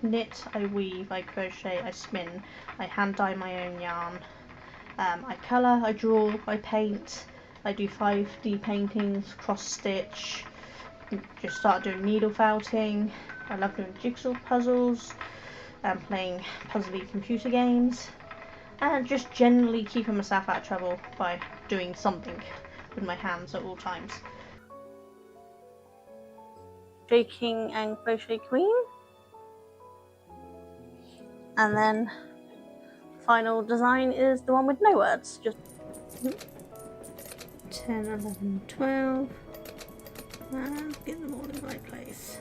knit, I weave, I crochet, I spin, I hand dye my own yarn. I colour, I draw, I paint, I do 5D paintings, cross stitch, just started doing needle felting. I love doing jigsaw puzzles, playing puzzly computer games, and just generally keeping myself out of trouble by doing something with my hands at all times. J-King and Crochet Queen, and then final design is the one with no words, just 10, 11, 12, and get them all in the right place.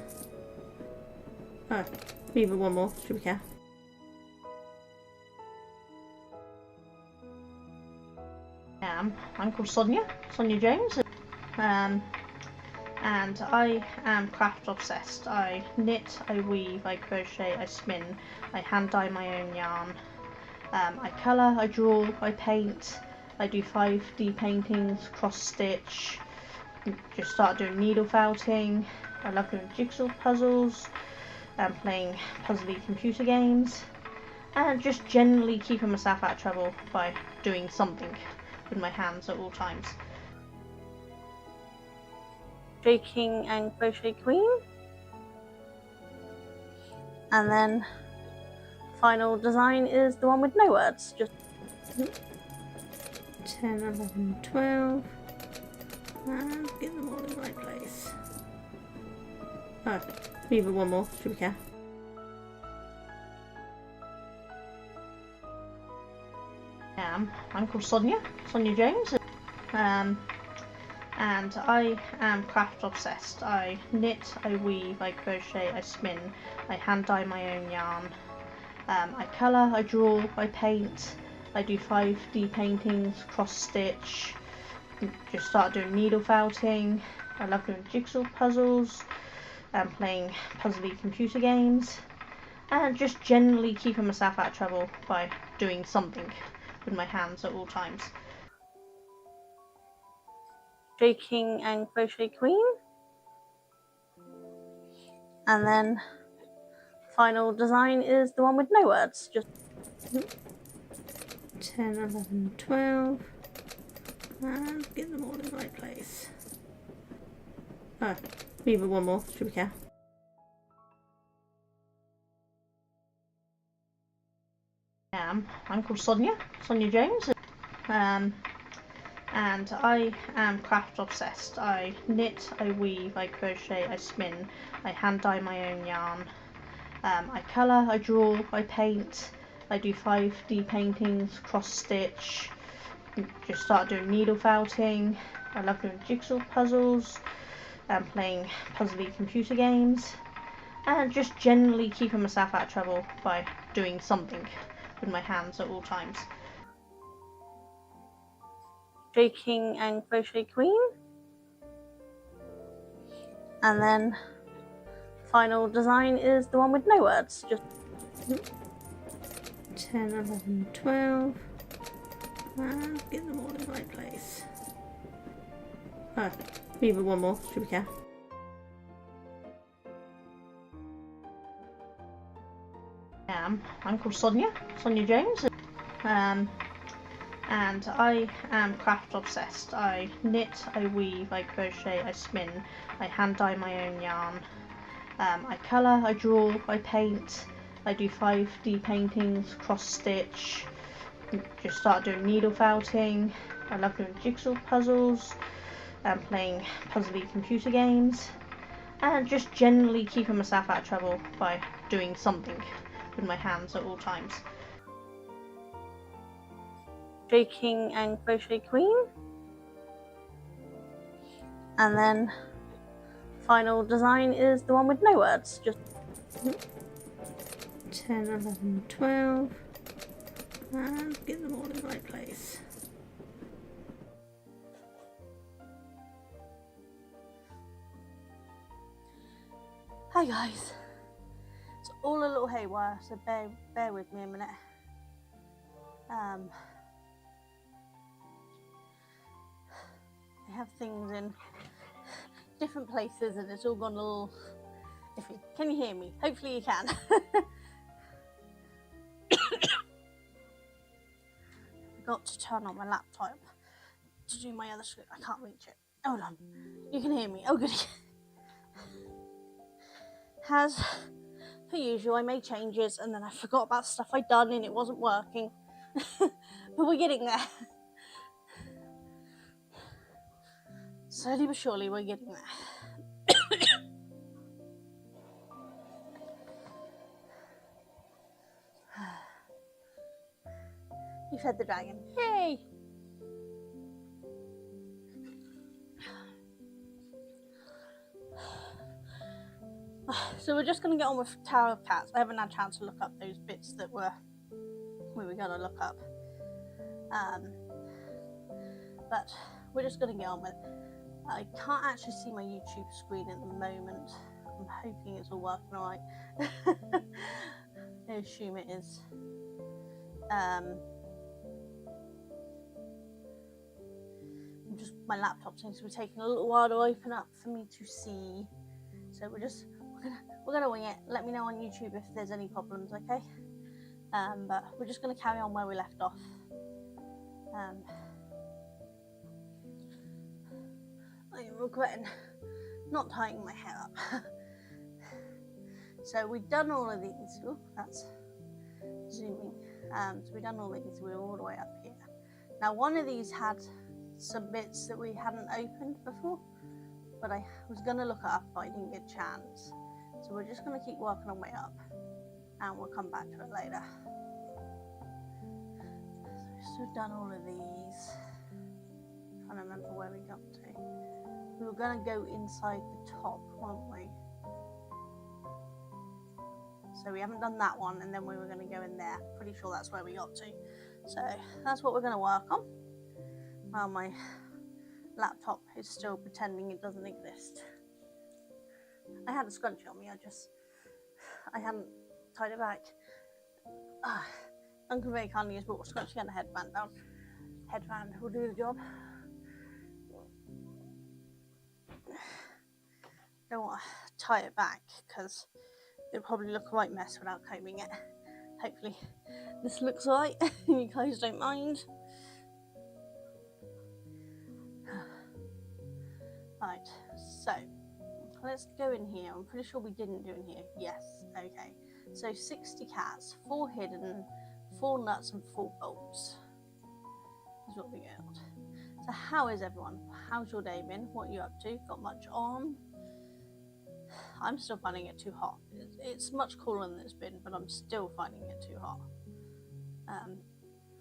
Oh, even one more, should we care? I'm called Sonia Jones, and I am craft obsessed. I knit, I weave, I crochet, I spin, I hand dye my own yarn. I colour, I draw, I paint, I do 5D paintings, cross stitch, just started doing needle felting. I love doing jigsaw puzzles, playing puzzly computer games, and just generally keeping myself out of trouble by doing something with my hands at all times. J-King and Crochet Queen, and then final design is the one with no words, just 10, 11, 12, and get them all in the right place. Oh, even one more, should we care? I'm called Sonia Jones, and I am craft obsessed. I knit, I weave, I crochet, I spin, I hand dye my own yarn. I colour, I draw, I paint, I do 5D paintings, cross stitch, just started doing needle felting. I love doing jigsaw puzzles, playing puzzly computer games, and just generally keeping myself out of trouble by doing something with my hands at all times. J-King and Crochet Queen, and then final design is the one with no words, just 10, 11, 12, and get them all in the right place. Oh, even one more, should we care? I'm called Sonia Jones, and I am craft obsessed. I knit, I weave, I crochet, I spin, I hand dye my own yarn. I colour, I draw, I paint, I do 5D paintings, cross stitch, just started doing needle felting. I love doing jigsaw puzzles, playing puzzly computer games, and just generally keeping myself out of trouble by doing something with my hands at all times. J-King and Crochet Queen, and then final design is the one with no words, just 10, 11, 12, and get them all in the right place. Oh, even one more, should we care? I'm called Sonia Jones, and I am craft obsessed. I knit, I weave, I crochet, I spin, I hand dye my own yarn. I colour, I draw, I paint, I do 5D paintings, cross stitch, just started doing needle felting. I love doing jigsaw puzzles, playing puzzly computer games, and just generally keeping myself out of trouble by doing something with my hands at all times. J-King and Crochet Queen, and then final design is the one with no words, just 10, 11, 12, and get them all in the right place. Hi guys, it's all a little haywire, so bear with me a minute. I have things in different places and it's all gone a little Can you hear me? Hopefully you can. Forgot to turn on my laptop to do my other screen. I can't reach it. Hold on. You can hear me. Oh, good. As per usual, I made changes and then I forgot about stuff I'd done and it wasn't working. But we're getting there. Slowly but surely, we're getting there. You fed the dragon. Yay! So we're just going to get on with Tower of Cats. I haven't had a chance to look up those bits that we were going to look up. But we're just going to get on with it. I can't actually see my YouTube screen at the moment. I'm hoping it's all working alright. I assume it is. My laptop seems to be taking a little while to open up for me to see. So we're gonna wing it. Let me know on YouTube if there's any problems, okay? But we're just gonna carry on where we left off. I am regretting not tying my hair up. So we've done all of these. Ooh, that's zooming. So we've done all these. We're all the way up here. Now one of these had some bits that we hadn't opened before, but I was gonna look it up, but I didn't get a chance. So we're just gonna keep working our way up, and we'll come back to it later. So we've done all of these. I'm trying to remember where we got to. We were gonna go inside the top, weren't we? So we haven't done that one, and then we were gonna go in there. Pretty sure that's where we got to. So that's what we're gonna work on. While my laptop is still pretending it doesn't exist. I had a scrunchie on me, I hadn't tied it back. Uncle very kindly has brought a scrunchie and a headband down. Headband will do the job. Don't want to tie it back because it'll probably look a right mess without combing it. Hopefully this looks right. You guys don't mind. Right, so let's go in here. I'm pretty sure we didn't do in here. Yes, okay. So 60 cats, 4 hidden, 4 nuts and 4 bolts is what we got. So how is everyone? How's your day been? What are you up to? Got much on? I'm still finding it too hot. It's much cooler than it's been, but I'm still finding it too hot.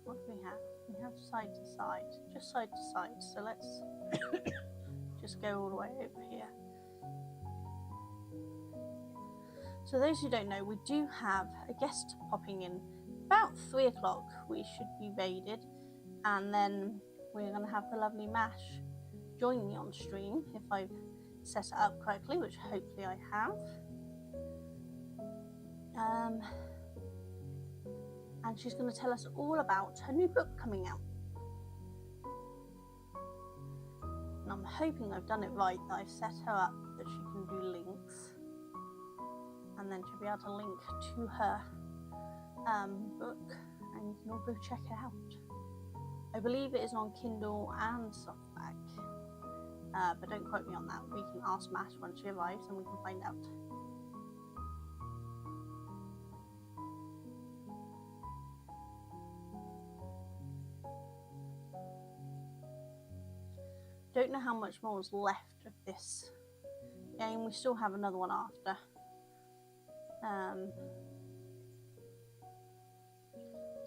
What do we have? We have side to side, just side to side. So let's just go all the way over here. So those who don't know, we do have a guest popping in about 3 o'clock. We should be raided, and then we're going to have the lovely Mash join me on stream if I've set it up correctly, which hopefully I have. And she's going to tell us all about her new book coming out. And I'm hoping I've done it right, that I've set her up that she can do links, and then she'll be able to link to her book, and you can all go check it out. I believe it is on Kindle and softback, but don't quote me on that. We can ask Mash when she arrives and we can find out. Don't know how much more is left of this game. We still have another one after.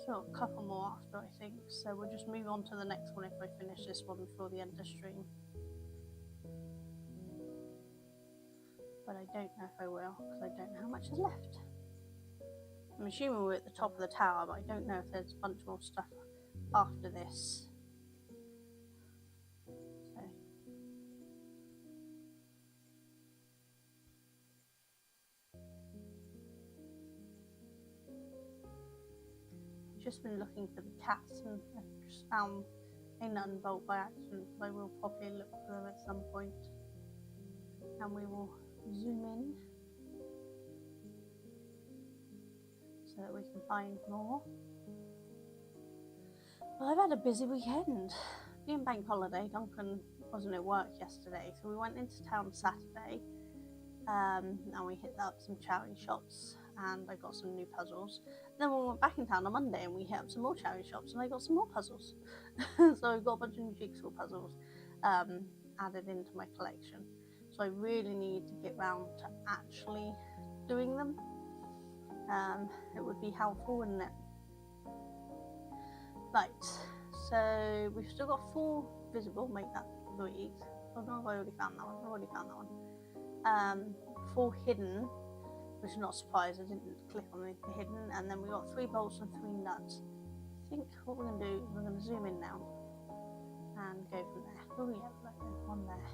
So a couple more after, I think. So we'll just move on to the next one if I finish this one before the end of stream. But I don't know if I will, because I don't know how much is left. I'm assuming we're at the top of the tower, but I don't know if there's a bunch more stuff after this. Just been looking for the cats and I've just found a nut and bolt by accident, so I will probably look for them at some point, and we will zoom in. so that we can find more. Well, I've had a busy weekend. Being bank holiday, Duncan wasn't at work yesterday, so we went into town Saturday, and we hit up some charity shops, and I got some new puzzles. Then we went back in town on Monday, and we hit up some more charity shops, and I got some more puzzles. So I've got a bunch of new jigsaw puzzles added into my collection. So I really need to get round to actually doing them. It would be helpful, wouldn't it? Right, so we've still got 4 visible, make that 3. Oh no, I already found that one. 4 hidden, which is not a surprise, I didn't click on the hidden, and then we got 3 bolts and 3 nuts. I think what we're going to do is we're going to zoom in now and go from there. Oh yeah, look, there's one there.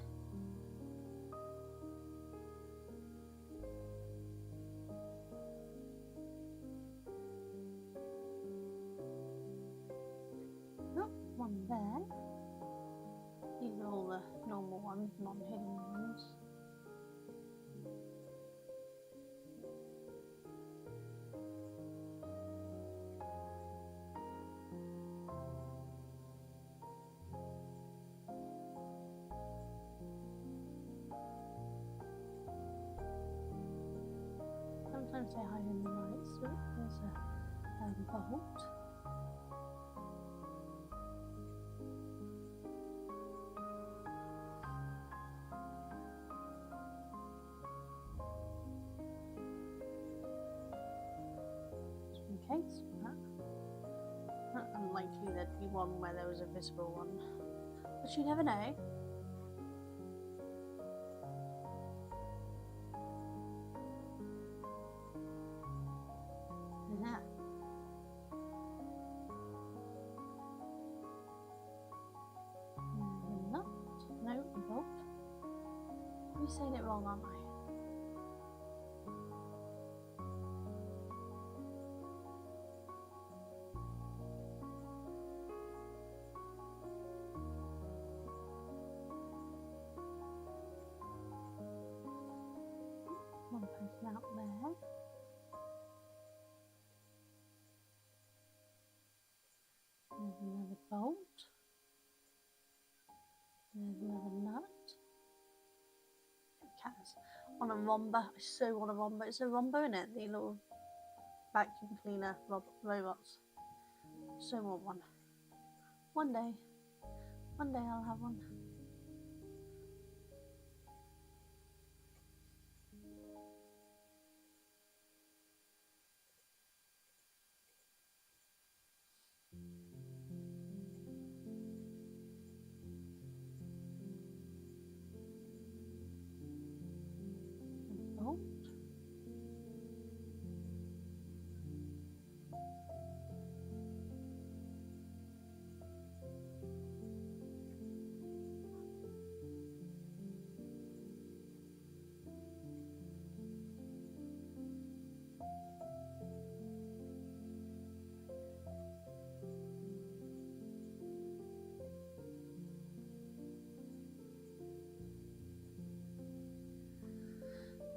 One there. These are all the normal ones, non-hidden ones. Sometimes they hide in the light, so there's a bolt. Case for that. Not unlikely there'd be one where there was a visible one, but you never know. Yeah. Nut? No, bolt. I'm saying it wrong, aren't I? One person out there. There's another bolt. There's another nut. Cats. On a Roomba. I so want a Roomba. It's a Roomba, isn't it? The little vacuum cleaner robots. So want one. One day I'll have one. Bolt.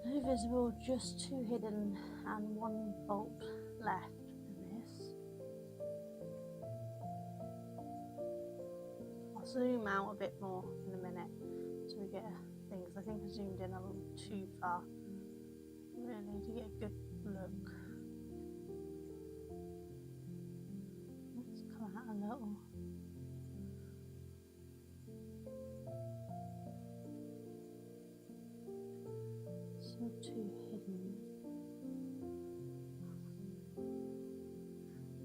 No visible, just 2 hidden and 1 bolt left in this. I'll zoom out a bit more in a minute so we get things. I think I zoomed in a little too far, really, to get a good look. Let's come out a little. Still 2 hidden.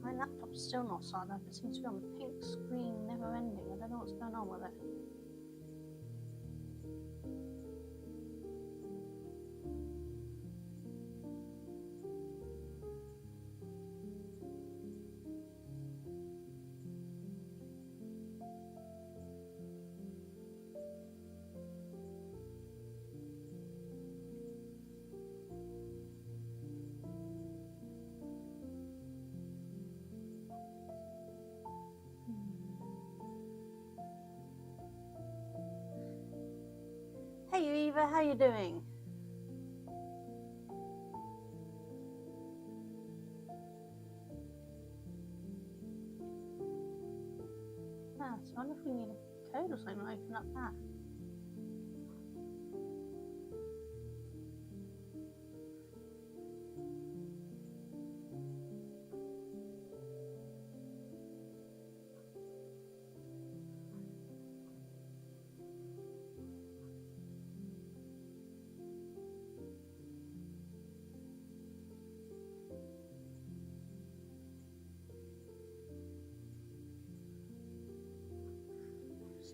My laptop's still not starting up. It seems to be on the pink screen, never ending. I don't know what's going on with it. Hey Eva, how you doing? Yeah, so I wonder if we need a code or something to open up that.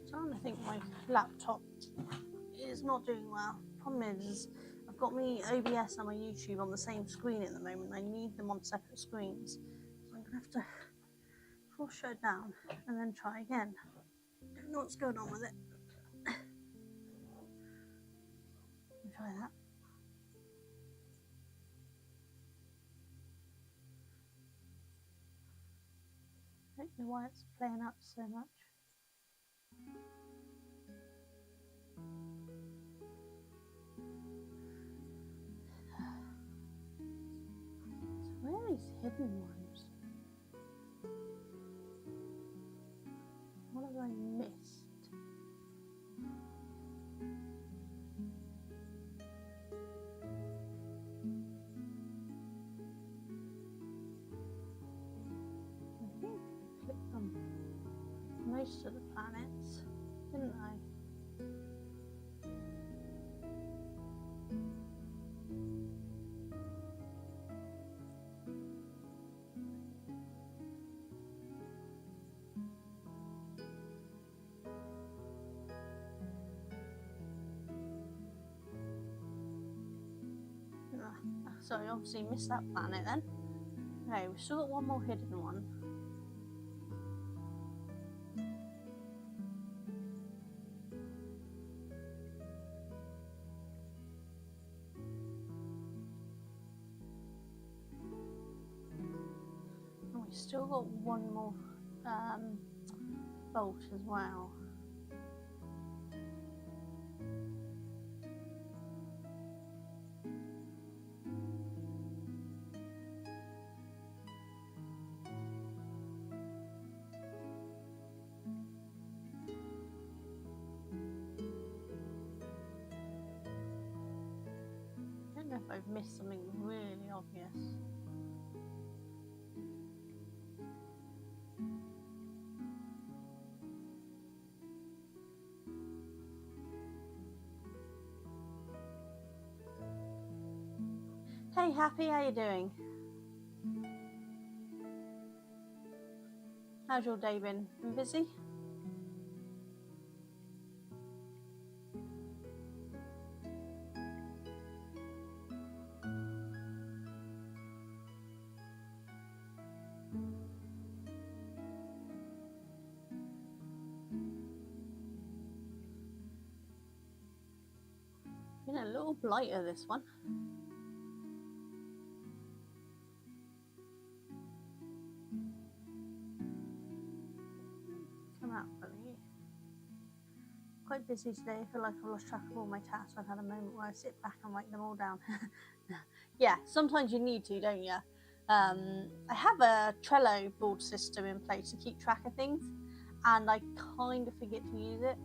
Starting to think my laptop is not doing well. Problem is, I've got my OBS and my YouTube on the same screen at the moment. I need them on separate screens, so I'm gonna have to force shut down and then try again. Don't know what's going on with it. Try that. I don't know why it's playing up so much. So where are these hidden ones? What have I missed? I think I clicked on most of the planets, didn't I? Sorry, obviously missed that planet then. Okay, we've still got one more hidden one. And we've still got one more bolt as well. I don't know if I've missed something really obvious. Hey Happy, how you doing? How's your day been? Been busy? Been a little blighter this one. Come out for me. Quite busy today. I feel like I've lost track of all my tasks. I've had a moment where I sit back and write them all down. Yeah, sometimes you need to, don't you? I have a Trello board system in place to keep track of things, and I kind of forget to use it.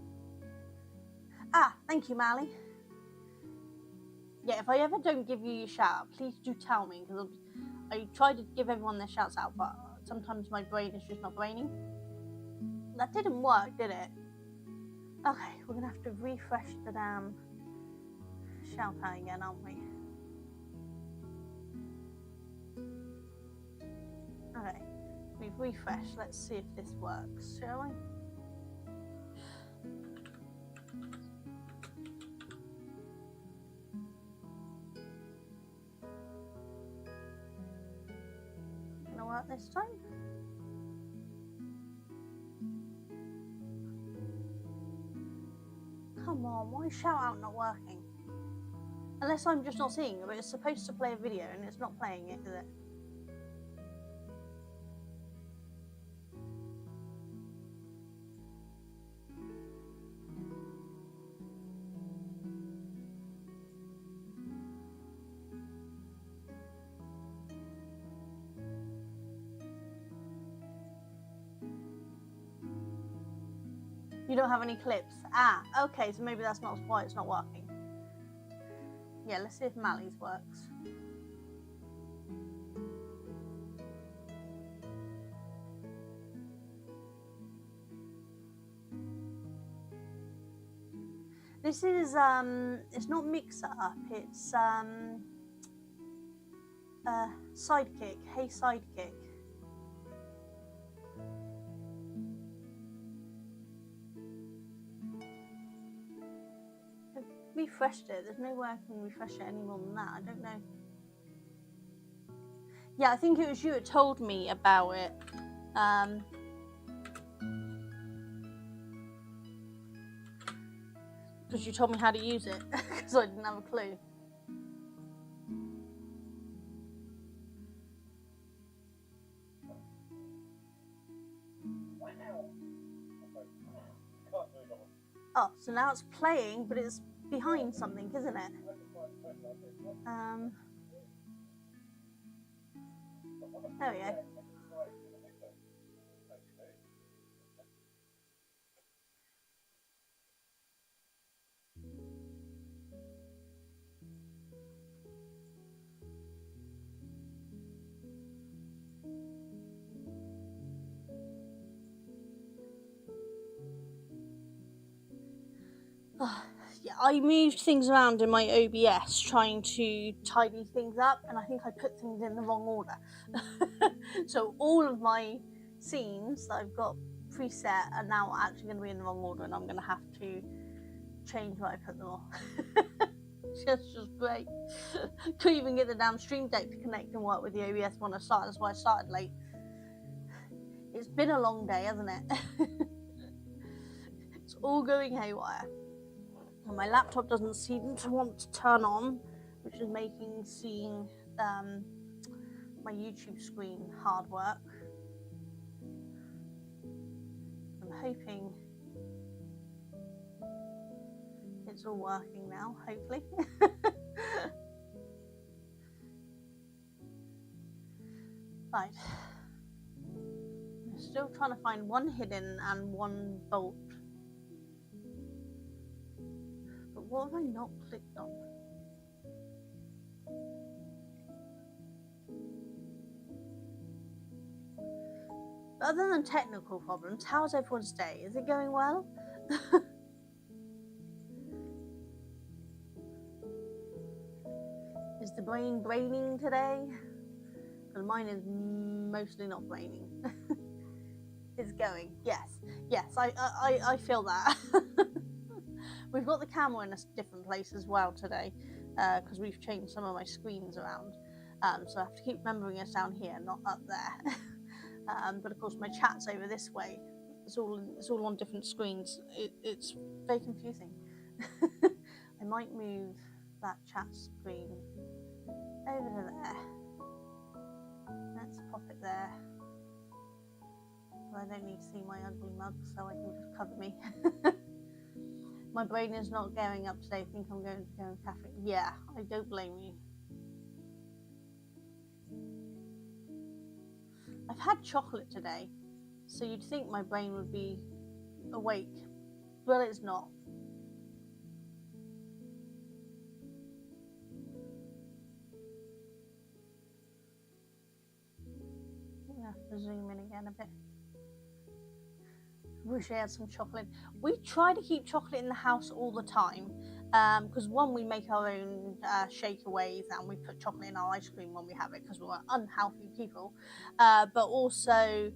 Ah, thank you, Mally. Yeah, if I ever don't give you your shout out, please do tell me, because I try to give everyone their shouts out, but sometimes my brain is just not braining. That didn't work, did it? Okay, we're gonna have to refresh the damn shout out again, aren't we? Okay, we've refreshed. Let's see if this works, shall we? Gonna work this time? Come on, why is shout out not working? Unless I'm just not seeing it, but it's supposed to play a video and it's not playing it, is it? You don't have any clips. Ah, okay, so maybe that's not why it's not working. Yeah, let's see if Mally's works. This is it's not Mix Up, it's Sidekick. Hey Sidekick. I've refreshed it. There's no way I can refresh it any more than that. I don't know. Yeah, I think it was you that told me about it. Because you told me how to use it, because I didn't have a clue. Oh, so now it's playing, but it's behind something, isn't it? There we go. Yeah, I moved things around in my OBS trying to tidy things up, and I think I put things in the wrong order. So all of my scenes that I've got preset are now actually going to be in the wrong order, and I'm going to have to change where I put them all. That's just great. Couldn't even get the damn Stream Deck to connect and work with the OBS when I started. That's why I started late. It's been a long day, hasn't it? It's all going haywire. And my laptop doesn't seem to want to turn on, which is making seeing my YouTube screen hard work. I'm hoping it's all working now, hopefully. Right. I'm still trying to find one hidden and one bolt. But what have I not clicked on? But other than technical problems, how's everyone's day? Is it going well? Is the brain braining today? Because mine is mostly not braining. It's going. Yes, I feel that. We've got the camera in a different place as well today, because we've changed some of my screens around. So I have to keep remembering it's down here, not up there. But of course my chat's over this way. It's all on different screens. It's very confusing. I might move that chat screen over to there. Let's pop it there. I don't need to see my ugly mug, so I can just cover me. My brain is not going up today. I think I'm going to go in cafe. Yeah, I don't blame you. I've had chocolate today, so you'd think my brain would be awake. Well, it's not. I'm going to have to zoom in again a bit. Wish I had some chocolate. We try to keep chocolate in the house all the time, because one, we make our own shakeaways and we put chocolate in our ice cream when we have it because we're unhealthy people, but also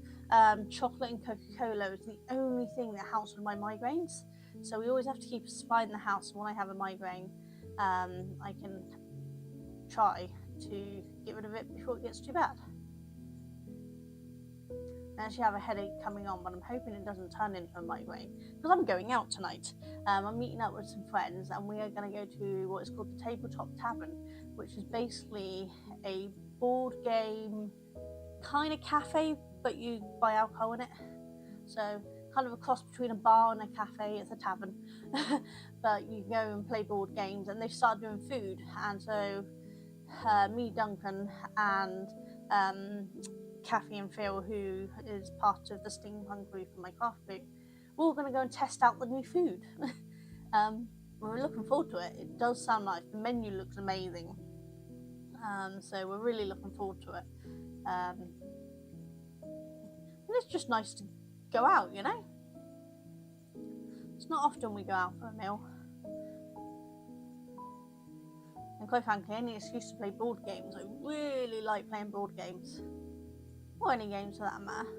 chocolate and Coca-Cola is the only thing that helps with my migraines, so we always have to keep a supply in the house. When I have a migraine, I can try to get rid of it before it gets too bad. I actually have a headache coming on, but I'm hoping it doesn't turn into a migraine because I'm going out tonight. I'm meeting up with some friends and we are going to go to what is called the Tabletop Tavern, which is basically a board game kind of cafe, but you buy alcohol in it. So kind of a cross between a bar and a cafe. It's a tavern, but you go and play board games, and they've started doing food. And so me, Duncan, and Kathy and Phil, who is part of the steampunk group in my craft group, we're all going to go and test out the new food. We're looking forward to it. It does sound nice. The menu looks amazing. So we're really looking forward to it. And it's just nice to go out, you know? It's not often we go out for a meal. And quite frankly, any excuse to play board games. I really like playing board games. Or any games for that matter.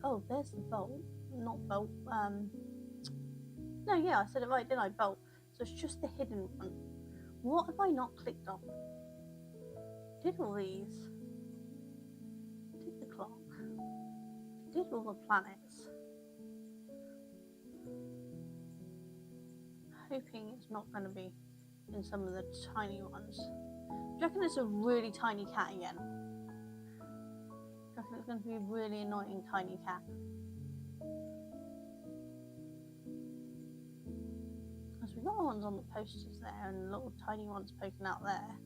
Oh, there's the bolt. Not bolt. No, yeah, I said it right, didn't I? Bolt. So it's just the hidden one. What have I not clicked on? Did all these. Did the clock. Did all the planets. Hoping it's not going to be in some of the tiny ones. Do you reckon it's a really tiny cat again? Do you reckon it's going to be a really annoying tiny cat? Because we've got the ones on the posters there and little tiny ones poking out there.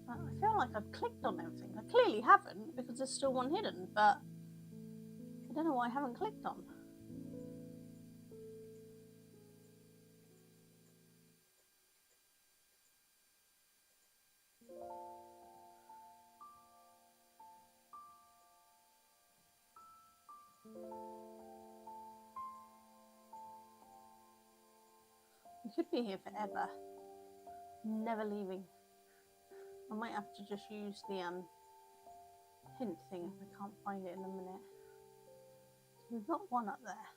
But I feel like I've clicked on everything. I clearly haven't because there's still one hidden, but I don't know what I haven't clicked on. We could be here forever, never leaving. I might have to just use the hint thing if I can't find it in a minute. So we've got one up there.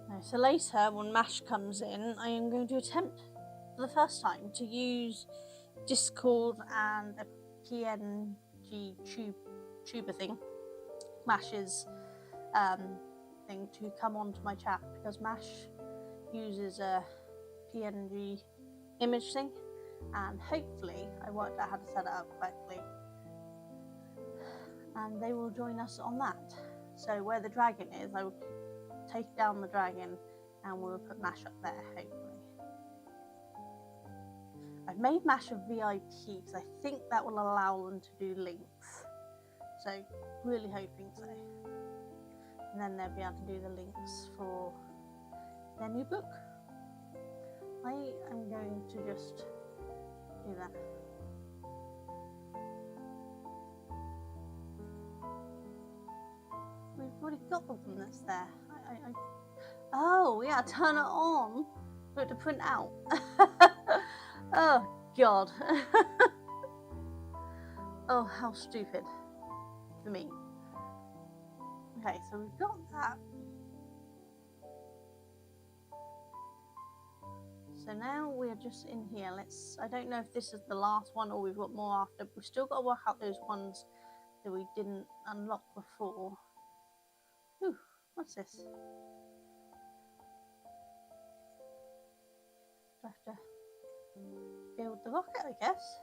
No, so later, when MASH comes in, I am going to attempt for the first time to use Discord and a PNG tuber thing, MASH's thing, to come onto my chat, because MASH uses a PNG image thing, and hopefully I worked out how to set it up correctly, and they will join us on that. So where the dragon is, I will take down the dragon and we'll put MASH up there, hopefully. I've made MASH a VIP because I think that will allow them to do links. So, really hoping so. And then they'll be able to do the links for their new book. I am going to just do that. We've already got the one that's there. Oh, yeah, turn it on for it to print out. Oh, God. Oh, how stupid for me. Okay, so we've got that. So now we're just in here. I don't know if this is the last one or we've got more after. We've still got to work out those ones that we didn't unlock before. Ooh, what's this? Do I have to build the rocket, I guess?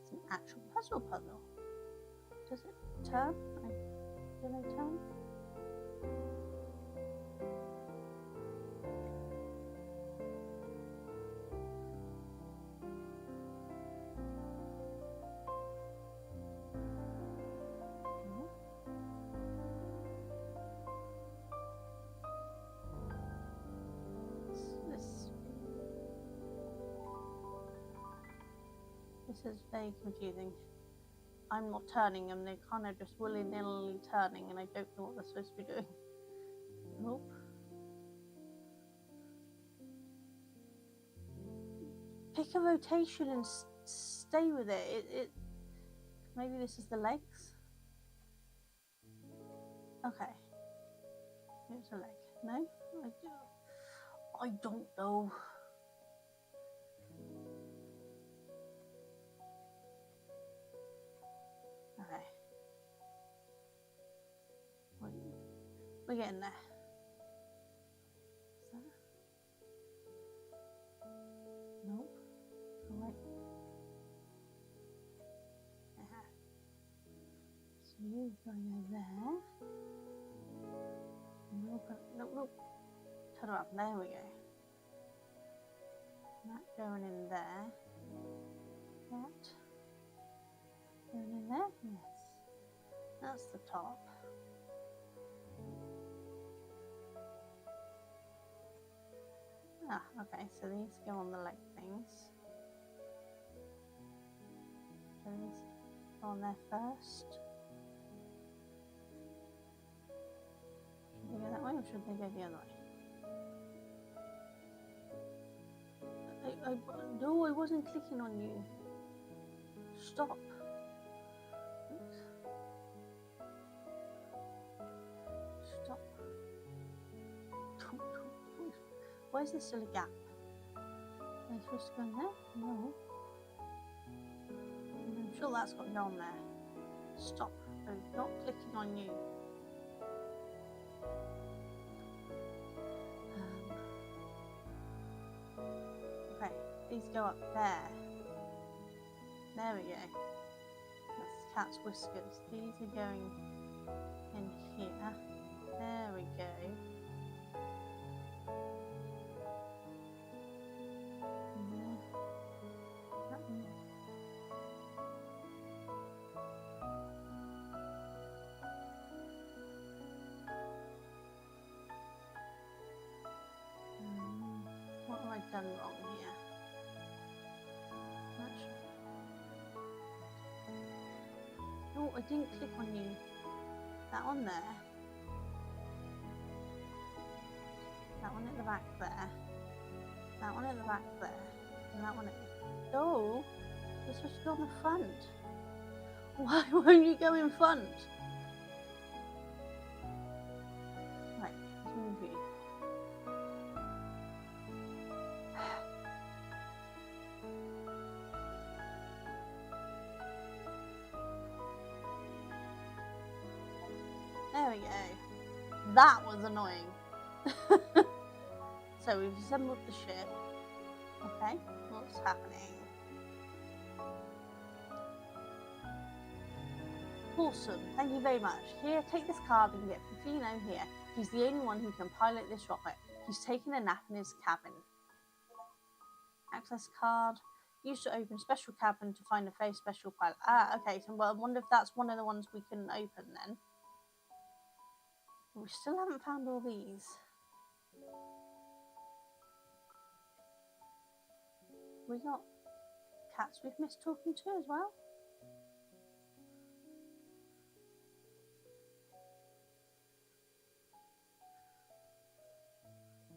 It's an actual puzzle. Does it turn? Do they turn? This is very confusing. I'm not turning them, they're kind of just willy-nilly turning and I don't know what they're supposed to be doing. Nope. Pick a rotation and stay with it. Maybe this is the legs? Okay. Here's a leg. No? I don't know. Okay. We're getting there. So you're going over there. And you're going, nope. Turn around. There we go. That going in there. That going in there. Yes. That's the top. Ah, okay, so these go on the leg things. So these go on there first. Should they go that way or should they go the other way? No, I wasn't clicking on you. Stop. Oops. Stop. Why is there still a gap? Are they supposed to go in there? No. I'm sure that's got to go on there. Stop. I'm not clicking on you. Okay, these go up there. There we go. That's the cat's whiskers. These are going in here. There we go. What have I done wrong here? No, I didn't click on you. That one there. That one at the back there. That one at the back there. And that one at the... No! You're supposed to go on the front. Why won't you go in front? Right, let's move you. There we go. That was annoying. So we've assembled the ship. Okay, what's happening? Awesome, thank you very much. Here, take this card and get Pufino here. He's the only one who can pilot this rocket. He's taking a nap in his cabin. Access card. Used to open special cabin to find a very special pilot. Ah, okay, so well, I wonder if that's one of the ones we can open then. We still haven't found all these. We got cats we've missed talking to as well.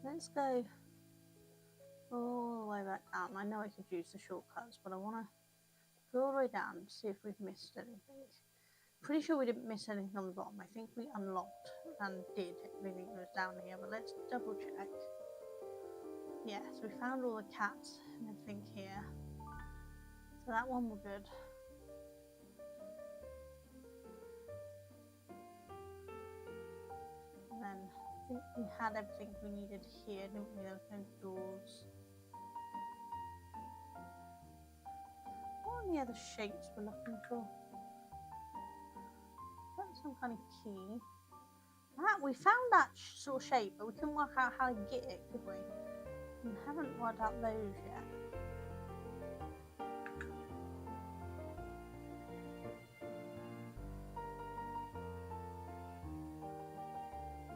Let's go all the way back down. I know I could use the shortcuts, but I want to go all the way down to see if we've missed anything. Pretty sure we didn't miss anything on the bottom. I think we unlocked and did everything that was down here, but let's double check. Yeah, so we found all the cats and everything here. So that one we're good. And then I think we had everything we needed here, didn't we? There was no doors. What are the other shapes we're looking for? That's some kind of key. Ah, we found that sort of shape, but we couldn't work out how to get it, could we? We haven't worked out those yet.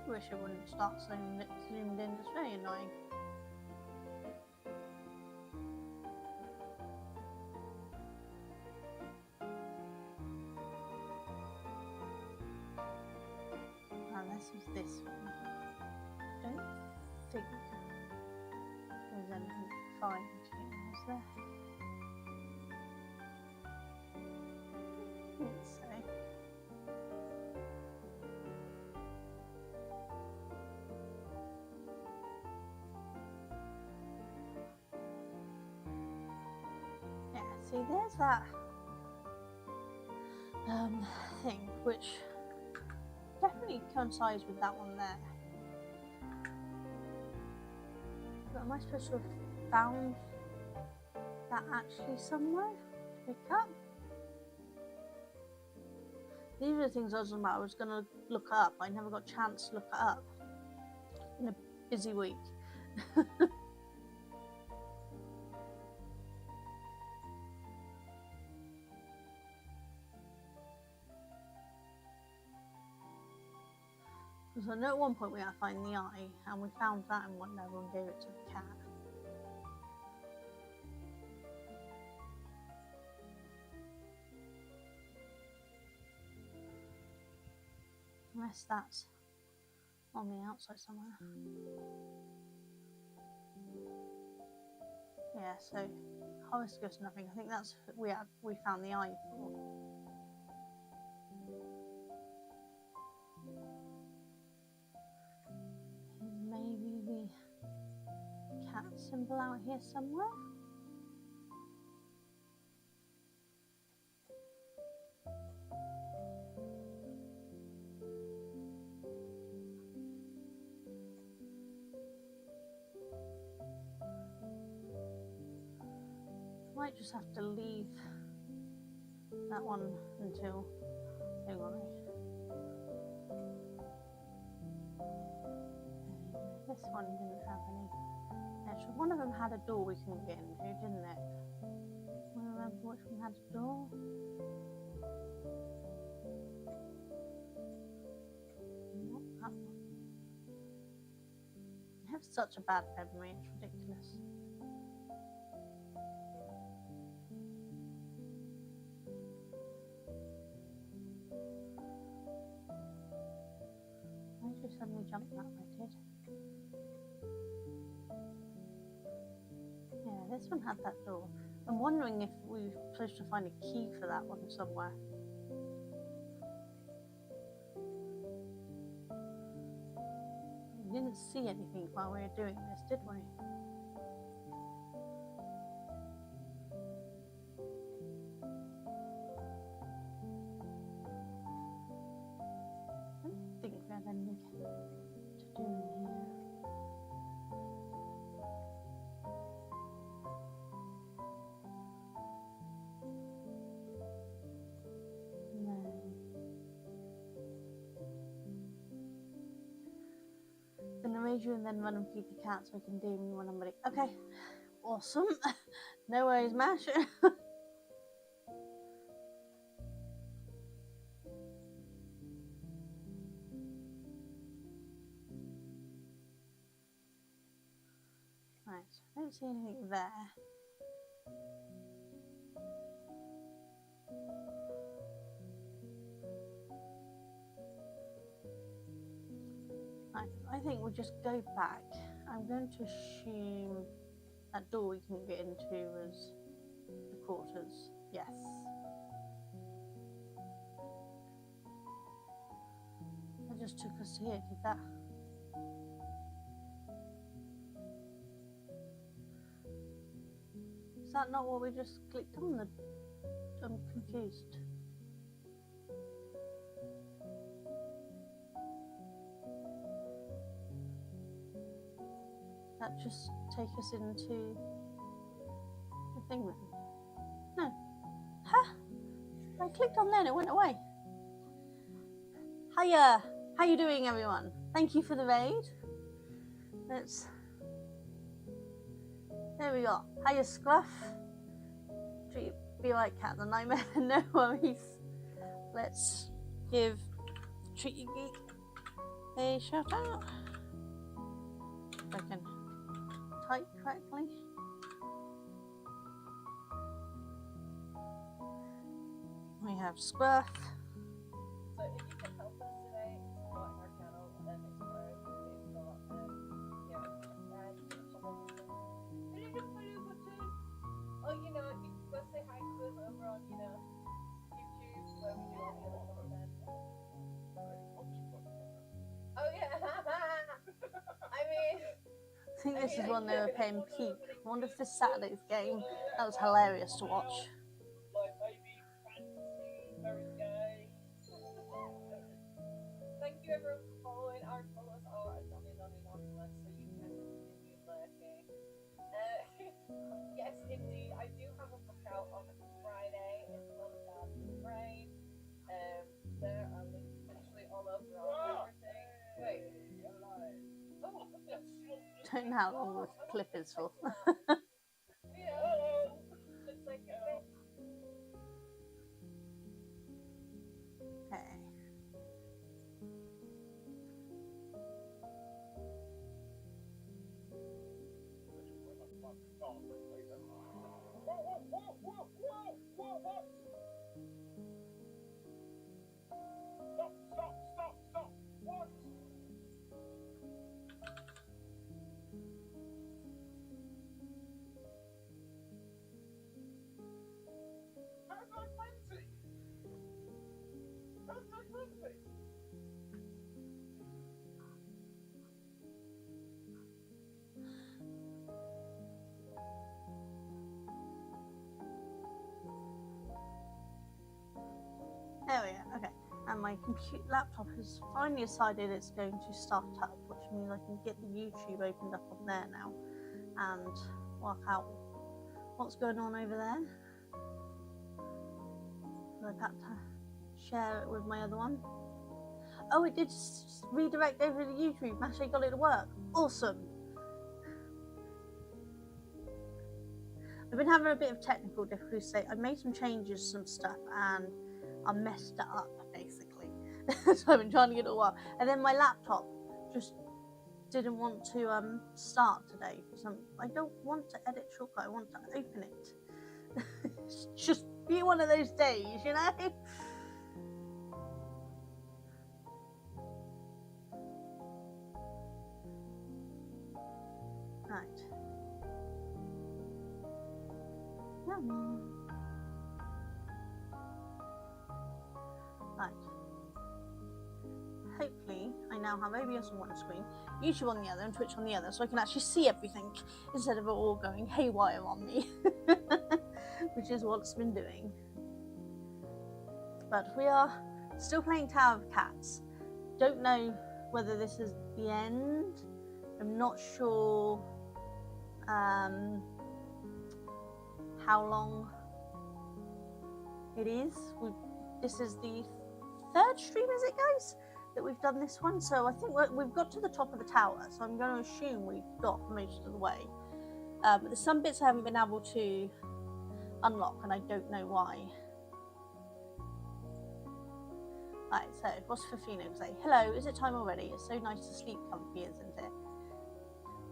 Wish it wouldn't start zoomed in, it's very annoying. Unless it's this one. I don't think there's anything to find here, is there? I think so. See, there's that thing which definitely coincides with that one there. But am I supposed to have found that actually somewhere to pick up? These are the things I was about. I was going to look up. I never got a chance to look it up in a busy week. Because I know at one point we had to find the eye, and we found that in one level and gave it to the cat. Unless that's on the outside somewhere. Yeah, so hibiscus nothing. I think that's we found the eye for. Maybe the cat symbol out here somewhere. Might just have to leave that one until. Hang on. This one didn't have any. Actually, one of them had a door we can get into, didn't it? I remember which one had a door. Not that one. I have such a bad memory, it's ridiculous. Why did you suddenly jump that way, did? Yeah, this one had that door. I'm wondering if we're supposed to find a key for that one somewhere. We didn't see anything while we were doing this, did we? I don't think we have anything to do in here. Gonna raise you and then run and feed the cat so I can DM you when I'm ready. Okay, awesome. No worries, Mash. Right, I don't see anything there. Right, I think we'll just go back. I'm going to assume that door we can get into was the quarters. Yes. That just took us here, did that? Is that not what we just clicked on? I'm confused. That just take us into the thing then? No. Huh? I clicked on there and it went away. Hiya! How you doing, everyone? Thank you for the raid. Let's... There we go. Hiya, Scruff. Treat be like cat the nightmare. No worries. Let's give Treaty Geek a shout out. If I can type correctly. We have Scruff. So if you can help us today, support our channel and explore. We've got oh, you know, you can go say hi to us over on, you know, YouTube where we do all the other content. Oh yeah. I mean, I think this is one they were paying peak. I wonder if this Saturday's game, that was hilarious to watch. like maybe fantasy, very gay. Thank you everyone for following. Our followers are anonymous, so you can continue lurking. Yes, indeed, I do have a book out on Friday. It's called The Garden of Brain. There don't know how long this clip is for. Yeah. It's like, Okay. Stop. What? How's that 20? How's that 20? There we go. Okay. And my laptop has finally decided it's going to start up, which means I can get the YouTube opened up on there now and work out what's going on over there. I've had to share it with my other one. Oh, it did redirect over to YouTube. Actually got it to work. Awesome. I've been having a bit of technical difficulty. So I made some changes, some stuff, and I messed it up basically. So I've been trying to get it to work, and then my laptop just didn't want to start today. So I don't want to edit shortcut. I want to open it. It's just be one of those days, you know. Right. Right. Hopefully, I now have OBS on one screen, YouTube on the other, and Twitch on the other, so I can actually see everything instead of it all going haywire on me, which is what it's been doing. But we are still playing Tower of Cats. Don't know whether this is the end. I'm not sure how long it is. This is the third stream, is it, guys, that we've done this one? So I think we've got to the top of the tower, so I'm going to assume we've got most of the way. But there's some bits I haven't been able to unlock, and I don't know why. Right, so what's Fafino say? Hello, is it time already? It's so nice to sleep comfy, isn't it?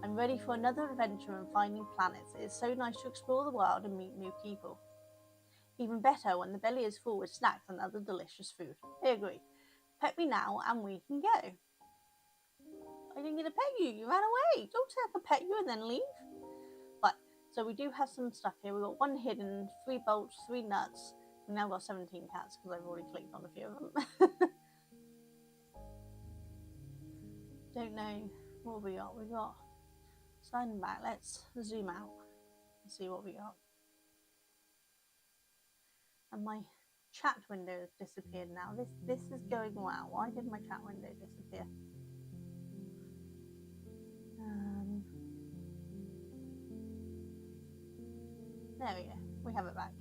I'm ready for another adventure and finding planets. It is so nice to explore the world and meet new people. Even better when the belly is full with snacks and other delicious food. I agree. Pet me now and we can go. I didn't get to pet you. You ran away. Don't say I can pet you and then leave. Right, so we do have some stuff here. We've got 1 hidden, 3 bolts, 3 nuts. We've now got 17 cats because I've already clicked on a few of them. Don't know what we got. We got sliding back. Let's zoom out and see what we got. And my chat window has disappeared now. This is going well. Why did my chat window disappear? There we go. We have it back.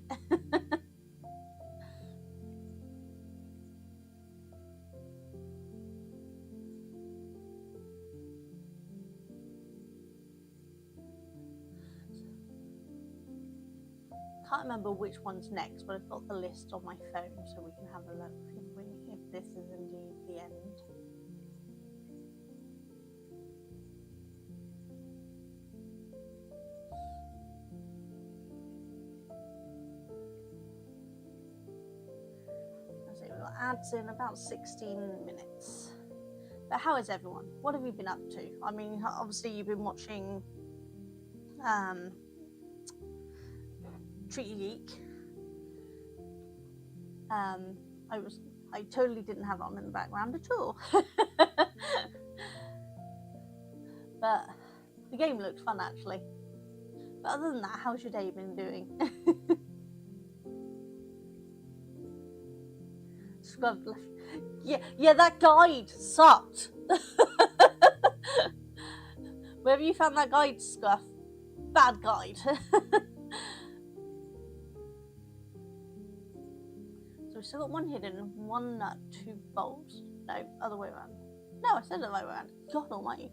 Can't remember which one's next, but I've got the list on my phone so we can have a look if this is indeed the end. Let's see, we've got ads in about 16 minutes. But how is everyone? What have you been up to? I mean, obviously you've been watching Treaty Geek. I totally didn't have it on in the background at all. But the game looked fun actually. But other than that, how's your day been doing? Scrubbed left. Yeah, that guide sucked. Wherever you found that guide, Scruff, bad guide. We've still got 1 hidden, 1 nut, 2 bolts. No, other way around. No, I said the other way around. God almighty.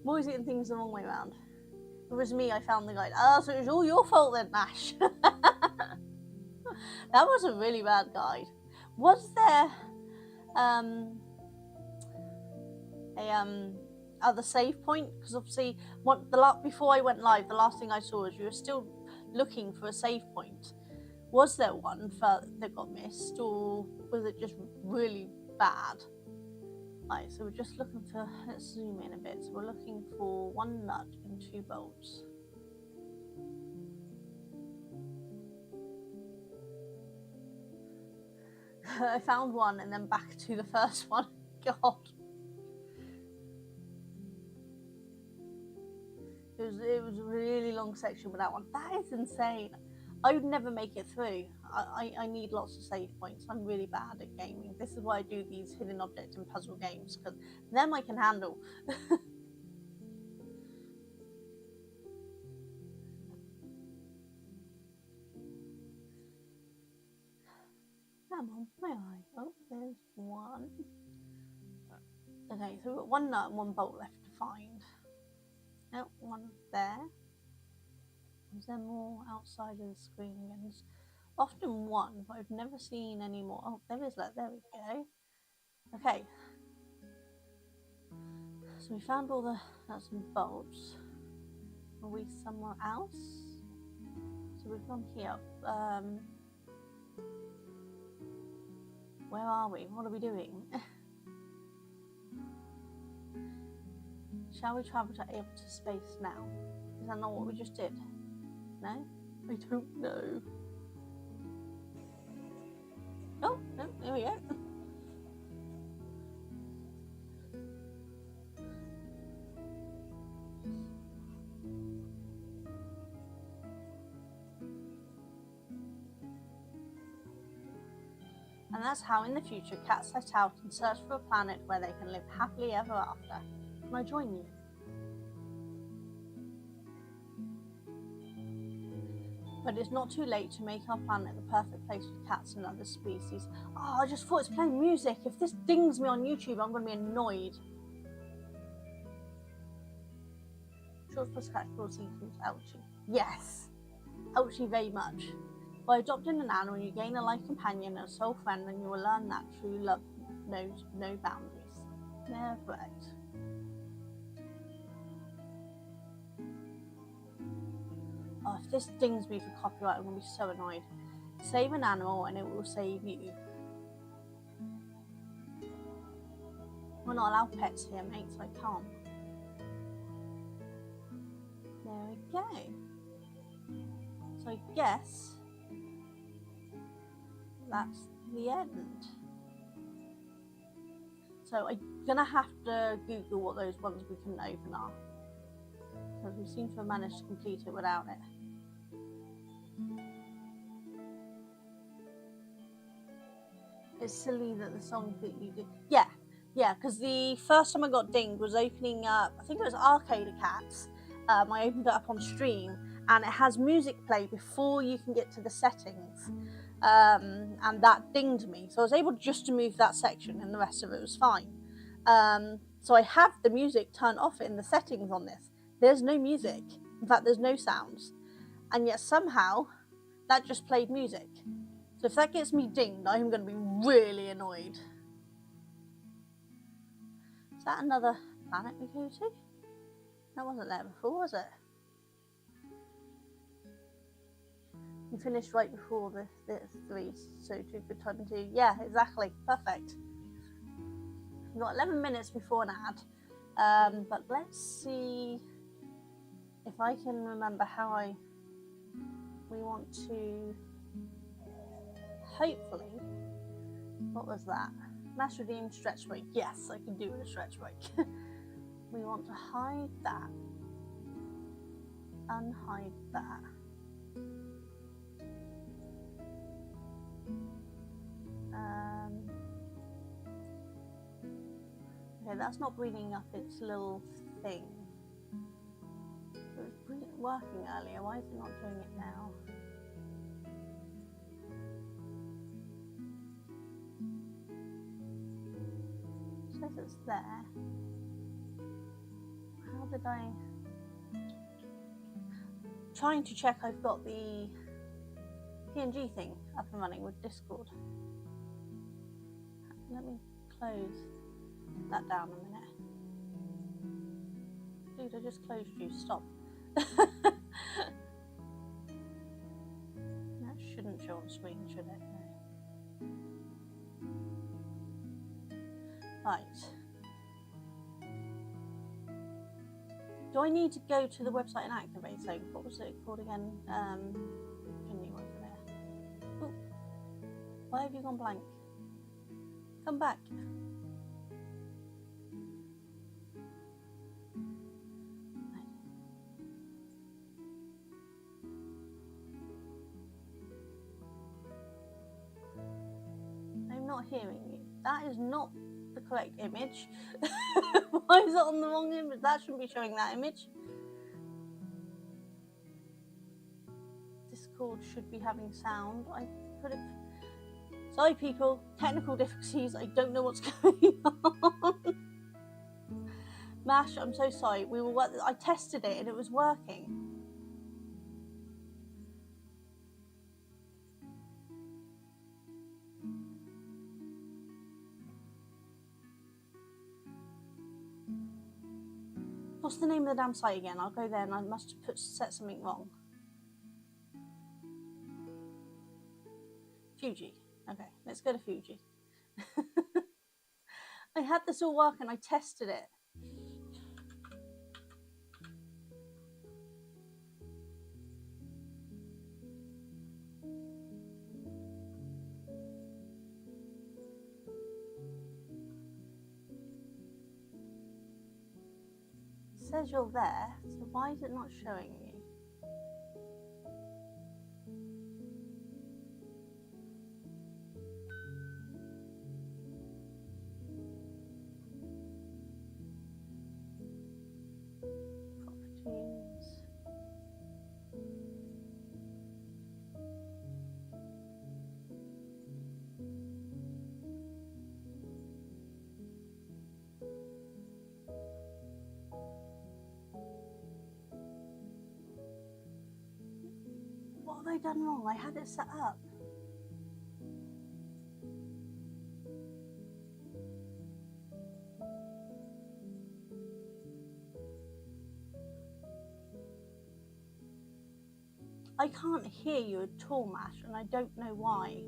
I'm always getting things the wrong way around. If it was me, I found the guide. Oh, so it was all your fault then, Nash. That was a really bad guide. Was there other save point? Because obviously, before I went live, the last thing I saw was you were still looking for a save point. Was there one that got missed, or was it just really bad? Right, so we're just looking for. Let's zoom in a bit. So we're looking for 1 nut and 2 bolts. I found one and then back to the first one. God. It was a really long section with that one. That is insane. I would never make it through. I need lots of save points. I'm really bad at gaming. This is why I do these hidden object and puzzle games, because them I can handle. Come on, where are I? Oh, there's one. Okay, so we've got 1 nut and 1 bolt left to find. Oh, one there. Is there more outside of the screen again? There's often one, but I've never seen any more. Oh, there is that. There we go. Okay. So we found all the nuts and bolts. Are we somewhere else? So we've gone here. Where are we? What are we doing? Shall we travel to Aeopta space now? Is that not what we just did? No? I don't know. Oh, no, there we go. And that's how in the future cats set out and search for a planet where they can live happily ever after. Can I join you? But it's not too late to make our planet the perfect place for cats and other species. Oh, I just thought it's playing music. If this dings me on YouTube, I'm going to be annoyed. Short plus cat cruelty equals ouchie. Yes, ouchie very much. By adopting an animal, you gain a life companion and a soul friend, and you will learn that true love knows no boundaries. They're correct. Oh, if this dings me for copyright, I'm going to be so annoyed. Save an animal and it will save you. We're not allowed pets here, mate, so I can't. There we go. So I guess that's the end. So I'm going to have to Google what those ones we can open are, because we seem to have managed to complete it without it. It's silly that the song that you did. Yeah, because the first time I got dinged was opening up, I think it was Arcade Cats. I opened it up on stream and it has music play before you can get to the settings. And that dinged me. So I was able just to move that section and the rest of it was fine. So I have the music turned off in the settings on this. There's no music. In fact, there's no sounds. And yet somehow that just played music. So if that gets me dinged, I'm going to be really annoyed. Is that another planet we go to? That wasn't there before, was it? We finished right before the 3, so 2 good time to... Yeah, exactly. Perfect. We've got 11 minutes before an ad. But let's see if I can remember how we want to... Hopefully, what was that? Mass redeemed stretch break. Yes, I can do with a stretch break. We want to hide that. Unhide that. Okay, that's not bringing up its little thing. It was working earlier. Why is it not doing it now? It says it's there. How Or did I? Trying to check I've got the PNG thing up and running with Discord. Let me close that down a minute. Dude, I just closed you. Stop. That shouldn't show on screen, should it? No. Right. Do I need to go to the website and activate something? What was it called again? Continue, wasn't it? Ooh. Why have you gone blank? Come back. I'm not hearing you. That is not the correct image. Why is it on the wrong image? That shouldn't be showing that image. Discord should be having sound. I put it. Sorry, people. Technical difficulties. I don't know what's going on. Mash, I'm so sorry. I tested it and it was working. What's the name of the damn site again? I'll go there and I must have set something wrong. Fuji. Okay, let's go to Fuji. I had this all working. I tested it. It says you're there, so why is it not showing you? Properties. What have I done wrong? I had it set up. I can't hear you at all, Mash, and I don't know why.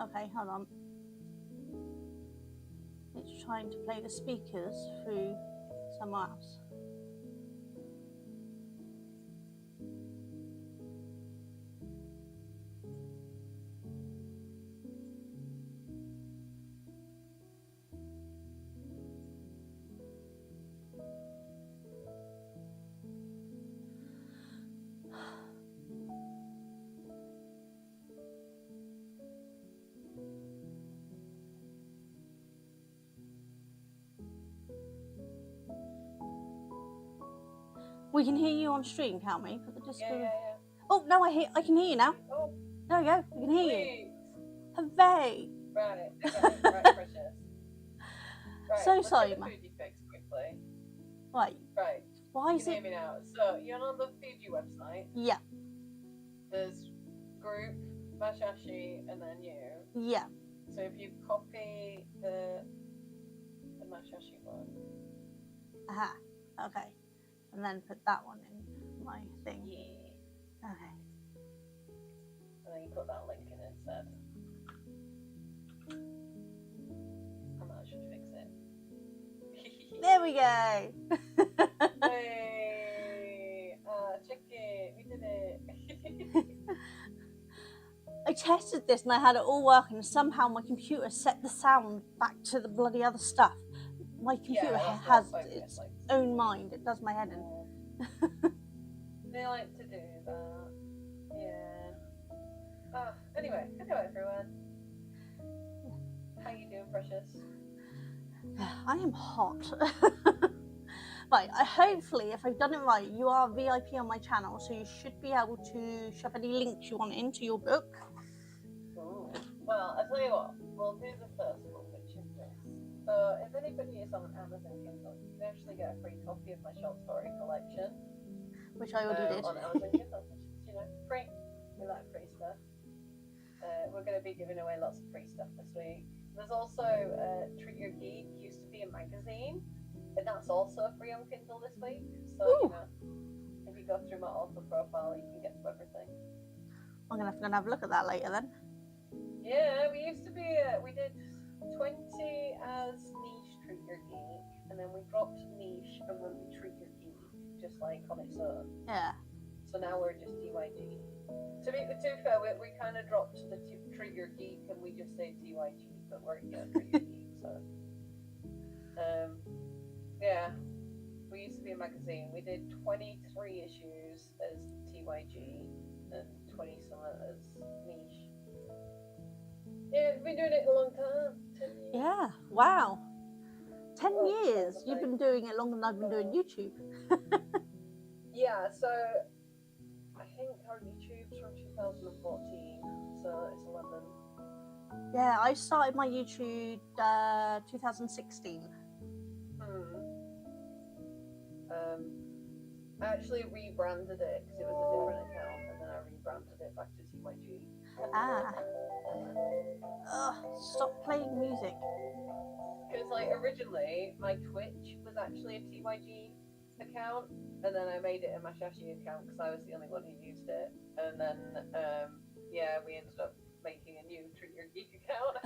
Okay, hold on. It's trying to play the speakers through somewhere else. We can hear you on stream, can't we? Put the Discord. Yeah. Oh no, I can hear you now. Oh, There we go. We can hear you. sweet. Hooray! Right, okay, right, precious. Right, So let's sorry, get the Ma. Fuji fix quickly. Right. Right, Why you is can hear it? me now. So, you're on the Fuji website. Yeah. There's group, Mashashi, and then you. Yeah. So if you copy the Mashashi one. Aha. Okay. And then put that one in my thing. Yeah. Okay. And then you put that link in instead. And that should fix it. There we go. Hey! Check it! We did it! I tested this and I had it all working, and somehow my computer set the sound back to the bloody other stuff. My computer has its own mind. It does my head in. They like to do that. Yeah. Anyway, hello everyone. How you doing, precious? I am hot. Right, hopefully, if I've done it right, you are VIP on my channel, so you should be able to shove any links you want into your book. Ooh. Well, I'll tell you what, we'll do the first one, which is this. So, if anybody is on Amazon Kindle, you can actually get a free copy of my short story collection. Which I already did. On Amazon Kindle, which is, free. We like free stuff. We're going to be giving away lots of free stuff this week. There's also Treat Your Geek, used to be a magazine, and that's also free on Kindle this week. So, if you go through my author profile, you can get to everything. I'm gonna have a look at that later then. Yeah, we used to be, we did 20 as niche Treat Your Geek, and then we dropped niche and went with Treat Your Geek, just like on its own. Yeah. So now we're just TYG. To be fair, we kind of dropped the Treat Your Geek and we just say TYG, but we're Treat Your Geek. So, yeah, we used to be a magazine. We did 23 issues as TYG and 20 some as niche. Yeah, we've been doing it a long time. 10 years. Yeah. Wow. 10 Well, years. probably. You've been doing it longer than I've been doing YouTube. Yeah, so I think our YouTube's from 2014, so it's 11. Yeah, I started my YouTube 2016. I actually rebranded it because it was a different account, and then I rebranded it back to TYG. Ah. Ugh, stop playing music. Because originally my Twitch was actually a TYG account, and then I made it a Mashashi account because I was the only one who used it, and then we ended up making a new Treat Your Geek account.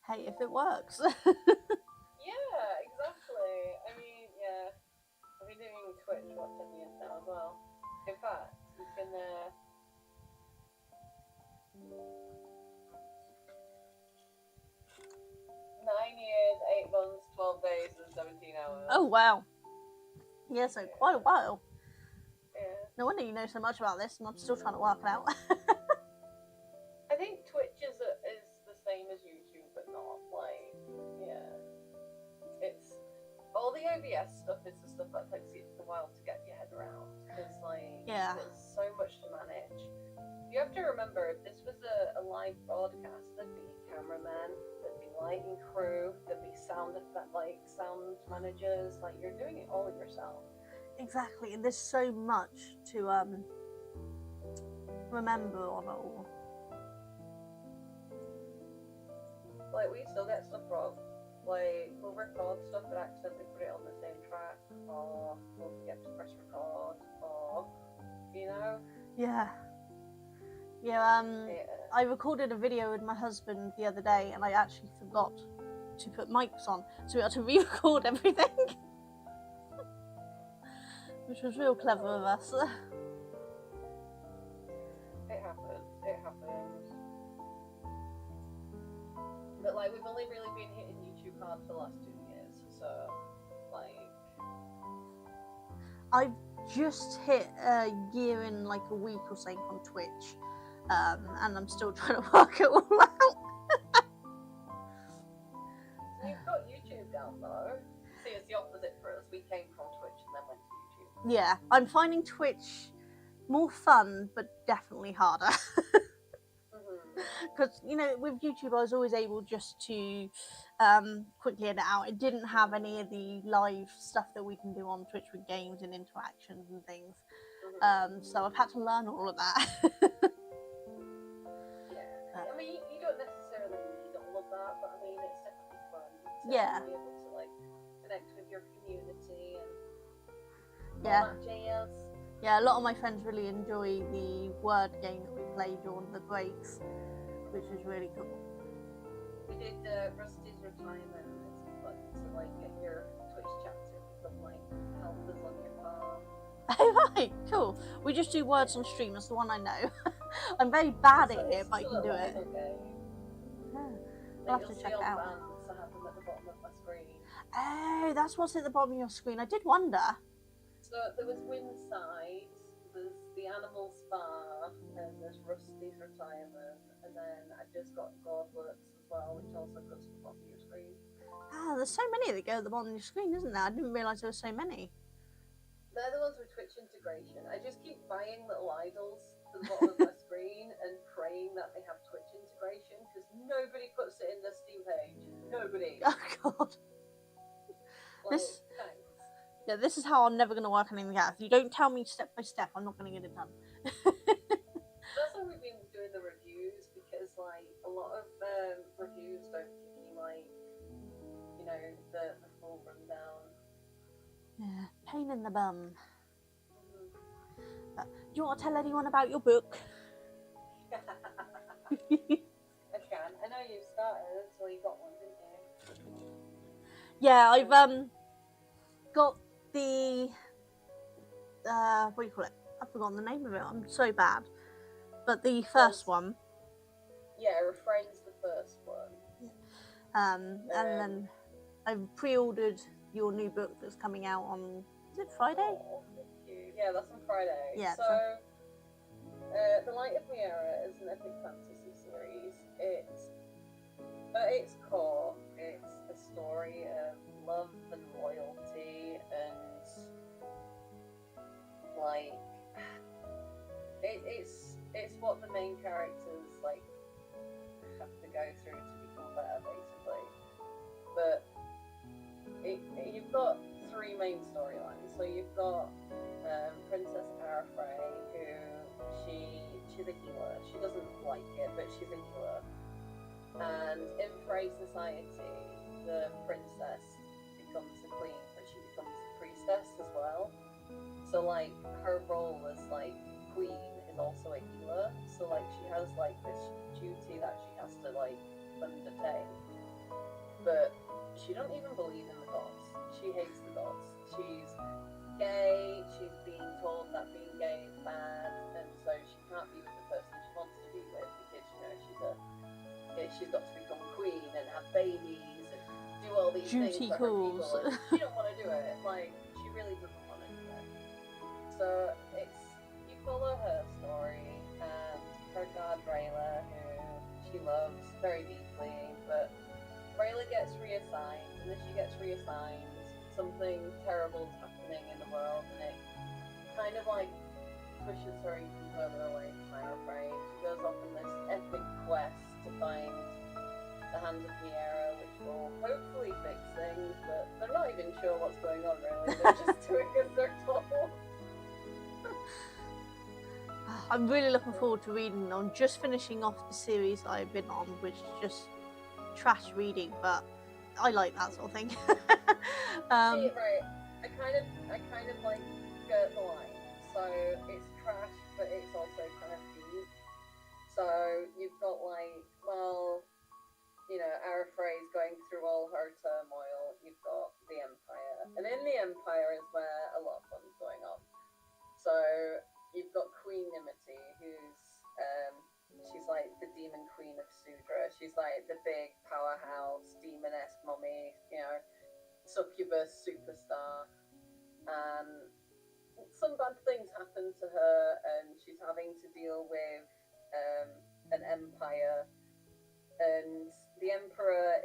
Hey, if it works. Yeah, exactly. I mean, yeah, I've been doing Twitch for 10 years now as well. In fact, you can 9 years, 8 months, 12 days, and 17 hours. Oh, wow. Yeah, so quite a while. Yeah. No wonder you know so much about this, and I'm still trying to work it out. I think Twitch is the same as YouTube, but not it's all the OBS stuff is the stuff that takes you a while to get your head around because there's so much to manage. You have to remember, if this was a live broadcast, there'd be cameramen, there'd be lighting crew, there'd be sound managers. You're doing it all yourself. Exactly, and there's so much to remember on it all. We still get stuff wrong. We'll record stuff but accidentally put it on the same track, or we'll forget to press record, or Yeah. I recorded a video with my husband the other day, and I actually forgot to put mics on, so we had to re-record everything. Which was real clever of us. It happens. But we've only really been hitting YouTube hard for the last 2 years, so I've just hit a year in a week or something on Twitch, and I'm still trying to work it all out. So you've got YouTube down though. See, it's the opposite for us. We came from Twitch and then went to YouTube. Yeah, I'm finding Twitch more fun, but definitely harder. Because with YouTube I was always able just to quickly edit out. It didn't have any of the live stuff that we can do on Twitch with games and interactions and things. So I've had to learn all of that. Yeah, I mean you don't necessarily need all of that, but I mean it's definitely fun to be able to connect with your community and all that jazz. Yeah, a lot of my friends really enjoy the word game that we play during the breaks, which is really cool. We did Rusty's retirement. It's fun to get your Twitch chat to become helpers on your farm. Oh right, cool. We just do words on stream. That's the one I know. I'm very bad at it, but I can do it. Okay. Yeah. I'll have to check it out. Bands, I have them at the bottom of my screen. Oh, that's what's at the bottom of your screen. I did wonder. So there was Windside, there's the Animal Spa, and there's Rusty's retirement, and then I just got Godworks as well, which also puts stuff onto your screen. Ah, there's so many that go at the bottom of your screen, isn't there? I didn't realise there were so many. They're the ones with Twitch integration. I just keep buying little idols to the bottom of my screen and praying that they have Twitch integration, because nobody puts it in their Steam page. Nobody. Oh god. Like, This, thanks. yeah, this is how I'm never going to work on anything else. If you don't tell me step by step, I'm not going to get it done. That's why we've been doing the reviews, because like a lot of reviews don't give you like, you know, the full rundown. Yeah, pain in the bum. Do you want to tell anyone about your book? I can. I know you started, so you got one, didn't you? Yeah, I've got the what do you call it? I've forgotten the name of it. I'm so bad. But the first one. Yeah, Refrain's the first one. And then I've pre-ordered your new book that's coming out on, is it Friday? Oh, thank you. Yeah, that's on Friday. Yeah. So, The Light of Miera is an epic fantasy series. It's, at its core, it's a story of love and loyalty and, like, it's what the main characters, like, have to go through to become better, basically. But you've got three main storylines. So you've got Princess Arafrey, who she's a healer. She doesn't like it, but she's a healer. And in Frey society, the princess becomes a queen, but she becomes a priestess as well. So like her role as like queen is also a healer. So like she has like this duty that she has to like undertake. But she don't even believe in the gods. She hates the gods. She's gay. She's being told that being gay is bad, and so she can't be with the person she wants to be with, because you know she's got to become queen and have babies and do all these duty things for calls. her people. She don't want to do it. Like she really doesn't want to do it. So you follow her story and her god Rayla, who she loves very deeply, but Rayla gets reassigned, and as she gets reassigned, something terrible is happening in the world, and it kind of like pushes her even further away from Arafrey. She goes off on this epic quest to find the Hand of Miera, which will hopefully fix things, but they're not even sure what's going on really. They're just doing as they're told. I'm really looking forward to reading them. I'm just finishing off the series that I've been on, which is just trash reading, but I like that sort of thing. See, right, I kind of like skirt the line. So it's trash, but it's also kind of deep. So you've got like, well, you know, Arafrey's going through all her turmoil. You've got the Empire, and in the Empire is where a lot of fun's going on. So you've got Queen Nimity, who's she's like the demon queen of Sudra. She's like the big powerhouse, demon-esque mummy, you know, succubus superstar. And some bad things happen to her, and she's having to deal with an empire. And the Emperor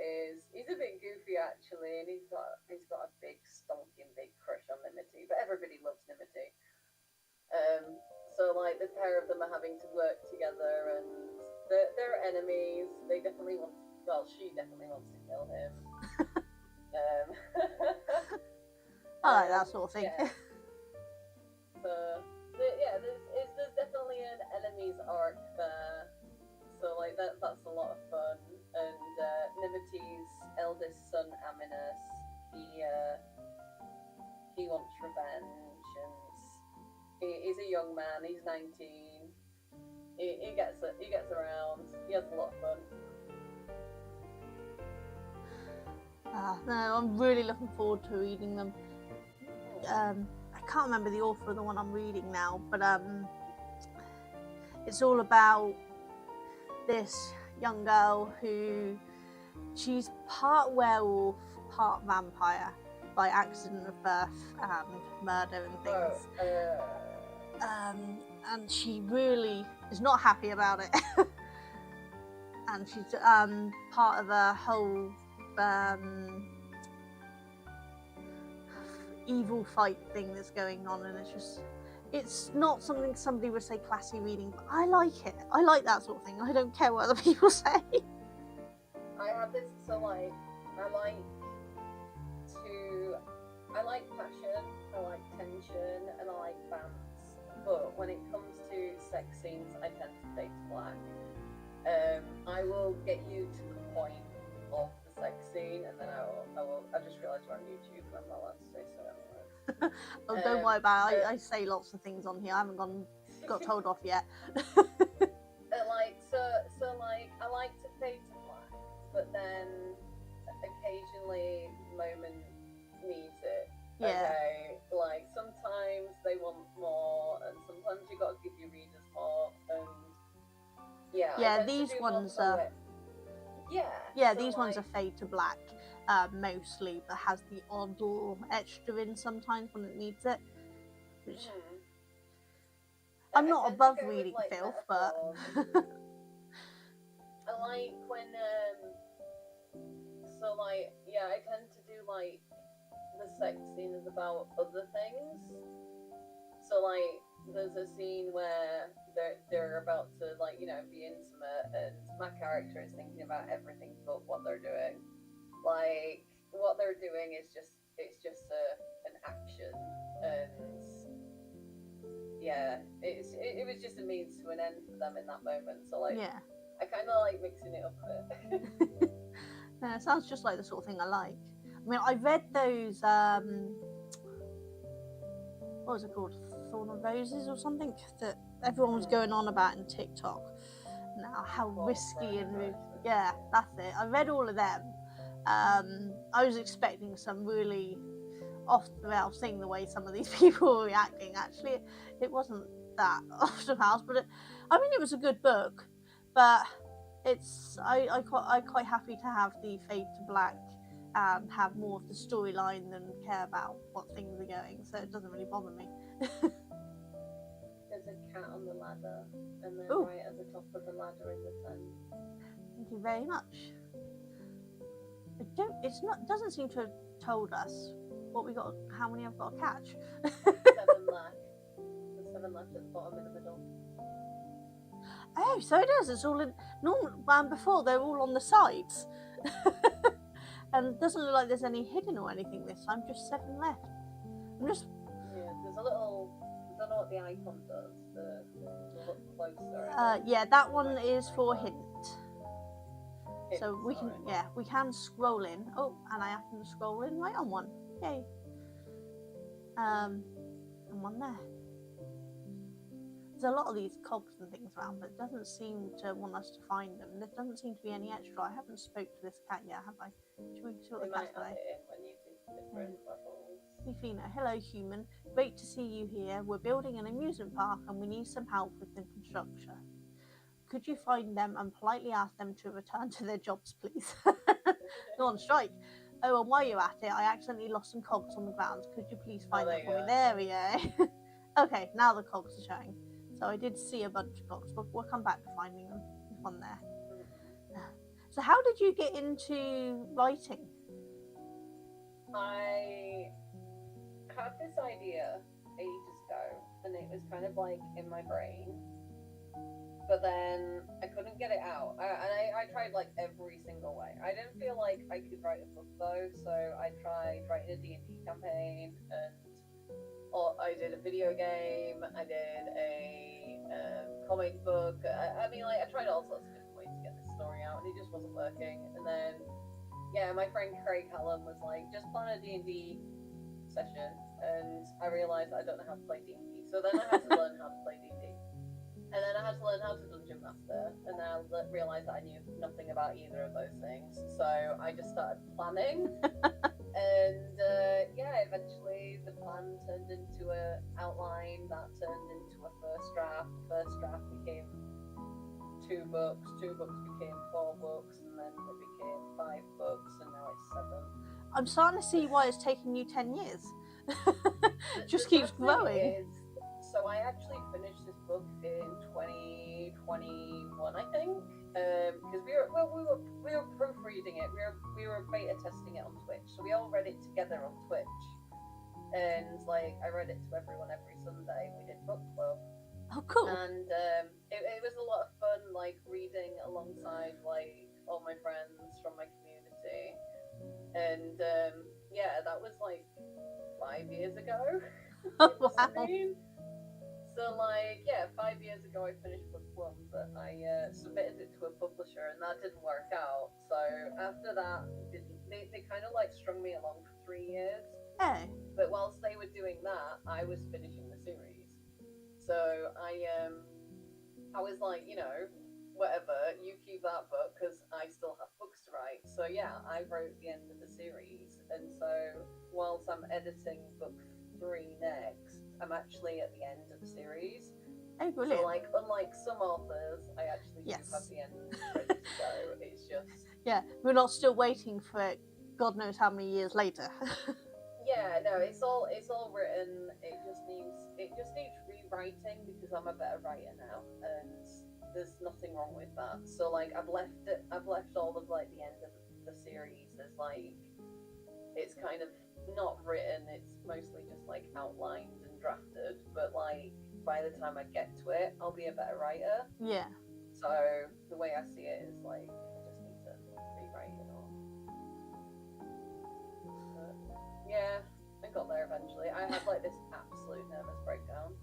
he's a bit goofy actually, and he's got a big stonking big crush on Nimity, but everybody loves Nimity. So like the pair of them are having to work together, and they're enemies. They definitely she definitely wants to kill him. I like that sort of thing. Yeah. So there's definitely an enemies arc there. So like that's a lot of fun. And Nimity's eldest son Aminus, he wants revenge, and he's a young man. He's 19. He gets around. He has a lot of fun. No, I'm really looking forward to reading them. I can't remember the author of the one I'm reading now, but it's all about this young girl who she's part werewolf, part vampire, by accident of birth and murder and things. And she really is not happy about it. and she's part of a whole evil fight thing that's going on, and it's not something somebody would say classy reading, but I like it. I like that sort of thing. I don't care what other people say. I have this, so like, I like passion, I like tension, and I like bants. But when it comes to sex scenes, I tend to fade to black. I will get you to the point of the sex scene, and then I just realised we're on YouTube and I'm not allowed to say certain words. Oh, don't worry about it. I say lots of things on here. I haven't got told off yet. I like to fade to black, but then occasionally the moment needs it. Yeah. Okay, like sometimes they want more, and sometimes you got to give your readers more, and yeah, these ones are. Yeah, so these ones are fade to black, mostly, but has the odd little extra in sometimes when it needs it. Which I'm not above reading filth, but I like when I tend to do like the sex scene is about other things. So like there's a scene where they're about to be intimate, and my character is thinking about everything but what they're doing. Like what they're doing is just an action, and it was just a means to an end for them in that moment. So like I kind of like mixing it up a bit. Yeah, it sounds just like the sort of thing I like. I mean, I read those what was it called, Thorn of Roses or something, that everyone was going on about in TikTok now, how risky and that's it. I read all of them. I was expecting some really off the rails thing, the way some of these people were reacting. Actually, it wasn't that off the rails, but it was a good book, but I'm quite happy to have the fade to black and have more of the storyline than care about what things are going, so it doesn't really bother me. There's a cat on the ladder, and then right at the top of the ladder is a tent. Thank you very much. Doesn't seem to have told us what we got, how many I've got to catch. 7 left. There's 7 left at the bottom in the middle. Oh, so it is. It's all in normal. Before they're all on the sides, and it doesn't look like there's any hidden or anything this time. Just 7 left. There's a little. I don't know what the icon does. The look closer. That one is for hint. So we can scroll in. Oh, and I happen to scroll in right on one. Yay. And one there. There's a lot of these cogs and things around, but it doesn't seem to want us to find them. There doesn't seem to be any extra. I haven't spoke to this cat yet, have I? Should we sort the cat today? Leafina, hello human. Great to see you here. We're building an amusement park and we need some help with the construction. Could you find them and politely ask them to return to their jobs, please? Go on strike. Oh, and while you're at it, I accidentally lost some cogs on the ground. Could you please find them for me? There we go. Okay, now the cogs are showing. So I did see a bunch of cogs, but we'll come back to finding them. There's one there. So how did you get into writing? I had this idea ages ago, and it was kind of like in my brain, but then I couldn't get it out. I tried like every single way. I didn't feel like I could write a book though, so I tried writing a D&D campaign, or I did a video game, I did a comic book. I tried all sorts of different ways to get this story out, and it just wasn't working. And then my friend Craig Hallam was like, just plan a D&D session, and I realised I don't know how to play D&D, so then I had to learn how to play D&D, and then I had to learn how to Dungeon Master, and then I realised that I knew nothing about either of those things, so I just started planning, and eventually the plan turned into an outline, that turned into a first draft became 2 books, 2 books became 4 books, and then it became 5 books, and now it's 7. I'm starting to see why it's taken you 10 years. Just keeps growing. So I actually finished this book in 2021, I think, because we were proofreading it. We were beta testing it on Twitch, so we all read it together on Twitch, and like I read it to everyone every Sunday. We did book club. Oh, cool. And it was a lot of fun, like reading alongside like all my friends from my community, and yeah, that was like 5 years ago. Oh, wow. So like, yeah, 5 years ago I finished book one, but I submitted it to a publisher and that didn't work out. So after that, they kind of like strung me along for 3 years. Hey. But whilst they were doing that, I was finishing the series. So I was like, you know, whatever, you keep that book because I still have books to write. So yeah, I wrote the end of the series, and so whilst I'm editing book 3 next, I'm actually at the end of the series. Oh, brilliant. So like, unlike some authors, I actually do have the end ready to go. It's just we're not still waiting for it. God knows how many years later. Yeah, no, it's all written. It just needs rewriting because I'm a better writer now, and there's nothing wrong with that. So like I've left all of like the end of the series as like it's kind of not written. It's mostly just like outlined and drafted. But like by the time I get to it, I'll be a better writer. Yeah. So the way I see it is like I just need to rewrite it all. Yeah, I got there eventually. I had like this absolute nervous breakdown.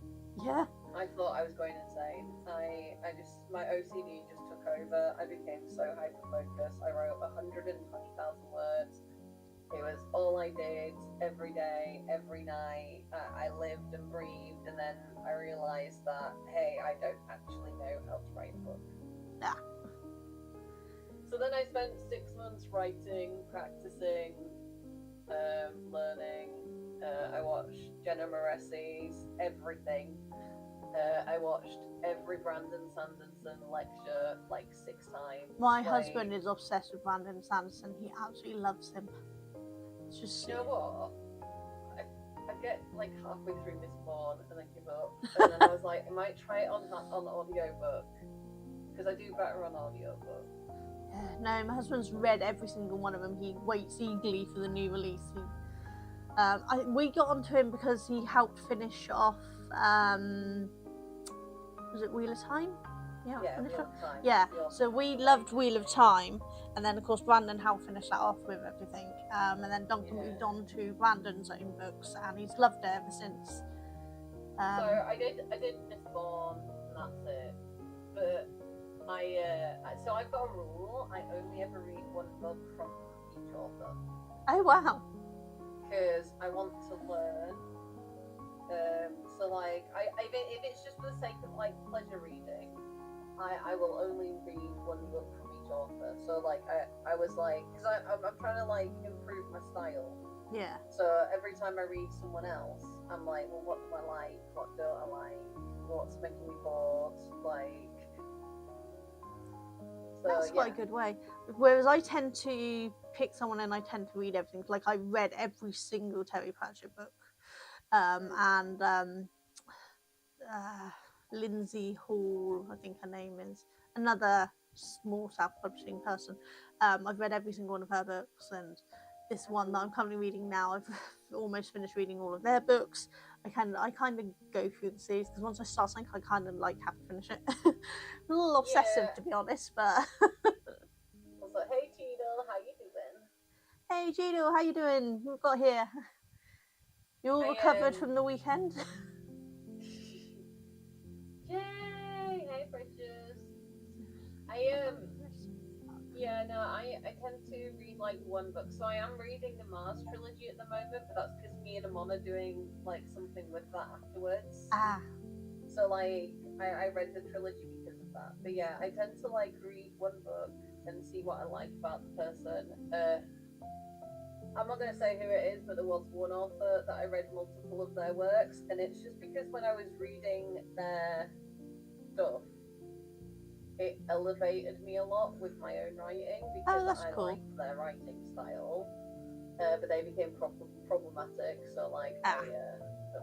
Yeah. I thought I was going insane. My OCD just took over. I became so hyper focused. I wrote 120,000 words. It was all I did every day, every night. I lived and breathed, and then I realized that hey, I don't actually know how to write a book. Yeah. So then I spent 6 months writing, practicing. Learning. I watched Jenna Moressi's everything. I watched every Brandon Sanderson lecture like 6 times. My husband is obsessed with Brandon Sanderson. He absolutely loves him. It's just you know what? I get like halfway through Miss Bourne and I give up. And then I was like, I might try it on audiobook because I do better on audiobook. No, my husband's read every single one of them. He waits eagerly for the new release. We got onto him because he helped finish off. Was it Wheel of Time? Yeah. Wheel of Time. Yeah. So we loved Wheel of Time, and then of course Brandon helped finish that off with everything. And then Duncan moved on to Brandon's own books, and he's loved it ever since. So I did Miss Bourne, and that's it. But so I've got a rule. I only ever read one book from each author. Oh wow! Because I want to learn. So like, if it's just for the sake of like pleasure reading, I will only read one book from each author. So like, I was like, because I'm trying to like improve my style. Yeah. So every time I read someone else, I'm like, well, what do I like? What don't I like? What's making me bored? Like. So, that's quite a good way. Whereas I tend to pick someone and I tend to read everything. Like I read every single Terry Pratchett book, and Lindsay Hall, I think her name is, another small self-publishing person. I've read every single one of her books, and this one that I'm currently reading now, I've almost finished reading all of their books. I kind of go through the series because once I start something, I kind of like have to finish it. A little obsessive, to be honest, but. So, hey Gino, how you doing? Hey Gino, how you doing? We've got here. You all recovered from the weekend? Yay! Hey precious. I tend to read like one book. So I am reading the Mars trilogy at the moment, but that's because me and Amon are doing like something with that afterwards. So like I read the trilogy because of that. But yeah, I tend to like read one book and see what I like about the person. I'm not going to say who it is, but there was one author that I read multiple of their works, and it's just because when I was reading their stuff, it elevated me a lot with my own writing because I liked their writing style, but they became problematic, so like I don't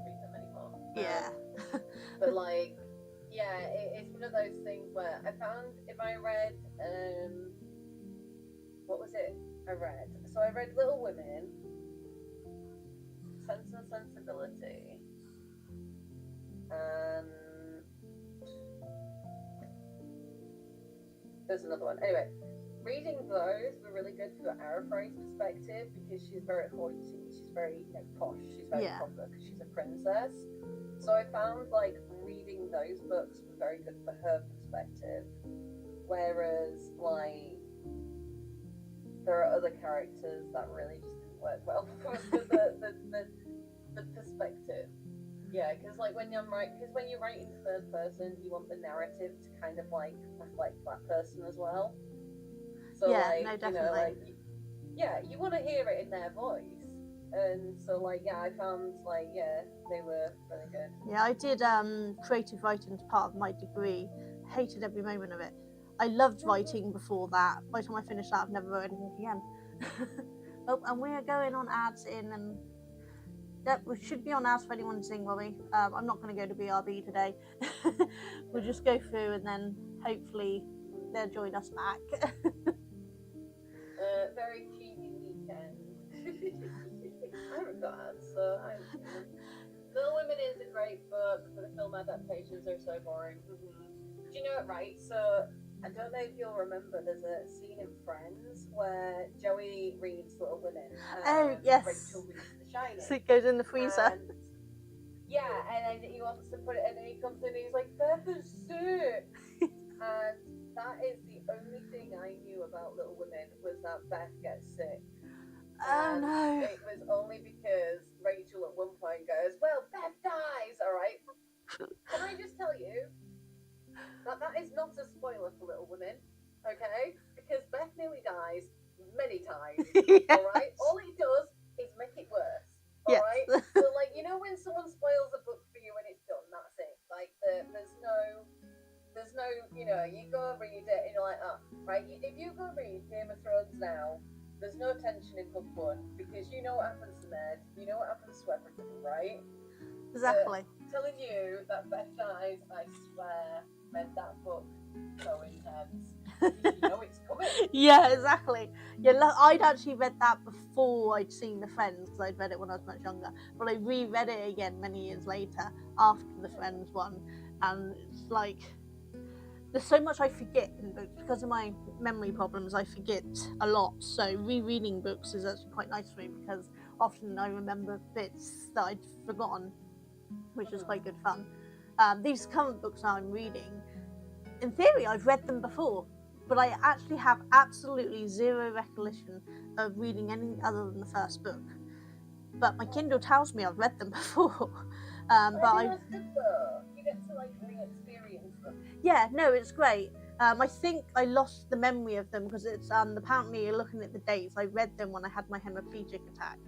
read them anymore. Yeah. But like, of those things where I found if I read, what was it I read? So I read Little Women, Sense and Sensibility, and there's another one. Anyway, reading those were really good for Araphray's perspective because she's very hoity, she's very posh, she's very proper because she's a princess. So I found like reading those books was very good for her perspective. Whereas like there are other characters that really just didn't work well for the perspective. Yeah, because like when you write in third person, you want the narrative to kind of like reflect that person as well. So yeah, like, no, definitely. You want to hear it in their voice, and so like, I found like, they were really good. Yeah, I did creative writing as part of my degree. Hated every moment of it. I loved writing before that. By the time I finished that, I've never wrote anything again. Oh, and we're going on ads and yep, we should be on ads for anyone listening, Robbie. I'm not going to go to BRB today. We'll just go through and then hopefully they'll join us back. Very cheesy weekend. I haven't got ads, so I haven't seen them. Little Women is a great book, but the film adaptations are so boring. Do you know it, right? So I don't know if you'll remember, there's a scene in Friends where Joey reads Little Women. Oh, yes. Rachel reads The Shining. So it goes in the freezer. And then he wants to put it in, and he comes in and he's like, Beth is sick. And that is the only thing I knew about Little Women was that Beth gets sick. Oh, no. It was only because Rachel at one point goes, well, Beth dies, all right? Can I just tell you that is not a spoiler for Little Women, okay? Because Beth nearly dies many times, Yes. all right? All it does is make it worse, all right? So, like, you know when someone spoils a book for you and it's done, that's it. Like, there's no, you know, you go read it and you're like, oh, right? If you go read Game of Thrones now, there's no tension in book one because you know what happens to Ned, you know what happens to everything, right? Exactly. Telling you that Beth dies, I swear, made that book so intense. You know it's coming. Yeah, exactly. Yeah, I'd actually read that before I'd seen The Friends because I'd read it when I was much younger. But I reread it again many years later after the Friends one, and it's like there's so much I forget in books because of my memory problems. I forget a lot, so rereading books is actually quite nice for me because often I remember bits that I'd forgotten, which is quite good fun. These current books I'm reading, in theory I've read them before, but I actually have absolutely zero recollection of reading any other than the first book. But my Kindle tells me I've read them before. That's good though. You get to like re-experience them. Yeah, no, it's great. I think I lost the memory of them because it's apparently looking at the dates. I read them when I had my hemiplegic attack,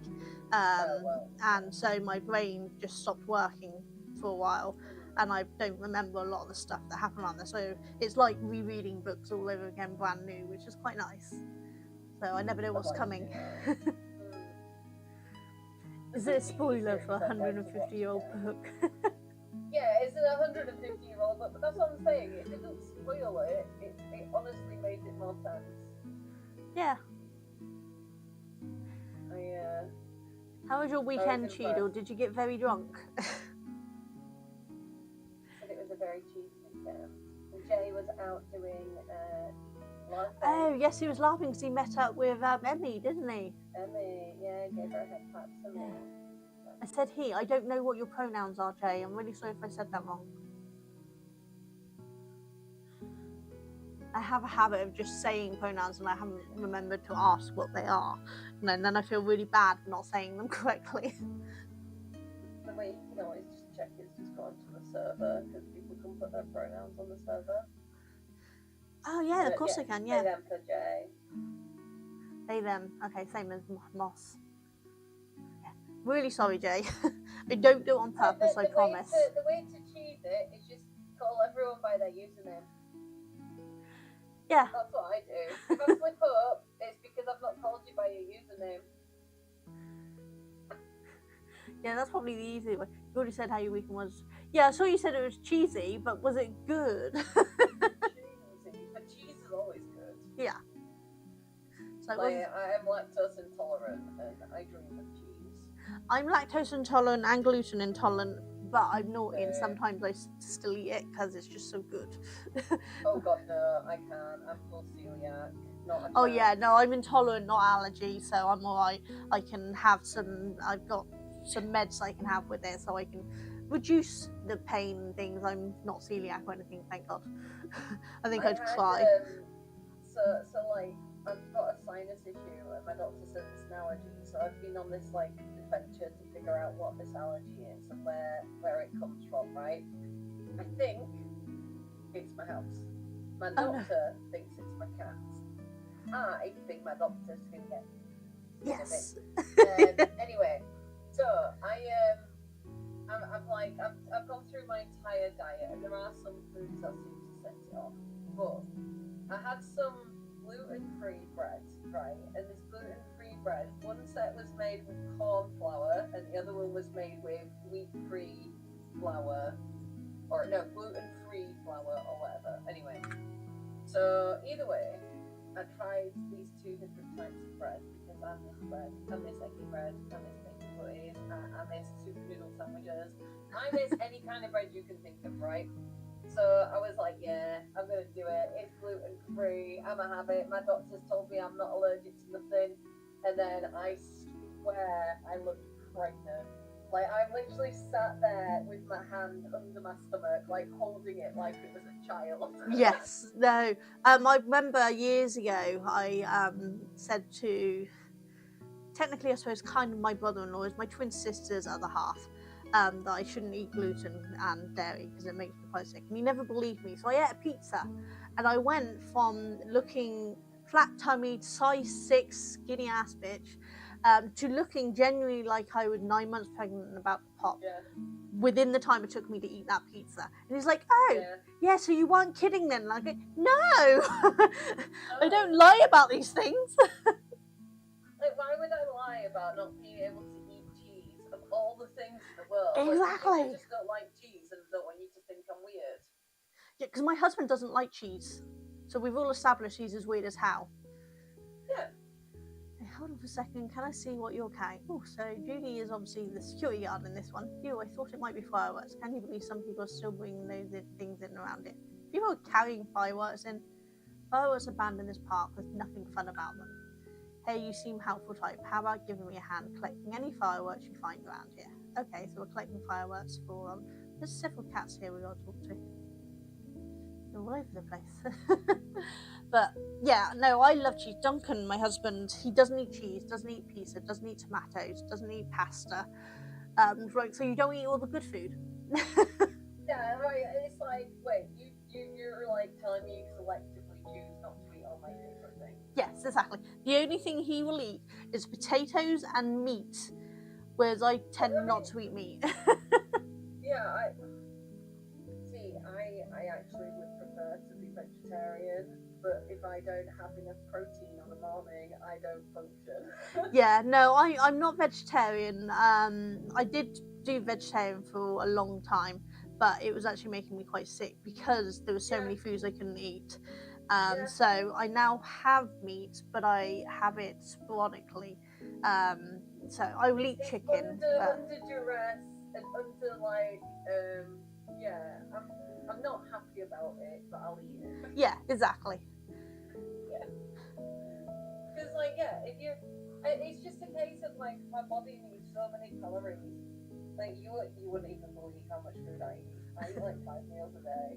and so my brain just stopped working for a while, and I don't remember a lot of the stuff that happened on there. So it's like rereading books all over again, brand new, which is quite nice. So I never know what's coming. Is it a spoiler for a 150-year-old book? Yeah, it's an 150-year-old book, but that's what I'm saying. It didn't spoil it. It honestly made it more sense. Yeah. How was your weekend, Cheadle? Did you get very drunk? Said it was a very cheesy weekend. And Jay was out doing LARPing. Oh, yes, he was laughing because he met up with Emmy, didn't he? Emmy, yeah, gave her a head pat to me. I said he. I don't know what your pronouns are, Jay. I'm really sorry if I said that wrong. I have a habit of just saying pronouns and I haven't remembered to ask what they are. And then I feel really bad for not saying them correctly. The way you can always just check is just go onto the server because people can put their pronouns on the server. Oh, yeah, of course I can, yeah. They, them for Jay. They, them. Okay, same as Moss. Yeah. Really sorry, Jay. I don't do it on purpose, I promise. The way to cheese it is just call everyone by their username. Yeah. That's what I do. If I slip up, it's because I've not called you by your username. Yeah, that's probably the easy way. You already said how your weekend was. Yeah, I saw you said it was cheesy, but was it good? Cheesy, but cheese is always good. Yeah. So I am lactose intolerant and I dream of cheese. I'm lactose intolerant and gluten intolerant, but I'm naughty and sometimes I still eat it because it's just so good. Oh god, no, I can't. I'm full celiac. Oh yeah, no, I'm intolerant, not allergy, so I'm alright. I can have I've got some meds I can have with it, so I can reduce the pain and things. I'm not celiac or anything, thank God. I think I'd cry. So like, I've got a sinus issue and my doctor said it's an allergy, so I've been on this like adventure to figure out what this allergy is and where it comes from, right? I think it's my house. My doctor thinks it's my cats. I think my doctor's gonna get yes. Anyway, so I've gone through my entire diet and there are some foods that seem to set it off, but I had some gluten-free bread, right? And this gluten-free bread, one set was made with corn flour and the other one was made with wheat-free flour, or no, gluten-free flour or whatever. Anyway, so either way, I tried these two different types of bread because I miss bread, I miss eggy bread, I miss bacon butties, I miss super noodle sandwiches, I miss any kind of bread you can think of, right? So I was like, yeah, I'm gonna do it. It's gluten free. I'm gonna have it. My doctor's told me I'm not allergic to nothing. And then I swear I looked pregnant. Like I literally sat there with my hand under my stomach, like holding it like it was a child. Yes, no. I remember years ago I said to, technically I suppose kind of my brother-in-law, is my twin sister's other half, that I shouldn't eat gluten and dairy because it makes me quite sick. And he never believed me. So I ate a pizza and I went from looking flat-tummied, size 6, skinny ass bitch, to looking genuinely like I was 9 months pregnant and about to pop. Yeah. Within the time it took me to eat that pizza. And he's like, oh, yeah, so you weren't kidding then? Like, no! I don't lie about these things. Like, why would I lie about not being able to eat cheese of all the things in the world? Exactly. Like, I just don't like cheese and don't want you to think I'm weird. Yeah, because my husband doesn't like cheese. So we've all established he's as weird as how. Yeah. Hey, hold on for a second. Can I see what you're carrying? Oh, so Judy is obviously the security guard in this one. Phew, I thought it might be fireworks. Can you believe some people are still bringing those things in around it? People are carrying fireworks in. Fireworks are banned in this park. There's nothing fun about them. Hey, you seem helpful type. How about giving me a hand collecting any fireworks you find around here? Okay, so we're collecting fireworks for there's several cats here we gotta talk to. They're all over the place. But yeah, no, I love cheese. Duncan, my husband, he doesn't eat cheese, doesn't eat pizza, doesn't eat tomatoes, doesn't eat pasta. Right, so you don't eat all the good food. Yeah, right. It's like, wait, you're like telling me you selectively choose not to eat all my favorite things. Yes, exactly. The only thing he will eat is potatoes and meat, whereas I tend not to eat meat. Yeah, I actually would prefer to be vegetarian, but if I don't have enough protein on the morning, I don't function. Yeah, no, I'm not vegetarian. I did do vegetarian for a long time, but it was actually making me quite sick because there were so many foods I couldn't eat. So I now have meat, but I have it sporadically. So I will eat chicken. Under duress and under like, I'm not happy about it, but I'll eat it. Yeah, exactly. Yeah. Because like, it's just a case of like my body needs so many calories. Like you wouldn't even believe how much food I eat. I eat like 5 meals a day.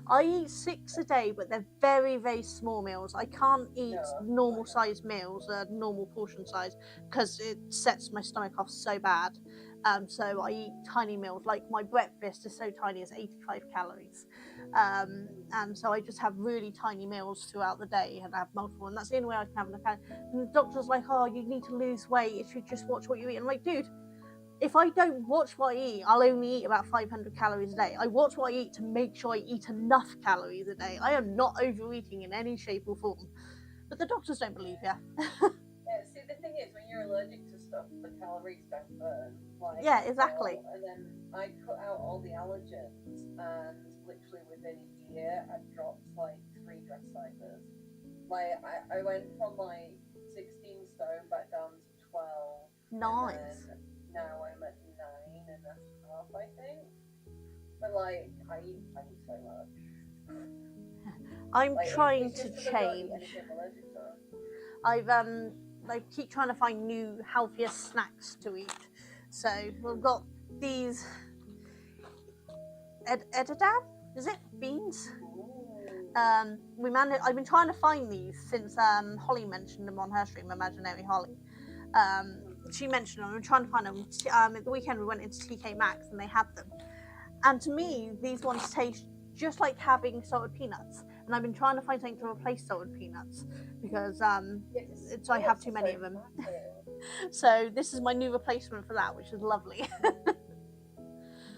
I eat 6 a day, but they're very, very small meals. I can't eat normal size meals, normal portion size, because it sets my stomach off so bad. So I eat tiny meals. Like my breakfast is so tiny, it's 85 calories. And so I just have really tiny meals throughout the day and I have multiple. And that's the only way I can have enough calories. And the doctor's like, oh, you need to lose weight if you just watch what you eat. I'm like, dude, if I don't watch what I eat, I'll only eat about 500 calories a day. I watch what I eat to make sure I eat enough calories a day. I am not overeating in any shape or form. But the doctors don't believe you. Yeah, see, the thing is, when you're allergic to stuff, the calories don't burn. Like, yeah, exactly. And then I cut out all the allergens, and literally within a year, I dropped like 3 dress sizes. Like, I went from like 16 stone back down to 12. Nice. And now I'm at 9.5, I think. But like, I eat so much. I'm like, trying it's to just that I don't eat change. anything I'm allergic to. I keep trying to find new, healthier snacks to eat. So we've got these Edadam, is it? Beans? I've been trying to find these since Holly mentioned them on her stream, Imaginary Holly. She mentioned them. I'm trying to find them. At the weekend we went into TK Maxx and they had them. And to me, these ones taste just like having salted peanuts. And I've been trying to find something to replace salted peanuts because I have too many of them. So this is my new replacement for that, which is lovely.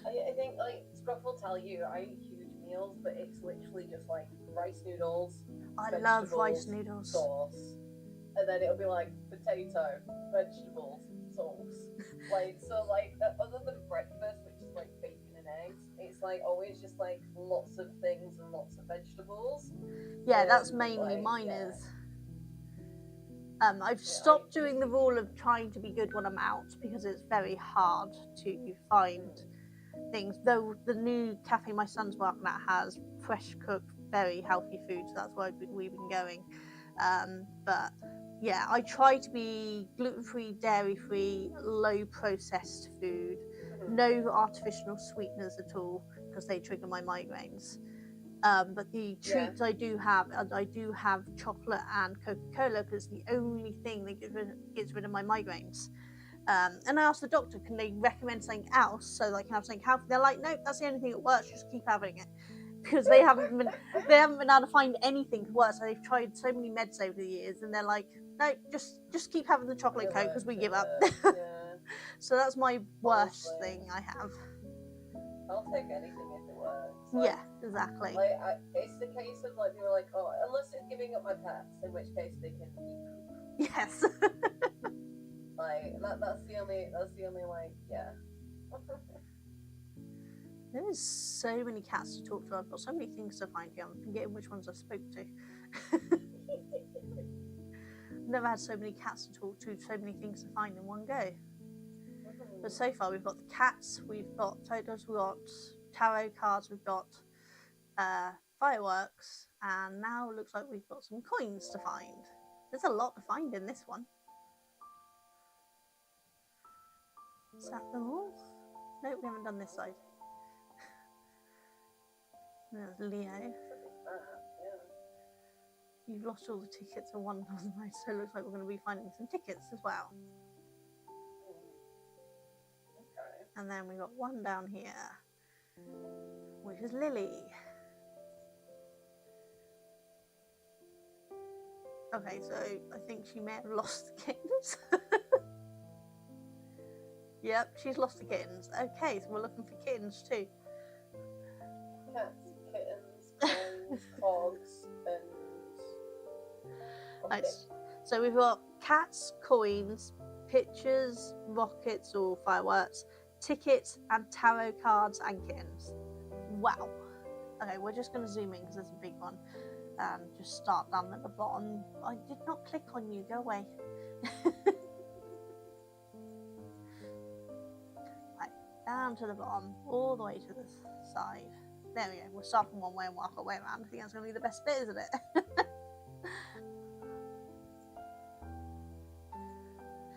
I think, like, Scruff will tell you, I eat huge meals, but it's literally just like rice noodles. I love rice noodles. Sauce. And then it'll be like potato, vegetables, sauce. Like, so, like, other than breakfast, which is like bacon and eggs, it's like always just like lots of things and lots of vegetables. Yeah, that's mainly mine is. I've stopped doing the rule of trying to be good when I'm out because it's very hard to find things. Though the new cafe my son's working at has fresh cooked, very healthy food, so that's why we've been going. But yeah, I try to be gluten-free, dairy-free, low processed food, no artificial sweeteners at all because they trigger my migraines. But the treats I do have chocolate and Coca-Cola because it's the only thing that gets rid of my migraines. And I asked the doctor, can they recommend something else so I can have something healthy? They're like, nope, that's the only thing that works. Just keep having it because they haven't been able to find anything to work. So they've tried so many meds over the years, and they're like, no, just keep having the chocolate Coke because we give up. So that's my worst thing I have. I'll take anything if it works. Like, yeah, exactly. Like, it's the case of like people are like, oh, unless it's giving up my pets, in which case they can eat poop. Yes. Like that's the only like There's so many cats to talk to. I've got so many things to find here. I'm forgetting which ones I spoke to. Never had so many cats to talk to, so many things to find in one go. But so far we've got the cats, we've got totems, we've got tarot cards, we've got fireworks, and now it looks like we've got some coins to find. There's a lot to find in this one. Is that them all? No, we haven't done this side. There's Leo. You've lost all the tickets for one of the night, so it looks like we're going to be finding some tickets as well. Okay. And then we got one down here, which is Lily. Okay, so I think she may have lost the kittens. Yep, she's lost the kittens. Okay, so we're looking for kittens too. Cats, kittens, cogs, and... Nice. So we've got cats, coins, pictures, rockets or fireworks, tickets, and tarot cards and kittens. Wow. Okay, we're just going to zoom in because there's a big one. Just start down at the bottom. I did not click on you. Go away. Right, down to the bottom, all the way to the side. There we go. We'll start from one way and work our way around. I think that's going to be the best bit, isn't it?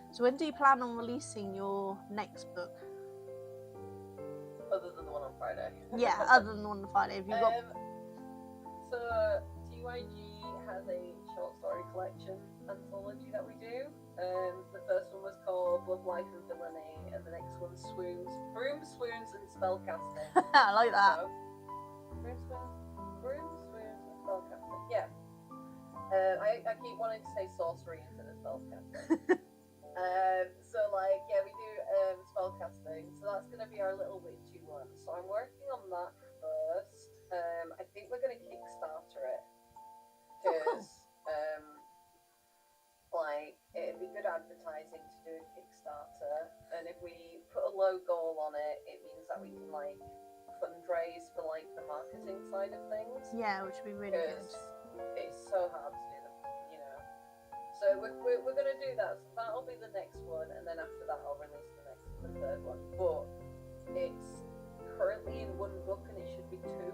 So when do you plan on releasing your next book? Other than the one on Friday. Yeah, other than the one on Friday. Have you got... So TYG has a short story collection anthology that we do. The first one was called Love, Life and Villainy, and the next one's Brooms, Swoons and Spellcasting. I like that. Brooms, Swoons and Spellcasting. Yeah. I keep wanting to say sorcery instead of spellcasting. So like, yeah, we do spellcasting. So that's going to be our little witchy one. So I'm working on that first. I think we're going to Kickstarter it. Because, like, it'd be good advertising to do a Kickstarter editing side of things. Yeah, which would be really good. It's so hard to do them, you know. So we're going to do that. So that'll be the next one, and then after that I'll release the third one. But it's currently in one book, and it should be two.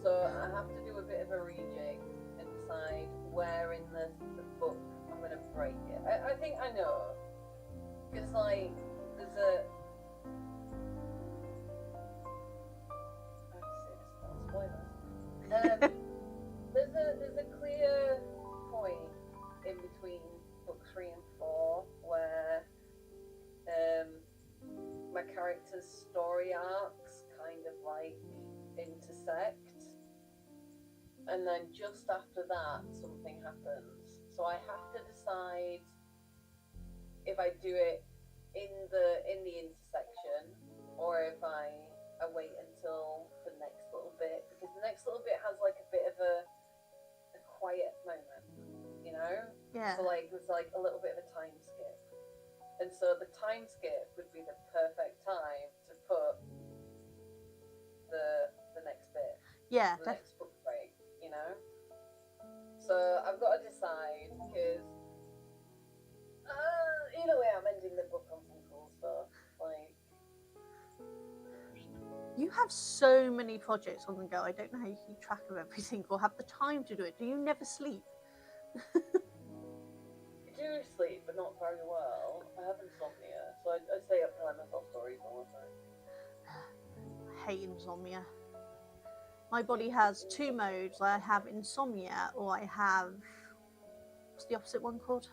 So I have to do a bit of a rejig and decide where in the book I'm going to break it. I think I know. Because, like, there's a... I have to say this without spoilers. There's a clear point in between book 3 and 4 where my character's story arcs kind of, like, intersect. And then just after that, something happens. So I have to decide if I do it in the intersection, or if I wait until the next little bit, because the next little bit has like a bit of a quiet moment, you know? Yeah. So like there's like a little bit of a time skip, and so the time skip would be the perfect time to put the next bit. Yeah. The next book break, you know? So I've got to decide, because either way I'm ending the book on some cool stuff. Like, you have so many projects on the go. I don't know how you keep track of everything or have the time to do it. Do you never sleep? I do sleep, but not very well. I have insomnia, so I stay up telling myself stories all the time. I hate insomnia. My body has two modes. I have insomnia, or I have... what's the opposite one called?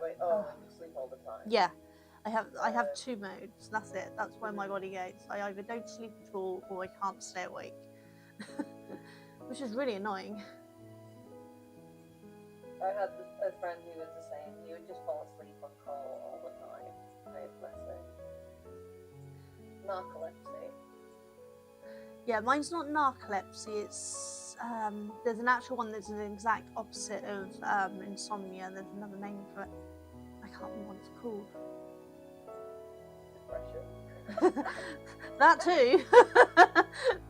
When you sleep all the time. Yeah, I have two modes. That's it. That's where my body goes. I either don't sleep at all, or I can't stay awake, which is really annoying. I had a friend who was the same. He would just fall asleep on call all the time. I bless him. Narcolepsy. Yeah, mine's not narcolepsy. It's there's an actual one that's an exact opposite of insomnia. There's another name for it. I can't remember what it's called. Depression. That too.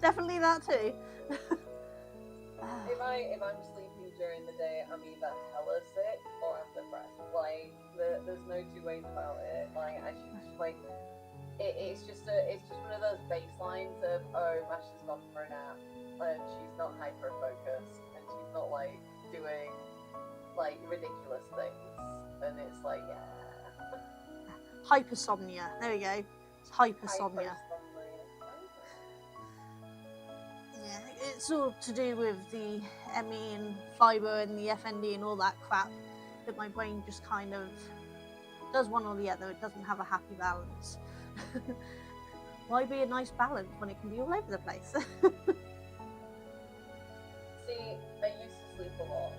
Definitely that too. If I'm sleeping during the day, I'm either hella sick or I'm depressed. Like there's no two ways about it. Like I should just like it's just one of those baselines of, oh, Masha's gone for a nap and she's not hyper focused and she's not like doing like ridiculous things, and it's like, yeah. Hypersomnia. There we go. It's hypersomnia. Yeah, it's all to do with the ME and fibre and the FND and all that crap, that my brain just kind of does one or the other. It doesn't have a happy balance. Why be a nice balance when it can be all over the place? See, I used to sleep a lot.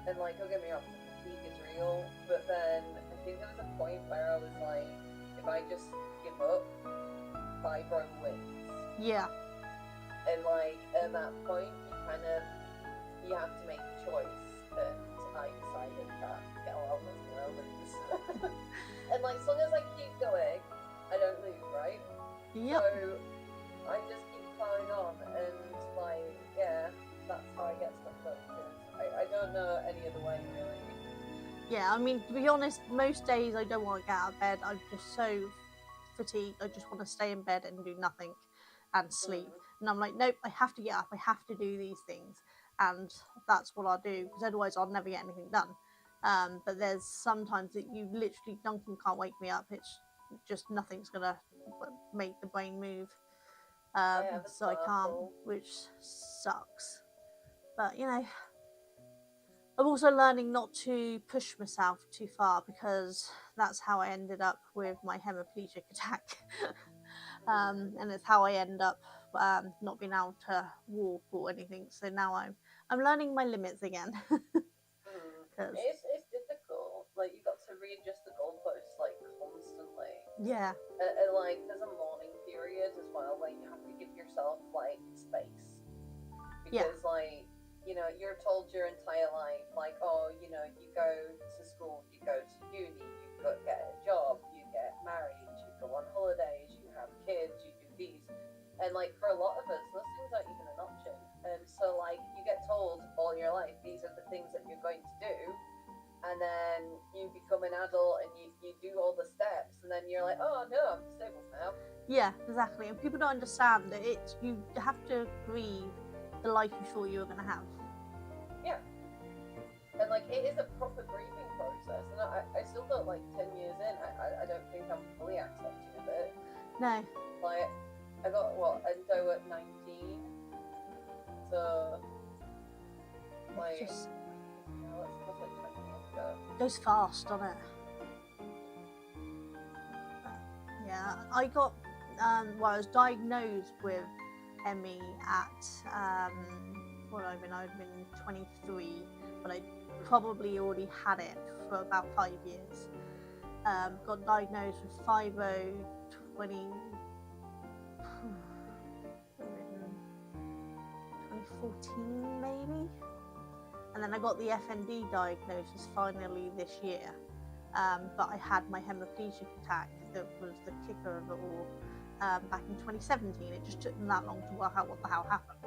And like, don't get me wrong, fatigue is real, but then I think there was a point where I was like, if I just give up, fibro wins. Yeah. And like, at that point, you have to make a choice, and I decided that, yeah, well, I'm just gonna lose. And like, as long as I keep going, I don't lose, right? Yep. So I just keep plowing on, and like, yeah, that's how I get stuff done. I don't know any other way, really. Yeah, I mean, to be honest, most days I don't want to get out of bed. I'm just so fatigued. I just want to stay in bed and do nothing and sleep. And I'm like, nope, I have to get up. I have to do these things. And that's what I'll do, because otherwise I'll never get anything done. But there's sometimes that you literally, Duncan can't wake me up. It's just nothing's going to make the brain move. So I can't, which sucks. But, you know, I'm also learning not to push myself too far, because that's how I ended up with my hemiplegic attack. And it's how I end up not being able to walk or anything. So now I'm learning my limits again. It's difficult. Like, you've got to readjust the goalposts like constantly. Yeah. And like, there's a mourning period as well. Like, you have to give yourself like space, because like, you know, you're told your entire life, like, oh, you know, you go to school, you go to uni, you get a job, you get married, you go on holiday, kids, you do these. And like for a lot of us, those things aren't even an option. And so like you get told all your life these are the things that you're going to do, and then you become an adult and you do all the steps, and then you're like, oh no, I'm disabled now. Yeah, exactly. And people don't understand that you have to grieve the life you thought you were going to have. Yeah. And like it is a proper grieving process, and I still don't, like 10 years in, I don't think I'm fully accepting of it. No. Like I got endo at 19, so like Just that's like 20 years ago. goes fast, doesn't it? Yeah, I got I was diagnosed with ME at I'd been 23, but I probably already had it for about 5 years. Got diagnosed with 2014 maybe, and then I got the FND diagnosis finally this year. But I had my hemiplegic attack that was the kicker of it all back in 2017. It just took them that long to work out what the hell happened.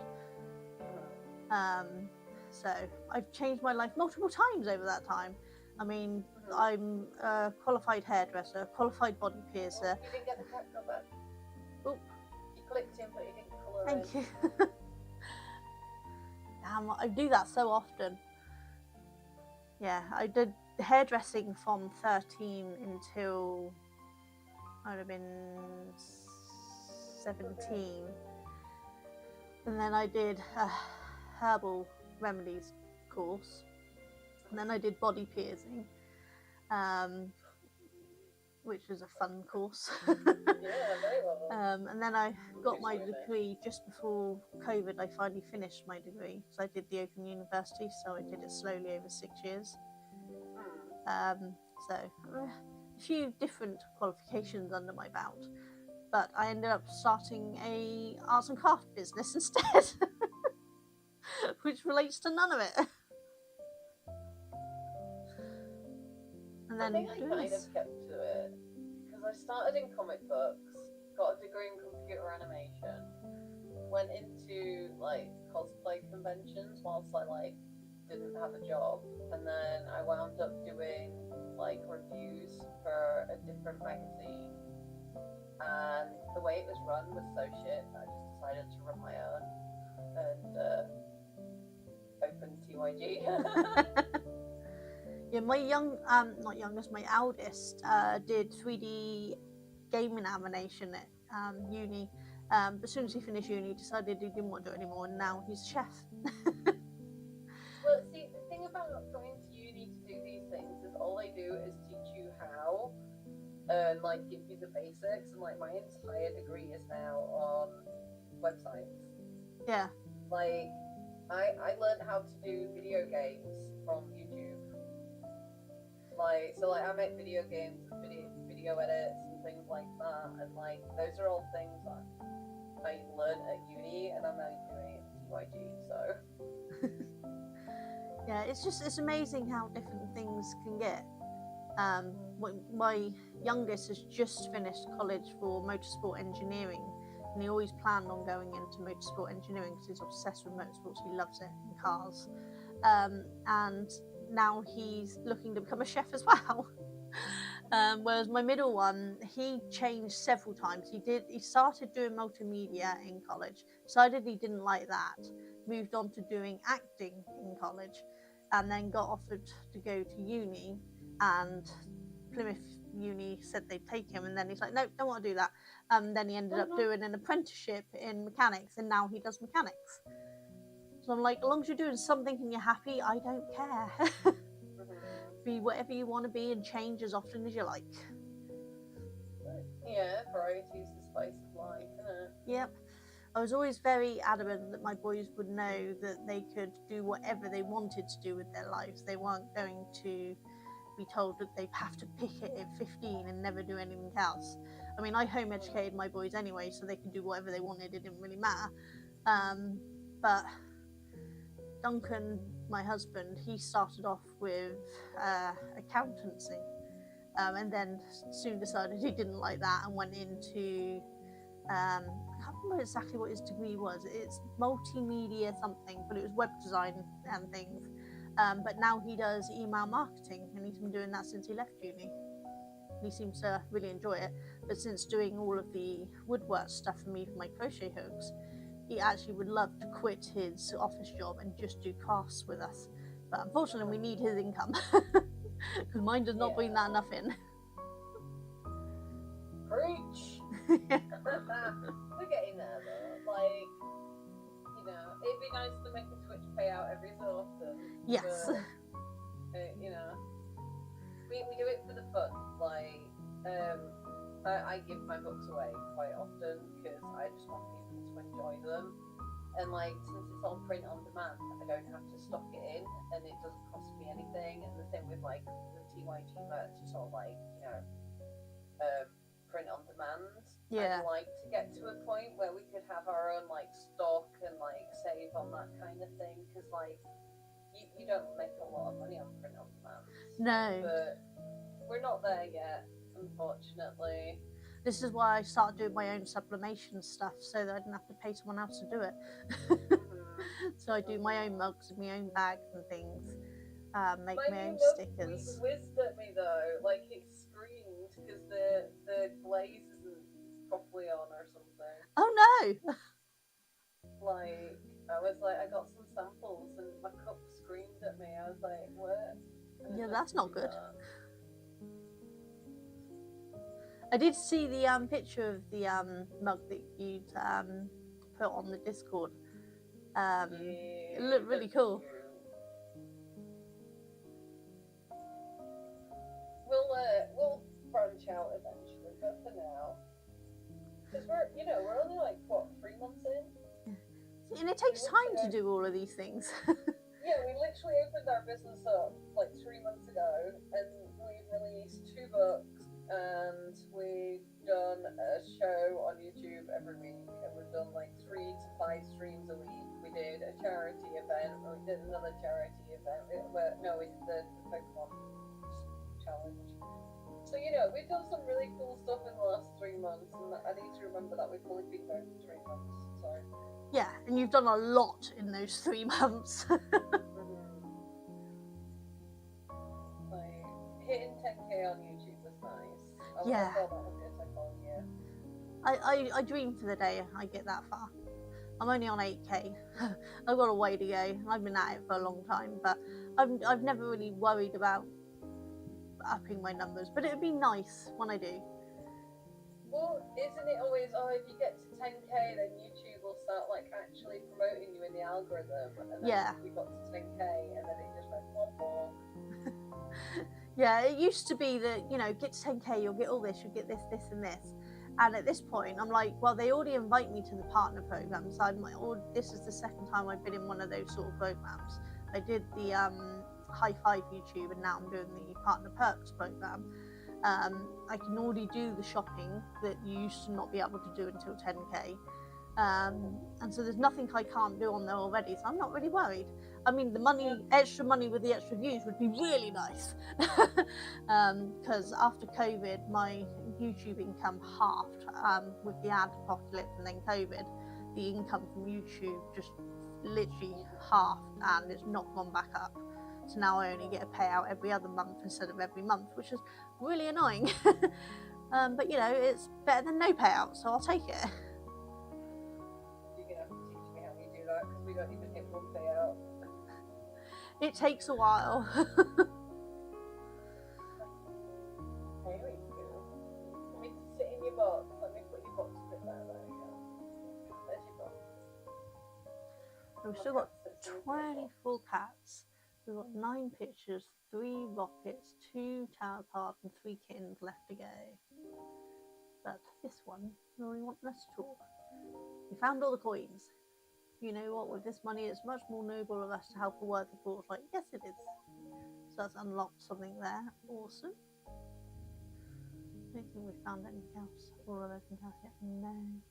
So I've changed my life multiple times over that time. I mean, I'm a qualified hairdresser, qualified body piercer. You didn't get the crack number. Oh, you clicked in, but you didn't colour thank in. you. Damn, I do that so often. Yeah, I did hairdressing from 13 until I'd have been 17, and then I did a herbal remedies course, and then I did body piercing, which was a fun course. Yeah, very well. And then I got my degree just before COVID. I finally finished my degree, so I did the Open University, so I did it slowly over 6 years. So a few different qualifications under my belt, but I ended up starting a arts and craft business instead, which relates to none of it. And then I think I kind of kept to it because I started in comic books, got a degree in computer animation, went into like cosplay conventions whilst I like didn't have a job, and then I wound up doing like reviews for a different magazine, and the way it was run was so shit that I just decided to run my own and open TYG. Yeah, my my eldest did 3D gaming animation at uni. But as soon as he finished uni, he decided he didn't want to do it anymore, and now he's a chef. Well, see, the thing about going to uni to do these things is all they do is teach you how and like give you the basics, and like my entire degree is now on websites. Yeah. Like I learned how to do video games from YouTube. Like so I make video games and video edits and things like that, and like those are all things that I learned at uni and I'm now doing at TYG, so Yeah, it's amazing how different things can get. My youngest has just finished college for motorsport engineering, and he always planned on going into motorsport engineering because he's obsessed with motorsports. He loves it and cars, and now he's looking to become a chef as well. Whereas my middle one, he changed several times. He started doing multimedia in college, decided he didn't like that, moved on to doing acting in college, and then got offered to go to uni, and Plymouth Uni said they'd take him, and then he's like, no, don't want to do that. Then he ended up doing an apprenticeship in mechanics, and now he does mechanics. So I'm like, as long as you're doing something and you're happy, I don't care. Be whatever you want to be and change as often as you like. Yeah, variety is the spice of life, isn't it? Yep. I was always very adamant that my boys would know that they could do whatever they wanted to do with their lives. They weren't going to be told that they have to pick it at 15 and never do anything else. I mean, I home educated my boys anyway, so they could do whatever they wanted. It didn't really matter. But Duncan, my husband, he started off with accountancy, and then soon decided he didn't like that and went into I can't remember exactly what his degree was. It's multimedia something, but it was web design and things. But now he does email marketing, and he's been doing that since he left uni. He seems to really enjoy it. But since doing all of the woodwork stuff for me for my crochet hooks, he actually would love to quit his office job and just do crafts with us. But unfortunately, we need his income because mine does not bring that enough in. Preach. We're getting there though. Like, you know, it'd be nice to make a Twitch payout every so often. Yes. But, you know, we do it for the fun. Like, I give my books away quite often because I just want people to enjoy them. And like, since it's on print on demand, I don't have to stock it in, and it doesn't cost me anything. And the same with like the TYG merch, it's all like, you know, print on demand. Yeah. I'd like to get to a point where we could have our own like stock and like save on that kind of thing, because like you don't make a lot of money on print on demand. No. But we're not there yet, unfortunately. This is why I started doing my own sublimation stuff, so that I didn't have to pay someone else to do it. So I do my own mugs and my own bags and things, make my own stickers. Whizzed at me though, like it screamed because the glaze isn't properly on or something. Oh no! Like, I was like, I got some samples and my cup screamed at me. I was like, what? Yeah, that's not good. I did see the picture of the mug that you'd put on the Discord. It looked really cool. We'll branch out eventually, but for now, because we're only like what, 3 months in. And it takes time to do all of these things. Yeah, we literally opened our business up like 3 months ago, and we've released 2 books. And we've done a show on YouTube every week, and we've done like 3 to 5 streams a week. We did a charity event, and we did another charity event. We did the Pokemon challenge. So, you know, we've done some really cool stuff in the last 3 months, and I need to remember that we've only been there for 3 months. So. Yeah, and you've done a lot in those 3 months. Like, hitting 10k on YouTube was nice. Yeah. I dream for the day I get that far. I'm only on 8k. I've got a way to go. I've been at it for a long time, but I've never really worried about upping my numbers. But it would be nice when I do. Well, isn't it always, if you get to 10k, then YouTube will start like actually promoting you in the algorithm, and then we got to 10k, and then it just went one more. Yeah, it used to be that, you know, get to 10k, you'll get all this, you'll get this, this, and this. And at this point, I'm like, well, they already invite me to the partner programs. This is the second time I've been in one of those sort of programs. I did the High Five YouTube, and now I'm doing the Partner Perks program. I can already do the shopping that you used to not be able to do until 10k. And so there's nothing I can't do on there already, so I'm not really worried. I mean, the money, extra money with the extra views would be really nice. Because after COVID, my YouTube income halved with the ad apocalypse and then COVID. The income from YouTube just literally halved, and it's not gone back up. So now I only get a payout every other month instead of every month, which is really annoying. But you know, it's better than no payout, so I'll take it. You're gonna have to teach me how you do that, because we don't even hit one payout. It takes a while. There we go. Let me sit in your box. Let me put your box a bit there. There we go. There's your box. We've still got 24 cats. We've got 9 pictures, 3 rockets, 2 tarot cards, and 3 kittens left to go. But this one, we want us to talk. We found all the coins. You know what, with this money, it's much more noble of us to help a worthy cause. Like, yes, it is. So that's unlocked something there. Awesome. I don't think we found anything else. All of everything else yet? No.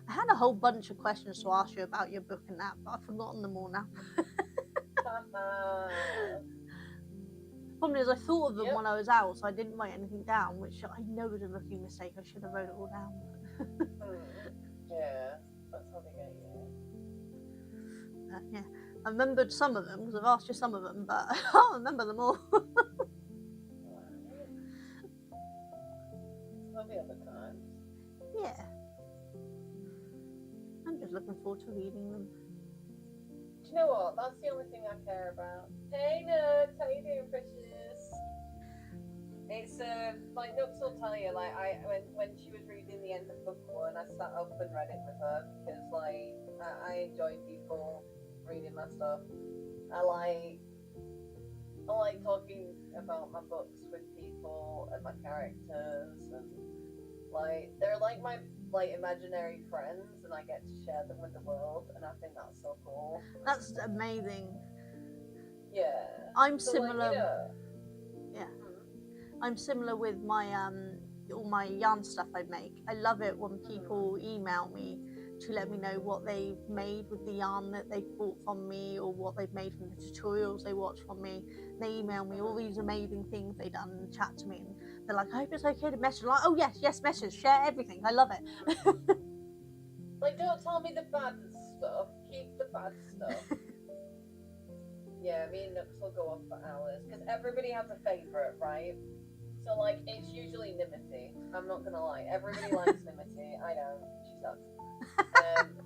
I had a whole bunch of questions to ask you about your book and that, but I've forgotten them all now. Problem is, I thought of them when I was out, so I didn't write anything down, which I know was a rookie mistake. I should have wrote it all down. Yeah, that's how they get you. Yeah, I remembered some of them because I've asked you some of them, but I can't remember them all. There'll be other times. Yeah. I'm just looking forward to reading them. Do you know what? That's the only thing I care about. Hey Nuts, how you doing, precious? It's like Nux will tell you, like when she was reading the end of book 1, I sat up and read it with her because like I enjoy people reading my stuff. I like talking about my books with people and my characters, and like they're like my imaginary friends, and I get to share them with the world, and I think that's so cool. That's amazing. Yeah. I'm similar. Yeah. I'm similar with my all my yarn stuff I make. I love it when people email me to let me know what they've made with the yarn that they've bought from me, or what they've made from the tutorials they watch from me. They email me all these amazing things they've done and chat to me, and they're like, I hope it's okay to message. I'm like, oh yes, message, share everything. I love it. Like, don't tell me the bad stuff. Keep the bad stuff. Yeah, me and Nux will go on for hours because everybody has a favourite, right? So like, it's usually Nimity. I'm not gonna lie. Everybody likes Nimity. I don't. She sucks.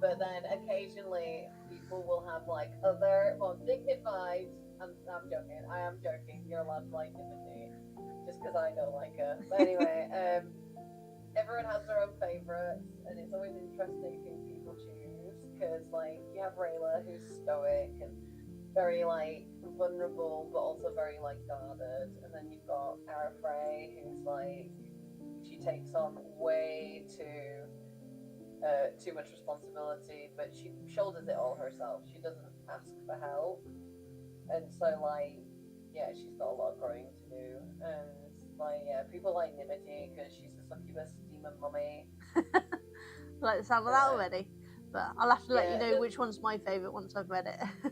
But then occasionally people will have like other more dignified. I'm joking. I am joking. You're allowed to like Nimity, just because I don't like her. But anyway, everyone has their own favourites, and it's always interesting who people choose. Because like you have Rayla, who's stoic and very like vulnerable, but also very like guarded, and then you've got Arafray, who's like she takes on way too much responsibility, but she shoulders it all herself. She doesn't ask for help, and so like yeah, she's got a lot of growing to do. And like yeah, people like Nimity because she's a succubus demon mummy. I like the sound of that already, but I'll have to let you know which one's my favourite once I've read it.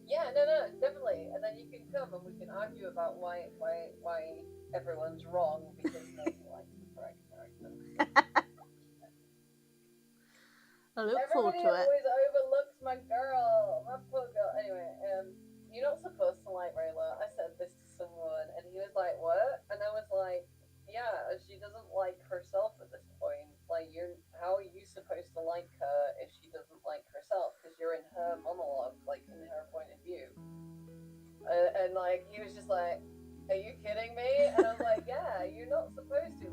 Yeah, no, definitely. And then you can come and we can argue about why everyone's wrong because nobody likes the correct character. I look forward to it. Everybody always overlooks my girl, my poor girl. Anyway, you're not supposed to like Rayla. I said this to someone, and he was like, "What?" And I was like, "Yeah, she doesn't like herself at this point. Like, how are you supposed to like her if she doesn't like herself? Because you're in her monologue, like in her point of view." And like he was just like, "Are you kidding me?" And I was like, "Yeah, you're not supposed to.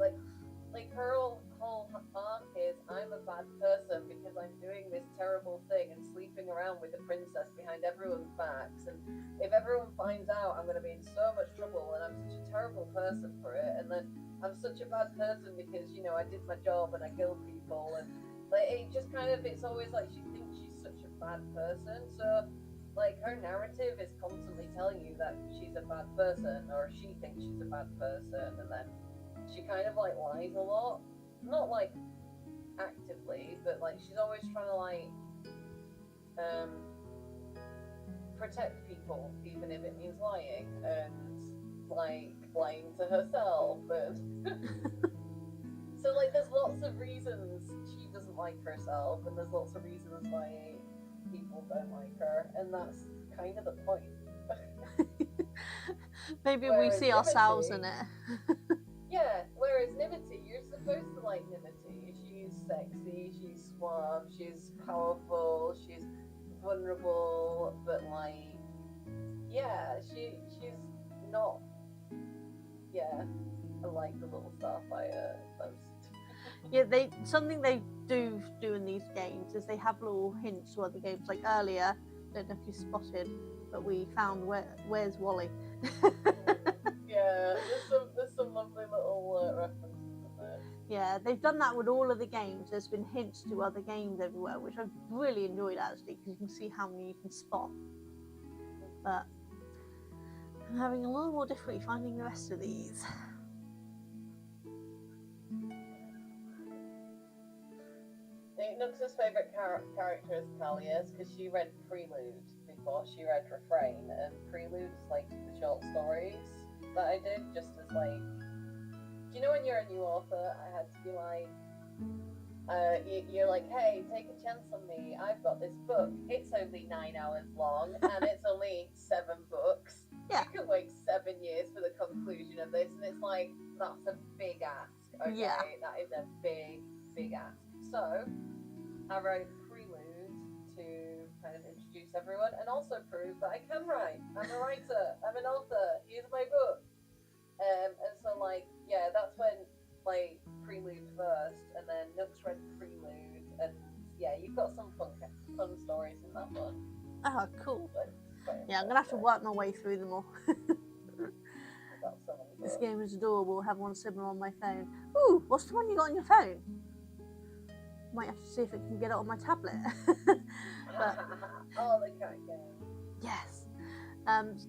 Like her whole arc is I'm a bad person because I'm doing this terrible thing and sleeping around with the princess behind everyone's backs, and if everyone finds out, I'm going to be in so much trouble, and I'm such a terrible person for it, and then I'm such a bad person because I did my job and I killed people, and like it just kind of it's always like she thinks she's such a bad person, so like her narrative is constantly telling you that she's a bad person or she thinks she's a bad person, and then she kind of like lies a lot, not like actively, but like she's always trying to like protect people, even if it means lying, and like lying to herself, and so like there's lots of reasons she doesn't like herself, and there's lots of reasons why people don't like her, and that's kind of the point. Maybe we see ourselves in it. Yeah, whereas Nimity, you're supposed to like Nimity. She's sexy, she's suave, she's powerful, she's vulnerable, but like, yeah, she's not, I like the little Starfire post. Yeah, something they do in these games is they have little hints to other games. Like earlier, I don't know if you spotted, but we found where's Wally. Yeah, there's some lovely little references in there. Yeah, they've done that with all of the games. There's been hints to other games everywhere, which I've really enjoyed actually, because you can see how many you can spot. But I'm having a little more difficulty finding the rest of these. Nux's favourite character is Callias because she read Prelude before she read Refrain, and Prelude is like the short stories. that I did, just as like, do you know when you're a new author, I had to be like, you're like, hey, take a chance on me. I've got this book. It's only 9 hours long, and it's only 7 books. Yeah. You can wait 7 years for the conclusion of this, and it's like, that's a big ask. Okay, Yeah. that is a big ask. So I wrote Prelude to kind of introduce everyone, and also prove that I can write. I'm a writer. I'm an author. Here's my book. And so like, yeah, that's when like Prelude first, and then Nooks read Prelude, and yeah, you've got some fun stories in that one. Oh, cool. But yeah, I'm gonna have to work my way through them all. This game is adorable. I have one similar on my phone. Ooh, what's the one you got on your phone? Might have to see if it can get it on my tablet. But, oh, the cat game. Yes.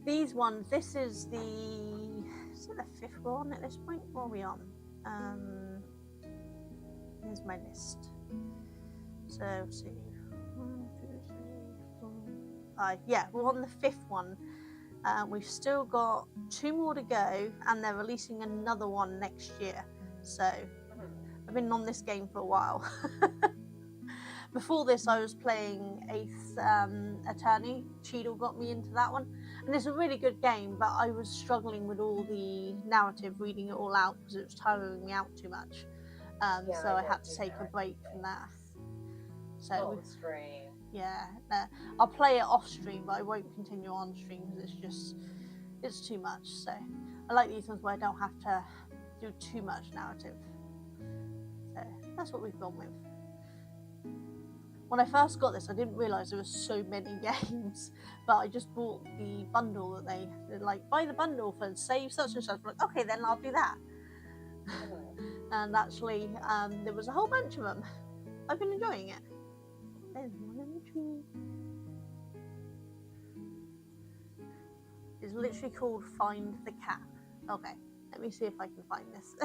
These ones. This is Is it the 5th one at this point? What are we on? Here's my list. So, let's see. 1, 2, 3, 4, 5. Yeah, we're on the 5th one. We've still got 2 more to go, and they're releasing another one next year. So, I've been on this game for a while. Before this, I was playing Ace Attorney. Cheadle got me into that one. And it's a really good game, but I was struggling with all the narrative, reading it all out, because it was tiring me out too much. So I had to take a break from that. So stream. Yeah, I'll play it off stream, but I won't continue on stream because it's too much. So I like these ones where I don't have to do too much narrative. So that's what we've gone with. When I first got this, I didn't realise there were so many games, but I just bought the bundle that they're like, buy the bundle for save such and such. I'm like, okay, then I'll do that. And actually, there was a whole bunch of them. I've been enjoying it. There's one in the tree. It's literally called Find the Cat. Okay, let me see if I can find this.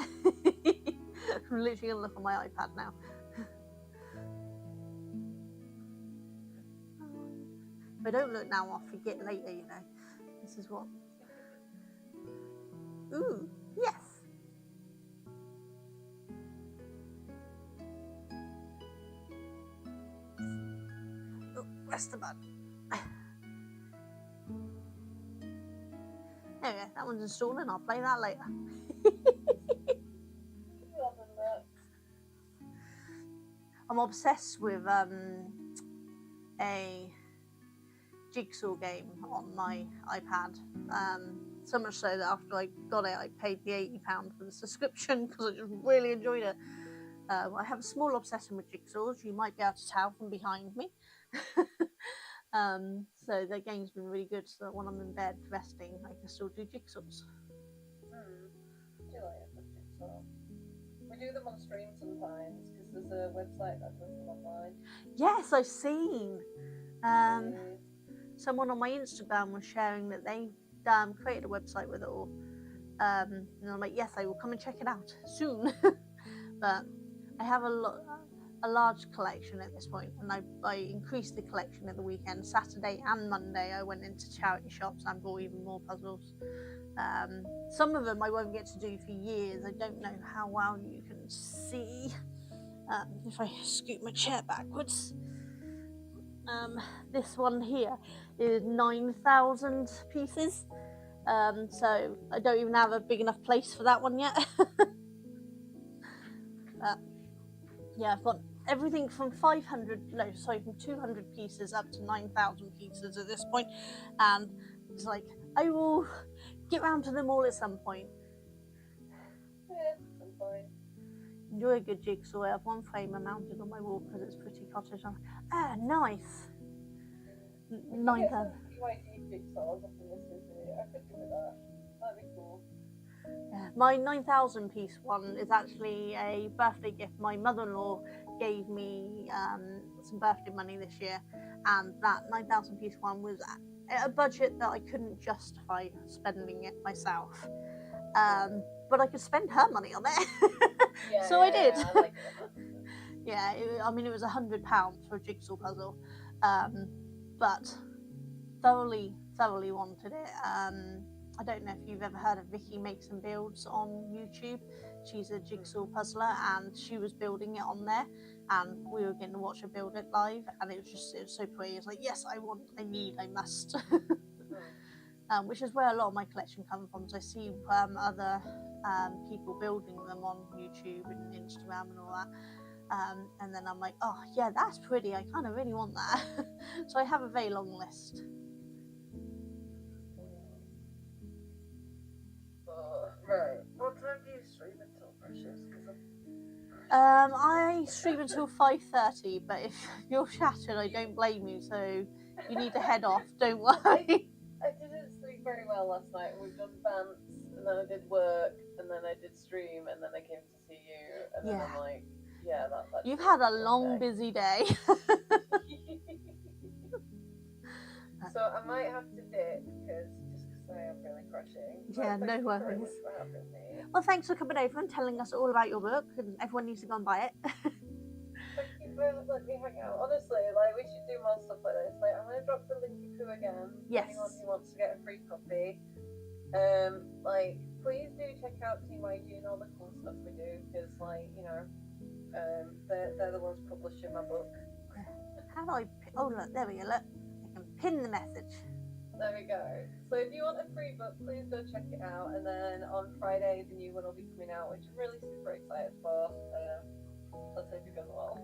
I'm literally going to look on my iPad now. If I don't look now, I'll forget later, you know. This is what... Ooh, yes! Oh, press the button. There we go, that one's installing, I'll play that later. I'm obsessed with a jigsaw game on my iPad. So much so that after I got it, I paid the £80 for the subscription because I just really enjoyed it. I have a small obsession with jigsaws. You might be able to tell from behind me. So the game's been really good, so that when I'm in bed resting, I can still do jigsaws. I do like a good jigsaw. We do them on stream sometimes because there's a website that does them online. Yes, I've seen. Someone on my Instagram was sharing that they created a website with it all. And I'm like, yes, I will come and check it out soon. But I have a large collection at this point, and I increased the collection at the weekend. Saturday and Monday I went into charity shops and bought even more puzzles. Some of them I won't get to do for years. I don't know how well you can see. If I scoot my chair backwards. This one here is 9,000 pieces. So I don't even have a big enough place for that one yet. Yeah, I've got everything from from 200 pieces up to 9,000 pieces at this point, and it's like I will get round to them all at some point. Yeah, some point. Enjoy a good jigsaw. I have one frame I mounted on my wall because it's pretty cottage. Nice. 9,000. BYD jigsaws up in this video. I could do with that. That'd be cool. Yeah, my 9,000 piece one is actually a birthday gift. My mother-in-law gave me some birthday money this year, and that 9,000 piece one was at a budget that I couldn't justify spending it myself. But I could spend her money on it. Yeah, so I did. I like it. Yeah, it was £100 for a jigsaw puzzle, but thoroughly wanted it. I don't know if you've ever heard of Vicky Makes and Builds on YouTube. She's a jigsaw puzzler, and she was building it on there, and we were getting to watch her build it live, and it was so pretty. It's like, yes, I want, I need, I must. Which is where a lot of my collection comes from. So I see other people building them on YouTube and Instagram and all that. And then I'm like, oh yeah, that's pretty. I kind of really want that. So I have a very long list. Right. What time do you stream until, Precious? I stream until 5:30, but if you're shattered, I don't blame you. So you need to head off. Don't worry. I didn't sleep very well last night. We've done dance, and then I did work, and then I did stream, and then I came to see you, and then I'm like, yeah, that you've had a long, busy day. So I might have to dip because I am really crashing. Yeah, no worries. For having me. Well, thanks for coming over and telling us all about your book, and everyone needs to go and buy it. Thank you for letting me hang out. Honestly, like, we should do more stuff like this. Like, I'm gonna drop the Linky Poo again. Yes. Anyone who wants to get a free copy. Like, please do check out TYG and all the cool stuff we do, because, like, you know, they're the ones publishing my book. How do I? Oh look, there we go. Look, I can pin the message. There we go. So if you want a free book, please go check it out. And then on Friday, the new one will be coming out, which I'm really super excited for. Let's hope it goes well.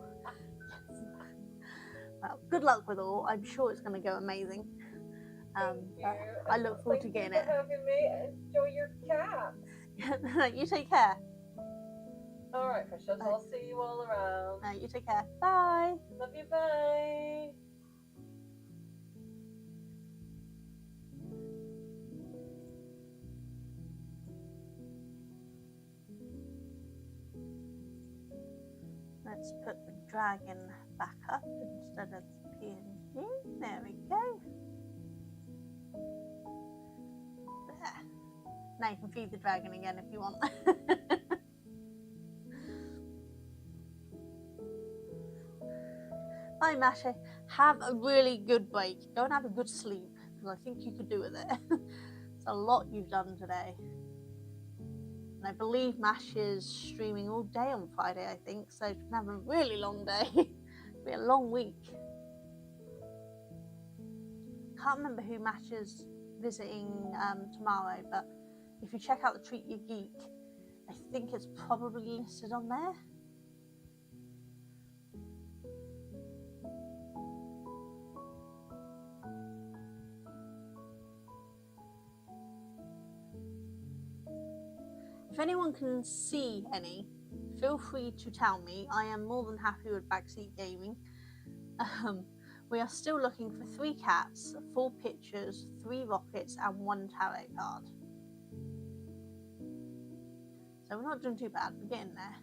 Well, good luck with all. I'm sure it's going to go amazing. Thank you. I look forward to getting it. Thank you for having me. Enjoy your cat. You take care. All right, Precious. I'll see you all around. You take care. Bye. Love you. Bye. Let's put the dragon back up instead of the PNG. There we go. There. Now you can feed the dragon again if you want. Bye, Masha. Have a really good break. Go and have a good sleep, because I think you could do with it. It's a lot you've done today. And I believe Mash is streaming all day on Friday, I think, so she's gonna have a really long day. It'll be a long week. Can't remember who Mash is visiting tomorrow, but if you check out the Treat Your Geek, I think it's probably listed on there. If anyone can see any, feel free to tell me. I am more than happy with Backseat Gaming. We are still looking for 3 cats, 4 pictures, 3 rockets, and 1 tarot card. So we're not doing too bad. We're getting there.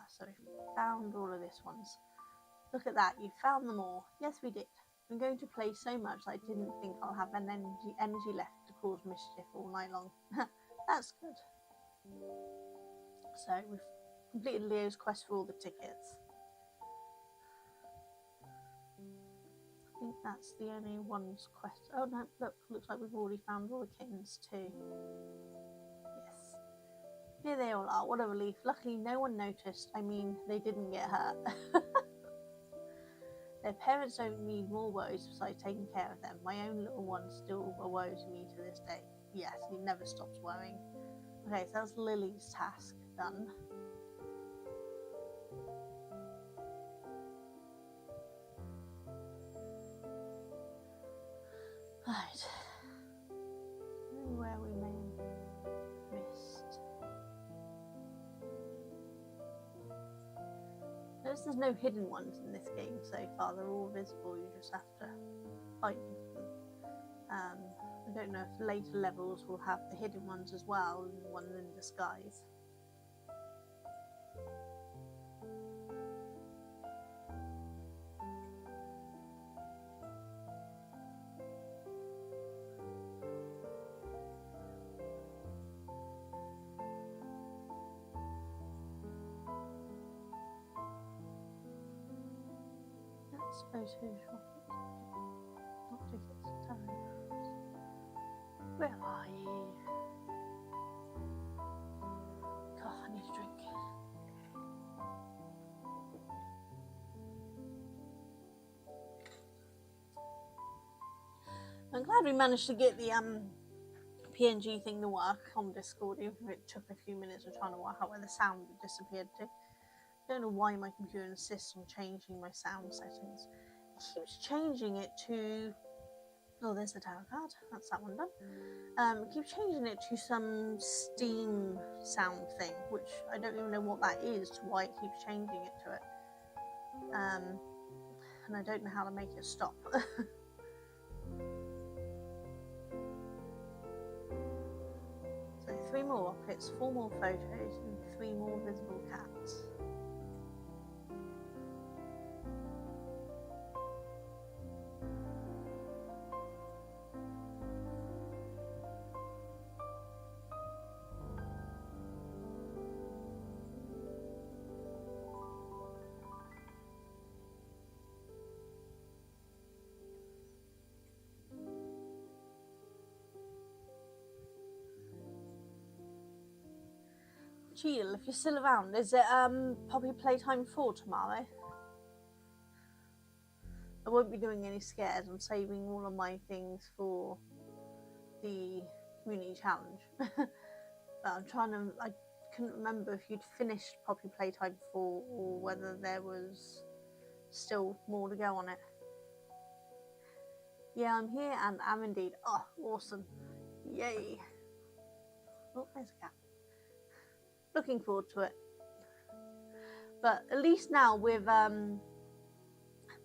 So we found all of this ones. Look at that, you found them all. Yes, we did. I'm going to play so much that I didn't think I'll have an energy left to cause mischief all night long. That's good. So we've completed Leo's quest for all the tickets. I think that's the only one's quest. Oh no, look, looks like we've already found all the kittens too. Yes. Here they all are, what a relief. Luckily no one noticed. I mean, they didn't get hurt. Their parents don't need more woes besides taking care of them. My own little one still a woe to me to this day. Yes, he never stops worrying. Okay, so that's Lily's task done. Right. Where we may have missed. Notice there's no hidden ones in this game so far. They're all visible. You just have to fight with them. I don't know if later levels will have the hidden ones as well, and the one in disguise. Photos, rockets, not tickets, telegrams. Where are you? God, I need a drink. I'm glad we managed to get the PNG thing to work on Discord, even if it took a few minutes of trying to work out where the sound disappeared to. I don't know why my computer insists on changing my sound settings. It keeps changing it to... Oh, there's the tarot card. That's that one done. It keeps changing it to some Steam sound thing, which I don't even know what that is, to why it keeps changing it to it. And I don't know how to make it stop. So 3 more rockets, 4 more photos, and 3 more visible cats. Cheadle, if you're still around, is it Poppy Playtime 4 tomorrow? I won't be doing any scares. I'm saving all of my things for the community challenge. But I'm trying to... I couldn't remember if you'd finished Poppy Playtime 4 or whether there was still more to go on it. Yeah, I'm here and am indeed. Oh, awesome. Yay. Oh, there's a cat. Looking forward to it. But at least now with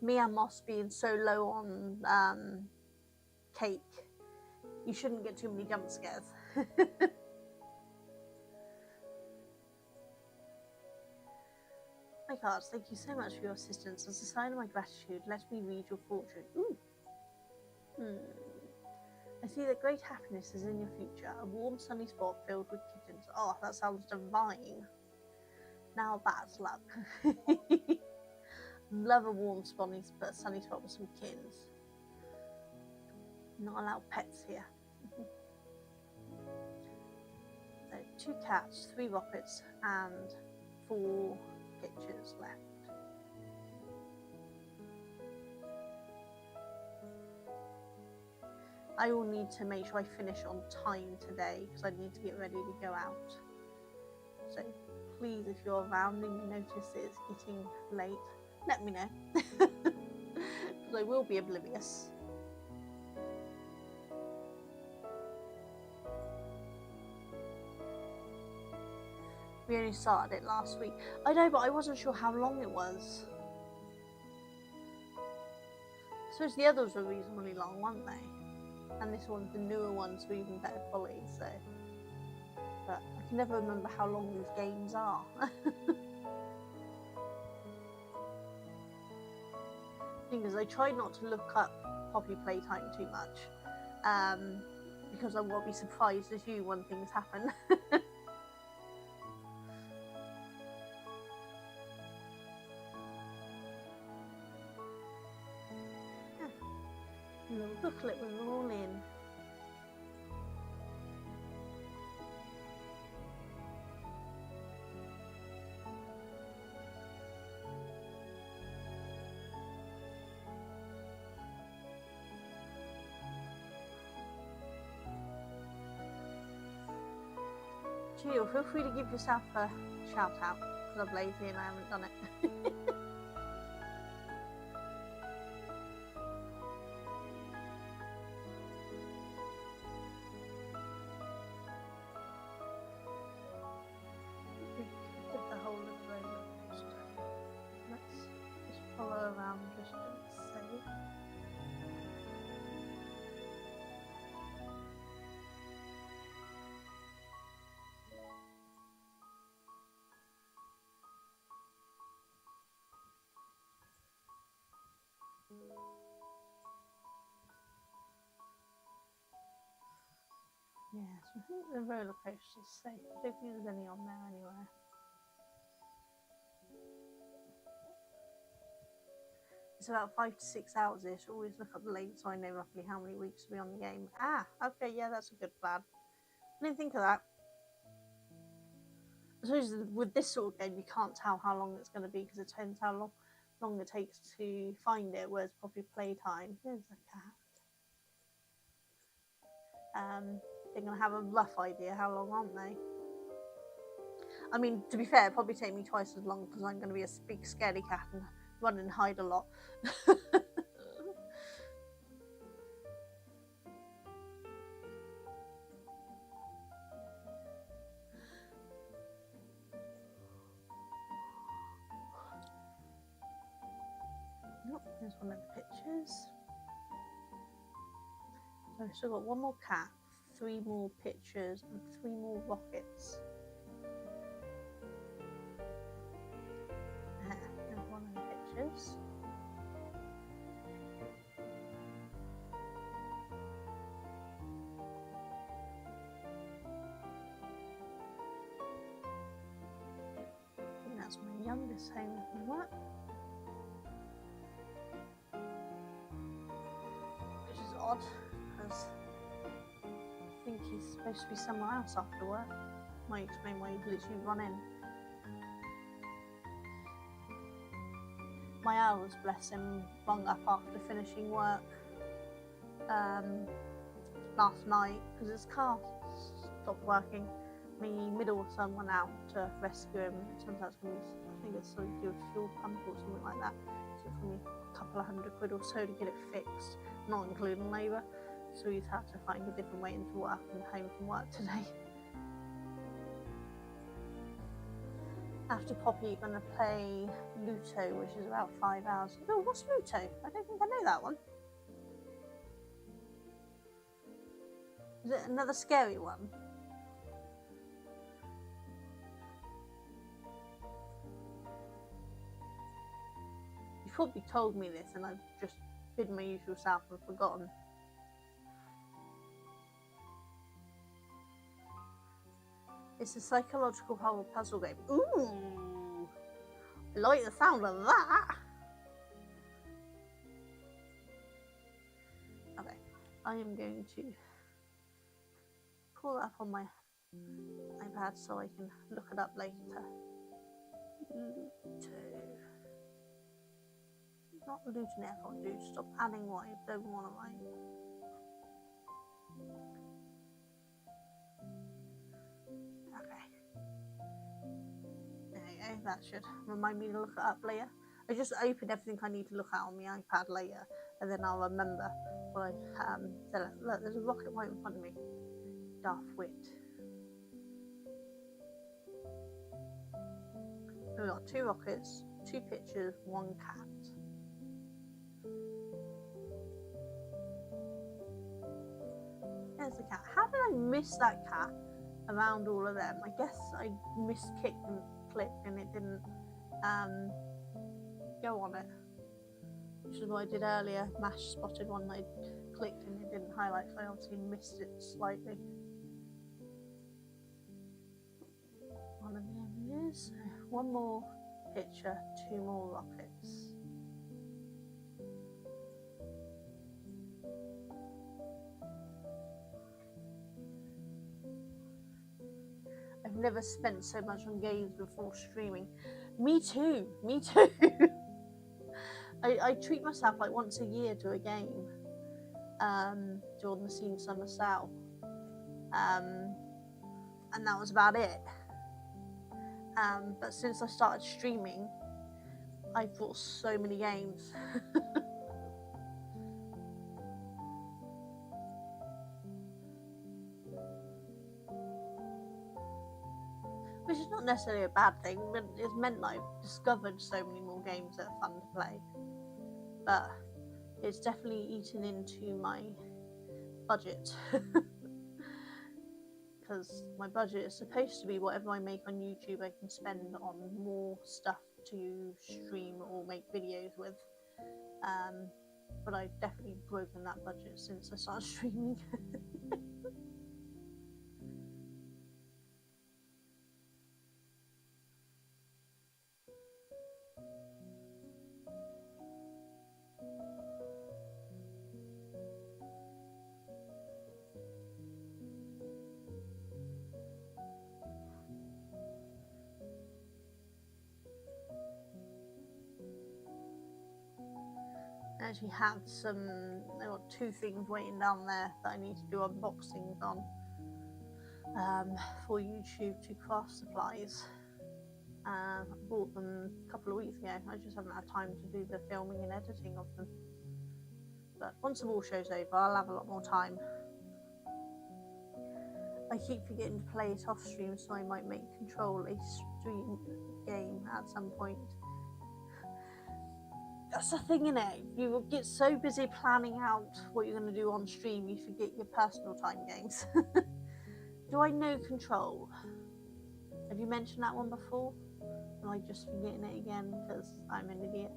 Mia Moss being so low on cake, you shouldn't get too many jump scares. My cards, thank you so much for your assistance. As a sign of my gratitude, let me read your fortune. Ooh. I see that great happiness is in your future, a warm sunny spot filled with kittens. Oh, that sounds divine. Now that's luck. Love a warm sunny spot with some kittens. Not allowed pets here. So 2 cats, 3 rockets, and 4 pictures left. I will need to make sure I finish on time today because I need to get ready to go out. So please, if you're around and you notice it's getting late, let me know. Because I will be oblivious. We only started it last week. I know, but I wasn't sure how long it was. I suppose the others were reasonably long, weren't they? And this one, the newer ones, were even better quality, so... But I can never remember how long these games are. Thing is, I try not to look up Poppy Playtime too much, because I won't be surprised as you when things happen. A little booklet with them all in. Jill, feel free to give yourself a shout out because I'm lazy and I haven't done it. Put the whole of the roller coaster. Let's just follow around just to save. Yes, I think the roller coaster's safe. I don't think there's any on there anywhere. It's it's about 5 to 6 hours ish. Always look up the link so I know roughly how many weeks to be on the game. Ah, okay, yeah, that's a good plan. I didn't think of that. I suppose with this sort of game, you can't tell how long it's going to be because it depends how long it takes to find it, whereas probably playtime. There's a cat. They're going to have a rough idea how long, aren't they? I mean, to be fair, it'll probably take me twice as long because I'm going to be a big scaredy cat and run and hide a lot. Oh, there's one of the pictures. So I've still got one more cat, 3 more pictures, and 3 more rockets. There's one of the pictures. And that's my youngest home from work. Which is odd, because I think he's supposed to be somewhere else after work. Might explain why he's literally run in. My hours, bless him, rung up after finishing work last night because his car stopped working. My middle son went out to rescue him. It turns out it's going to be, I think it's something to do with fuel pump or something like that. So it's going to be a couple of £100 or so to get it fixed, not including labour. So he's had to find a different way into work and home from work today. After Poppy, going to play Luto, which is about 5 hours. Oh, what's Luto? I don't think I know that one. Is it another scary one? You've probably told me this and I've just been my usual self and forgotten. It's a psychological horror puzzle game. Ooh! I like the sound of that! Okay, I am going to pull it up on my iPad so I can look it up later. Luto. Not Lutonaire, dude. Stop adding what I don't want to write. That should remind me to look it up later. I just open everything I need to look at on my iPad later, and then I'll remember what I said. Look, there's a rocket right in front of me. Darth Wit. We've got 2 rockets, 2 pictures, 1 cat. There's the cat. How did I miss that cat around all of them? I guess I miskicked and clicked and it didn't go on it, which is what I did earlier. Mash spotted one that I clicked and it didn't highlight, so I obviously missed it slightly. One of them is 1 more picture, 2 more rockets. I've never spent so much on games before streaming. Me too, me too. I treat myself like once a year to a game during the Scene Summer Sale. And that was about it. But since I started streaming, I've bought so many games. Which is not necessarily a bad thing, but it's meant that I've discovered so many more games that are fun to play. But it's definitely eaten into my budget. Because my budget is supposed to be whatever I make on YouTube I can spend on more stuff to stream or make videos with. But I've definitely broken that budget since I started streaming. I actually have I've got 2 things waiting down there that I need to do unboxings on for YouTube to craft supplies. I bought them a couple of weeks ago. I just haven't had time to do the filming and editing of them. But once the war show's over, I'll have a lot more time. I keep forgetting to play it off stream, so I might make Control a stream game at some point. That's the thing, innit? You get so busy planning out what you're going to do on stream, you forget your personal time games. Do I know Control? Have you mentioned that one before? Am I just forgetting it again because I'm an idiot?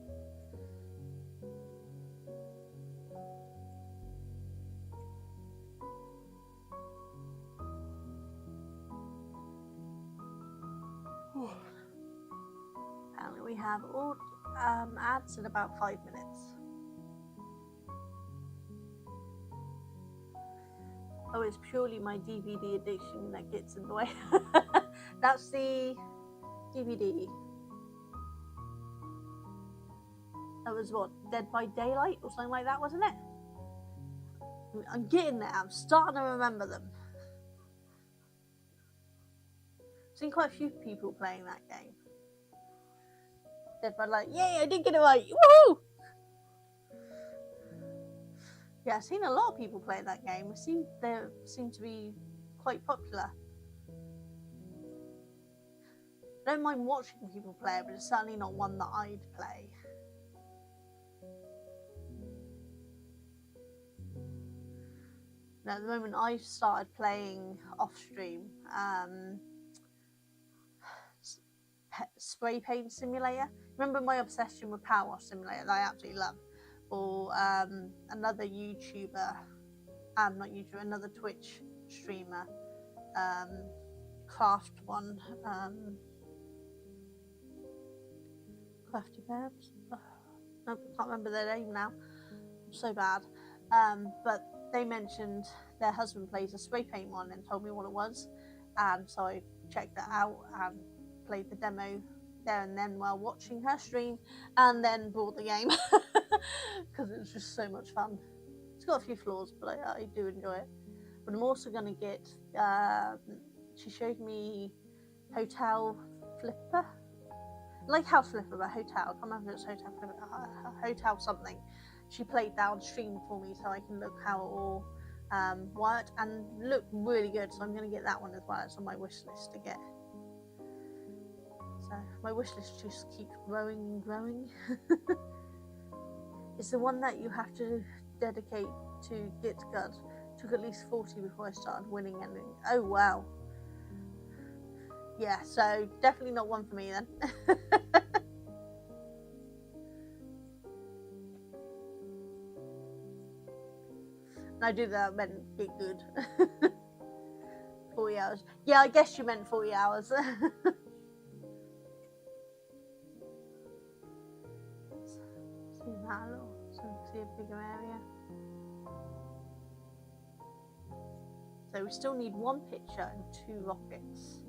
Apparently we have all ads in about 5 minutes. Oh, it's purely my DVD addiction that gets in the way. That's the DVD. That was what, Dead by Daylight or something like that, wasn't it? I'm getting there. I'm starting to remember them. I've seen quite a few people playing that game. Dead by Daylight. Yay, I did get it right. Woohoo! Yeah, I've seen a lot of people play that game. They seem to be quite popular. I don't mind watching people play it, but it's certainly not one that I'd play. Now, at the moment, I've started playing off stream Spray Paint Simulator. Remember my obsession with Power Wash Simulator that I absolutely love? Or another YouTuber, not YouTuber, another Twitch streamer, craft one, Crafty Babs. Oh, no, I can't remember their name now. I'm so bad. But they mentioned their husband plays a spray paint one and told me what it was, and so I checked that out and played the demo there and then while watching her stream, and then bought the game because it was just so much fun. It's got a few flaws, but I do enjoy it. But I'm also going to get, she showed me Hotel Flipper, like House Flipper, but Hotel, I can't remember if it's Hotel Flipper, Hotel something. She played that on stream for me so I can look how it all worked, and looked really good, so I'm going to get that one as well. It's on my wish list to get. So my wish list just keeps growing and growing. It's the one that you have to dedicate to Git Good. Took at least 40 before I started winning anything. Oh wow. Yeah, so definitely not one for me then. And I do that meant get good. 40 hours. Yeah, I guess you meant 40 hours. See that a little, so you can see a bigger area. So we still need 1 picture and 2 rockets.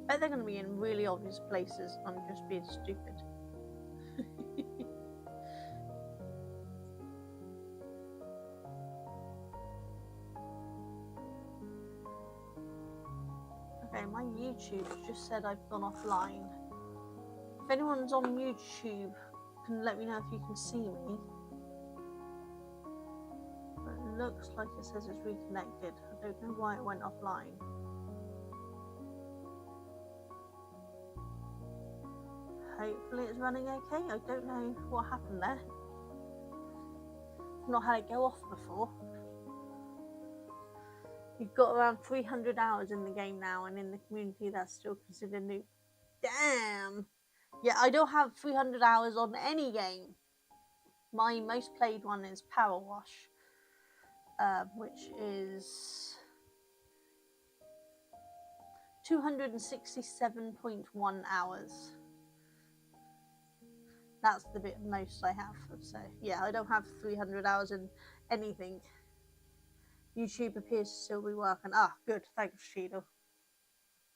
I bet they're going to be in really obvious places. I'm just being stupid. Okay, my YouTube just said I've gone offline. If anyone's on YouTube, can let me know if you can see me. But it looks like it says it's reconnected. I don't know why it went offline. Hopefully it's running okay. I don't know what happened there. I've not had it go off before. You've got around 300 hours in the game now, and in the community that's still considered new. Damn! Yeah, I don't have 300 hours on any game. My most played one is Power Wash, which is 267.1 hours. That's the bit most I have. So yeah, I don't have 300 hours in anything. YouTube appears to still be working. Ah, good. Thanks, Cheadle.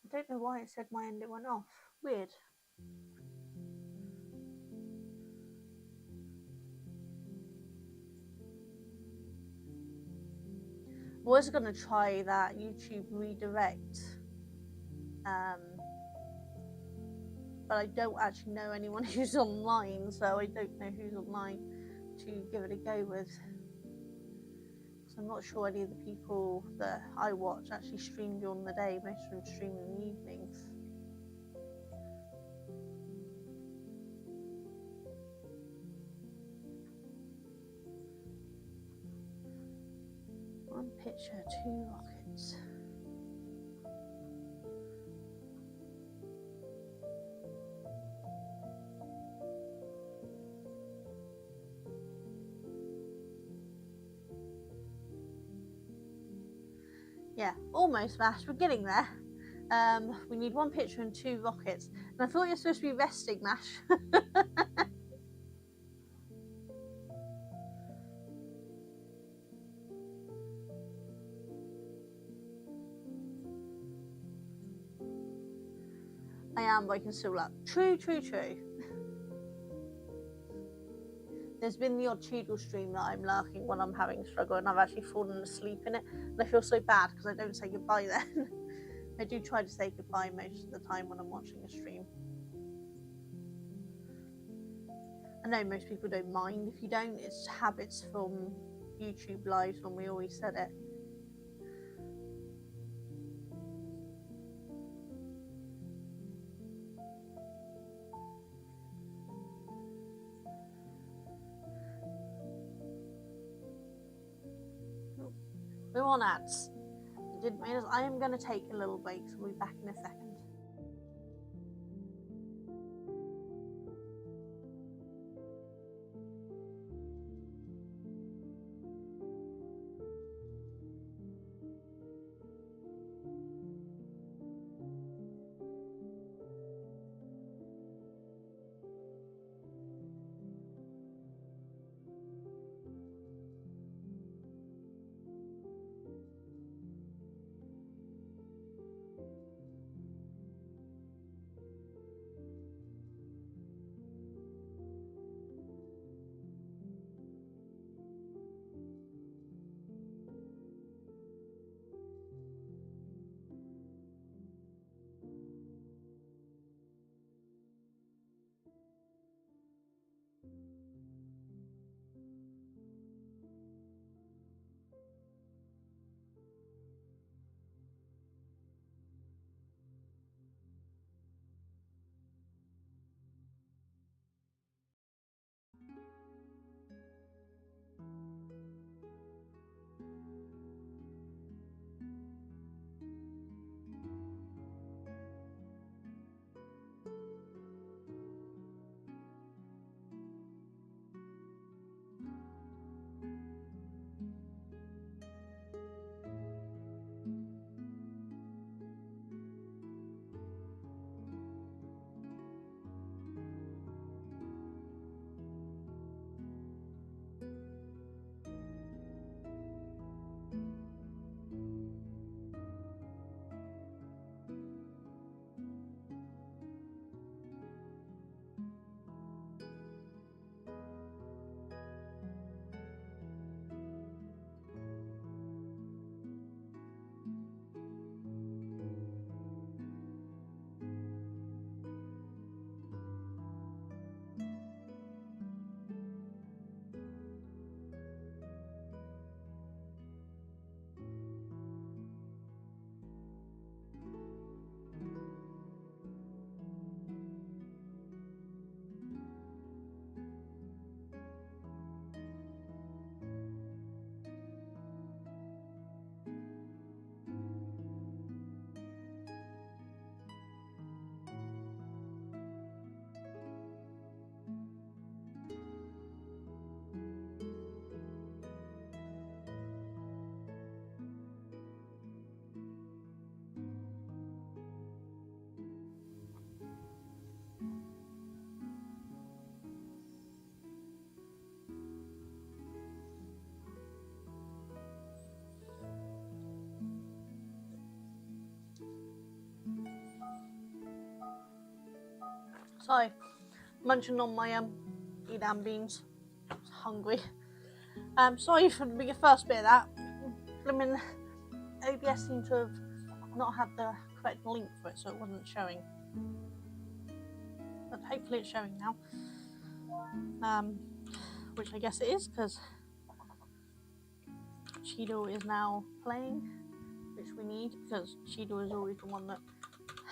I don't know why it said my end it went off. Weird. I was going to try that YouTube redirect, but I don't actually know anyone who's online, so I don't know who's online to give it a go with. So I'm not sure any of the people that I watch actually stream during the day. Most of them stream in the evenings. One picture, 2 rockets. Yeah, almost, Mash. We're getting there. We need 1 picture and 2 rockets. And I thought you were supposed to be resting, Mash. I am waking still up. True. There's been the odd Cheadle stream that I'm lurking when I'm having a struggle, and I've actually fallen asleep in it. And I feel so bad because I don't say goodbye then. I do try to say goodbye most of the time when I'm watching a stream. I know most people don't mind if you don't. It's habits from YouTube lives when we always said it. We're on ads. I didn't realize I am going to take a little break, so we'll be back in a second. So, munching on my Edam beans. I was hungry. Sorry for the first bit of that. I mean, OBS seemed to have not had the correct link for it, so it wasn't showing. But hopefully it's showing now. Which I guess it is, because Cheeto is now playing, which we need, because Cheeto is always the one that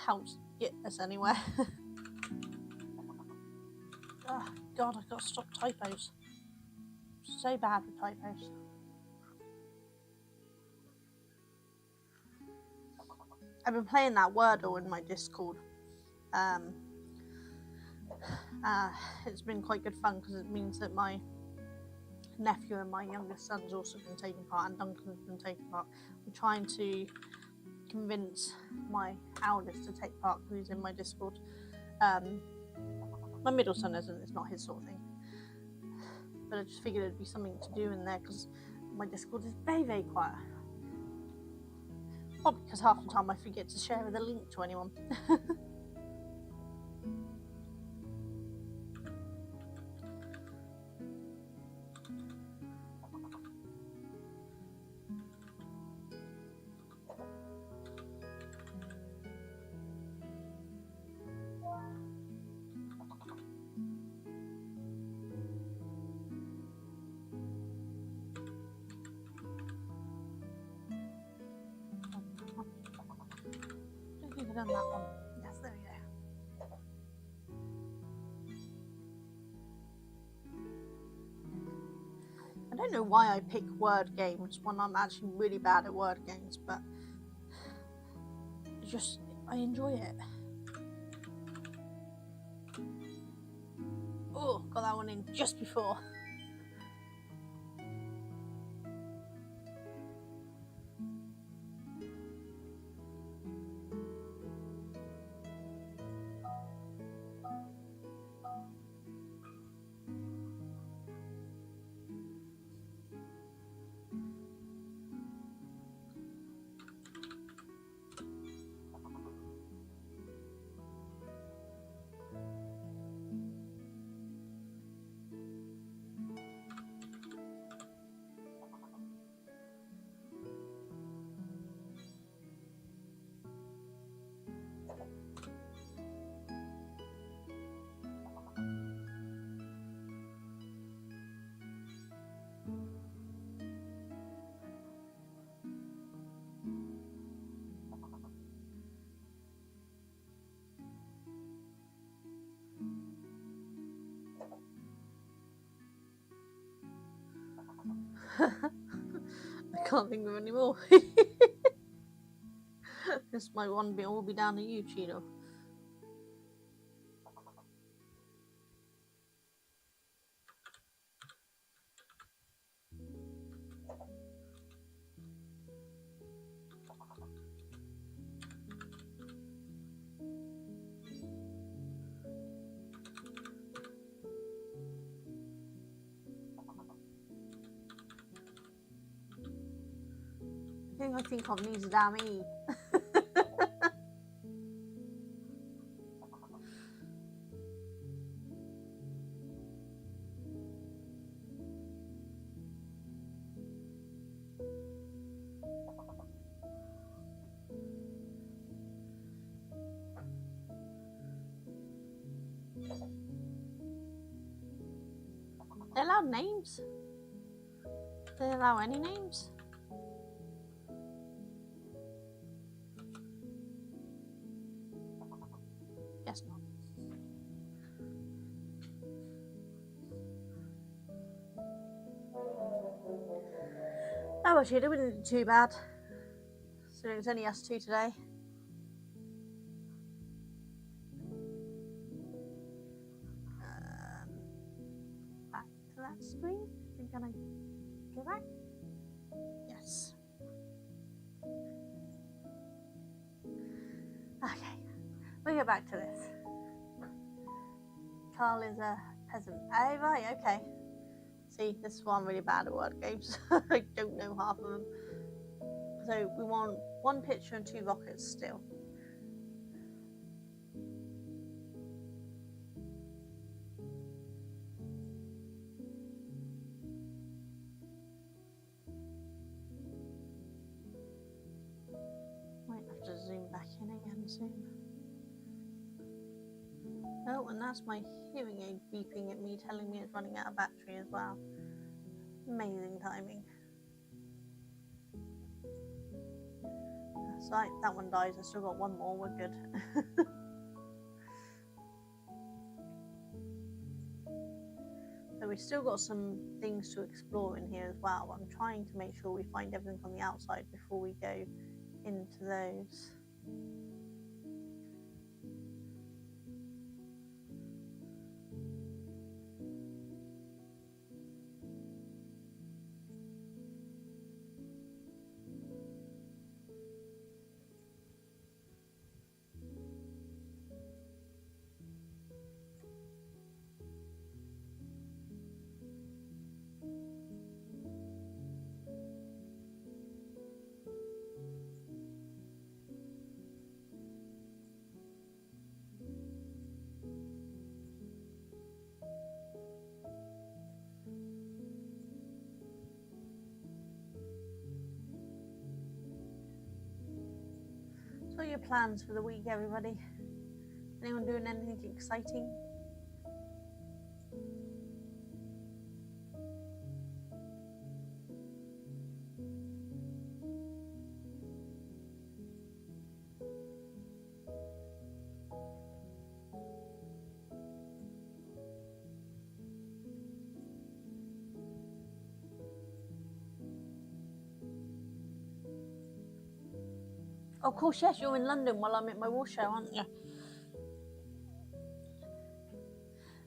helps get us anywhere. Oh god, I've got to stop typos. So bad with typos. I've been playing that Wordle in my Discord. It's been quite good fun because it means that my nephew and my youngest son's also been taking part, and Duncan's been taking part. I'm trying to convince my eldest to take part because he's in my Discord. My middle son isn't, it's not his sort of thing. But I just figured it'd be something to do in there because my Discord is very, very quiet. Probably because half the time I forget to share the link to anyone. Done that one. Yes, there we go. I don't know why I pick word games when I'm actually really bad at word games, but I enjoy it. Oh, got that one in just before. I can't think of any more. This might one be all be down to you, Cheeto. The thing I think of needs a damn E. They allow names? They allow any names? Guess not. Oh, actually, it wasn't too bad. So it's only us two today. Back to that screen. We're gonna go back. Yes. Okay, we'll go back to this. Carl is a peasant. Oh, right, okay. See, this is why I'm really bad at word games. I don't know half of them. So we want 1 picture and 2 rockets still. soon. Oh, and that's my hearing aid beeping at me, telling me it's running out of battery as well. Amazing timing. That's right, that one dies. I still got one more, we're good. So we've still got some things to explore in here as well. I'm trying to make sure we find everything on the outside before we go into those. What are your plans for the week, everybody? Anyone doing anything exciting? Of course, yes, you're in London while I'm at my war show, aren't you?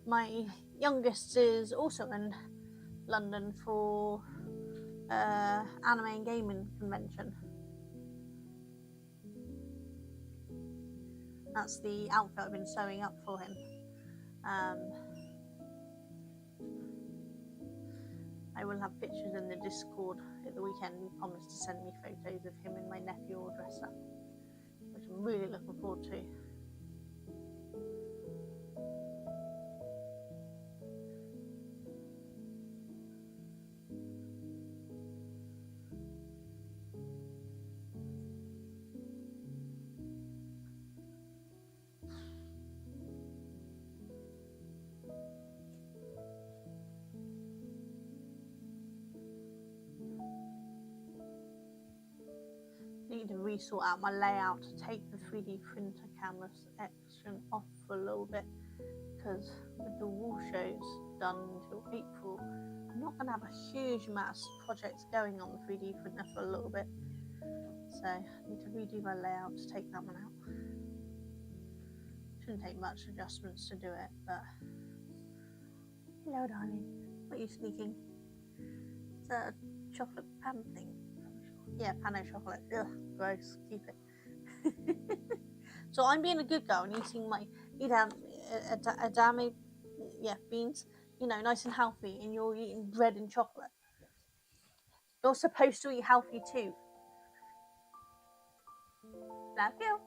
My youngest is also in London for anime and gaming convention. That's the outfit I've been sewing up for him. I will have pictures in the Discord at the weekend. He promised to send me photos of him and my nephew all dressed up, which I'm really looking forward to. Need to resort out my layout to take the 3D printer camera section off for a little bit, because with the wall shows done until April, I'm not going to have a huge amount of projects going on the 3D printer for a little bit, so I need to redo my layout to take that one out. Shouldn't take much adjustments to do it, but hello darling, what are you sneaking? Is that a chocolate pan thing? Yeah, Pano chocolate. Ugh, gross. Keep it. So I'm being a good girl and eating my edamame, beans, nice and healthy, and you're eating bread and chocolate. You're supposed to eat healthy too. Love you.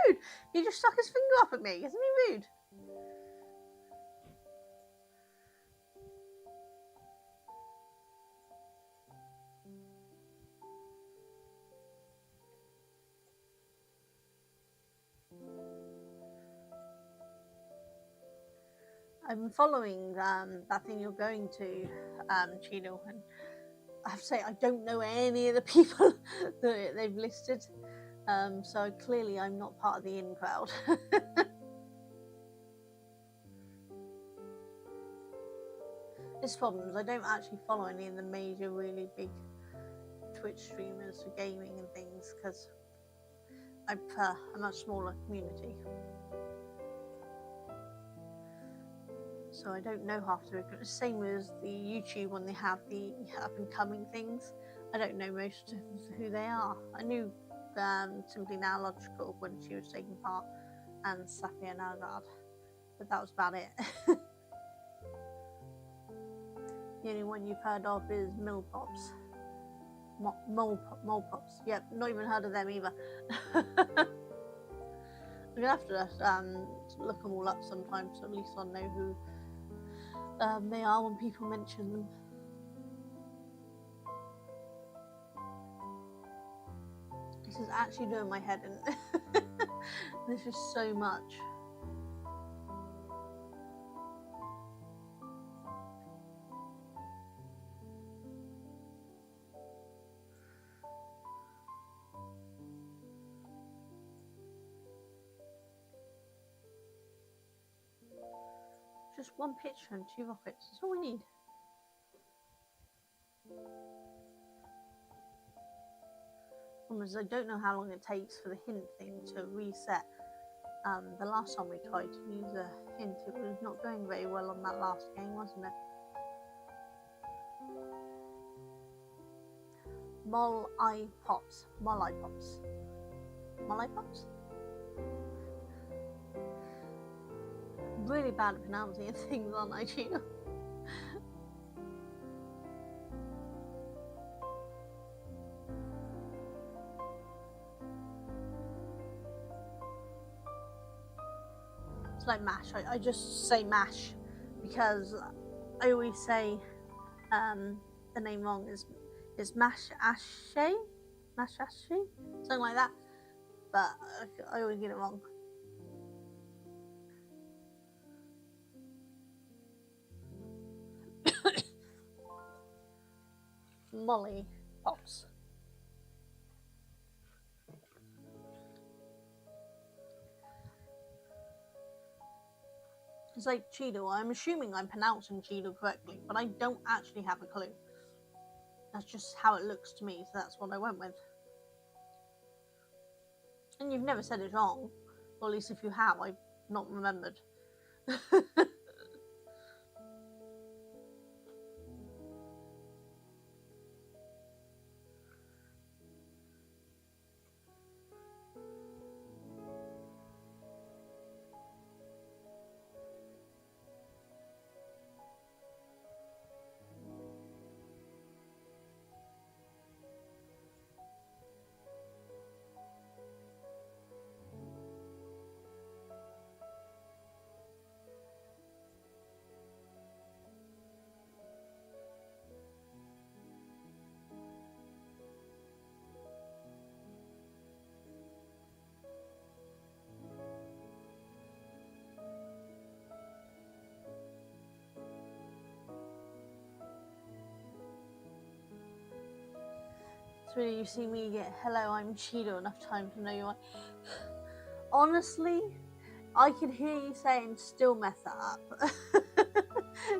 Rude. He just stuck his finger up at me. Isn't he rude? I'm following that thing you're going to, Chino, and I have to say I don't know any of the people that they've listed, so clearly I'm not part of the in crowd. This problem is I don't actually follow any of the major, really big Twitch streamers for gaming and things, because I prefer a much smaller community. So I don't know half the same as the YouTube when they have the up and coming things. I don't know most of who they are. I knew Simply Now Logical when she was taking part, and Safia Nazard, but that was about it. The only one you've heard of is Millpops. Molepops. Yep, not even heard of them either. I'm gonna have to look them all up sometimes, so at least I'll know who they are when people mention them. is actually doing my head in. This is so much. Just one picture and 2 rockets. That's all we need. I don't know how long it takes for the hint thing to reset. The last time we tried to use a hint, it was not going very well on that last game, wasn't it? Mollipops. Mollipops. Mollipops? Really bad at pronouncing things, aren't I, Gina? It's like mash. I just say mash because I always say the name wrong. Is mash ashe? Mash ashe? Something like that. But I always get it wrong. Molly Pops. It's like Cheeto. I'm assuming I'm pronouncing Cheeto correctly, but I don't actually have a clue. That's just how it looks to me, so that's what I went with. And you've never said it wrong. Or at least if you have, I've not remembered. So you see me get hello, I'm Cheeto enough time to know you are. Honestly, I can hear you say and still mess that up.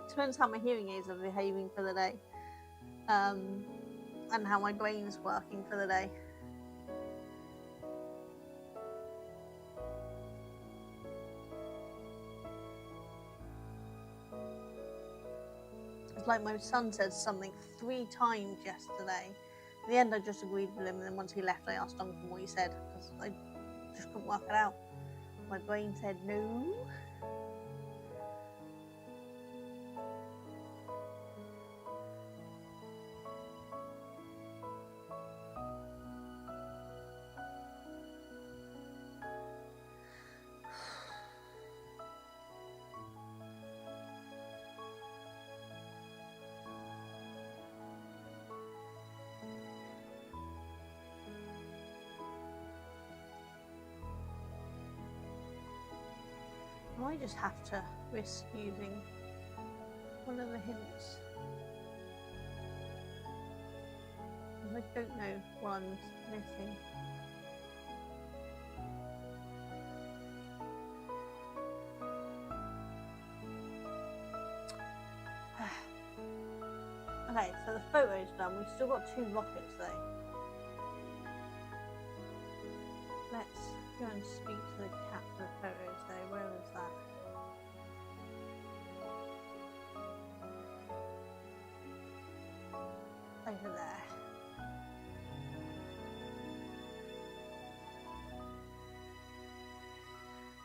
Depends how my hearing aids are behaving for the day. And how my brain's working for the day. It's like my son said something 3 times yesterday. In the end, I just agreed with him, and then once he left, I asked Duncan what he said, because I just couldn't work it out. My brain said no. I might just have to risk using one of the hints. I don't know what I'm missing. Okay, so the photo's done. We've still got 2 rockets though. Let's go and speak to the cat for the photos though. Where is that? Over there.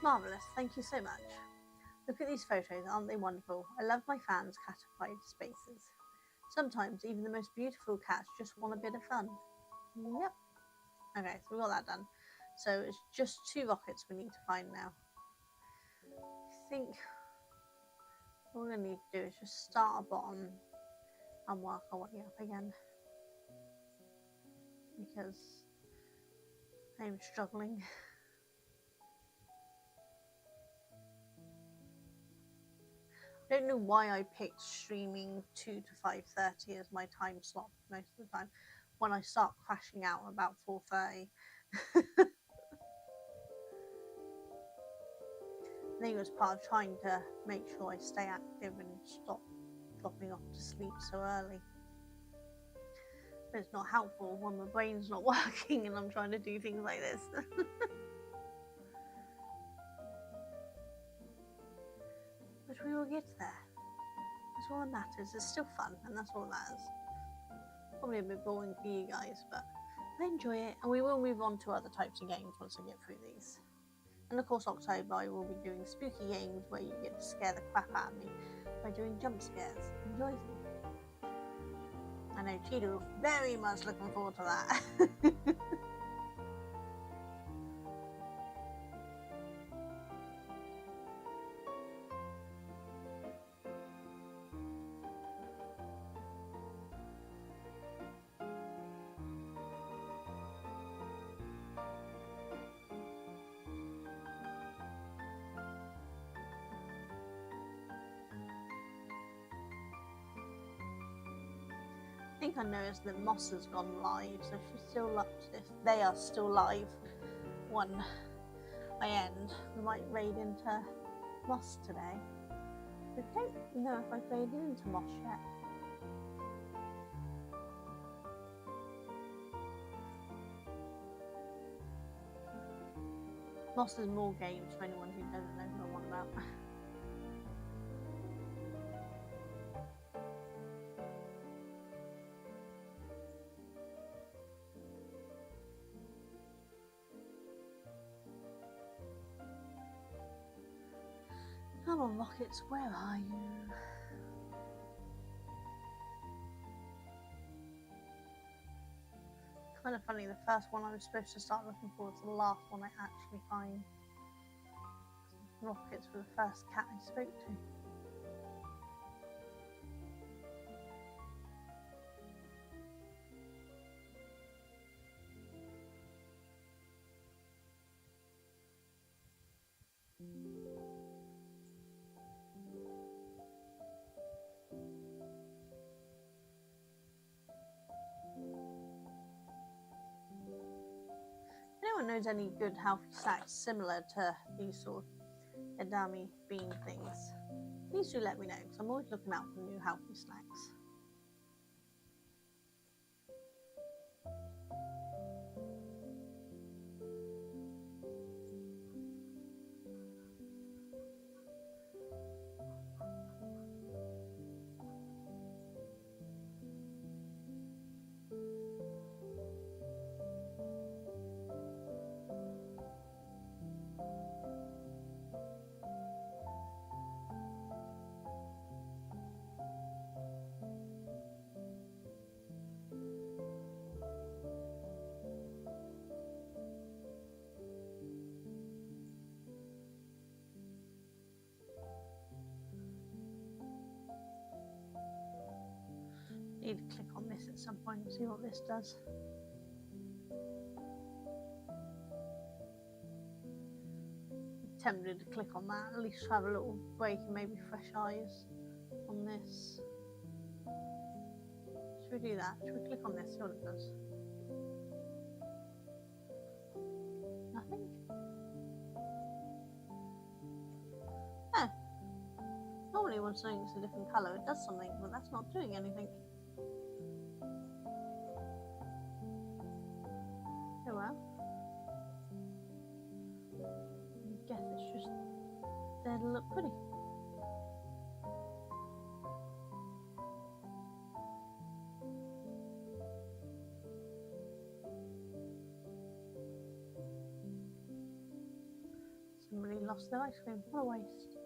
Marvellous, thank you so much. Look at these photos, aren't they wonderful? I love my fans' catified spaces. Sometimes even the most beautiful cats just want a bit of fun. Yep. Okay, so we got that done. So it's just 2 rockets we need to find now. I think what we're going to need to do is just start at bottom and work our way up again. Because I'm struggling. I don't know why I picked streaming 2 to 5:30 as my time slot most of the time, when I start crashing out about 4:30. I think it was part of trying to make sure I stay active and stop dropping off to sleep so early. But it's not helpful when my brain's not working and I'm trying to do things like this. But we will get there. That's all that matters. It's still fun, and that's all that matters. Probably a bit boring for you guys, but I enjoy it. And we will move on to other types of games once I get through these. And of course, October I will be doing spooky games where you get to scare the crap out of me by doing jump scares. Enjoy them. I know Cheetah is very much looking forward to that. I think I noticed that Moss has gone live, so she's still up to this. They are still live when I end. We might raid into Moss today. I don't know if I've raided into Moss yet. Moss is more games for anyone who doesn't know who I'm on about. Come on, Rockets, where are you? Kind of funny, the first one I was supposed to start looking for was the last one I actually find. Rockets were the first cat I spoke to. Anyone knows any good healthy snacks similar to these sort of edamame bean things, please do let me know, because I'm always looking out for new healthy snacks. Need to click on this at some point and see what this does. I'm tempted to click on that, at least have a little break and maybe fresh eyes on this. Should we do that? Should we click on this, see what it does? Nothing? Oh. Normally when something's a different colour it does something, but that's not doing anything. Oh well. I guess it's just there to look pretty. Somebody lost their ice cream. What a waste.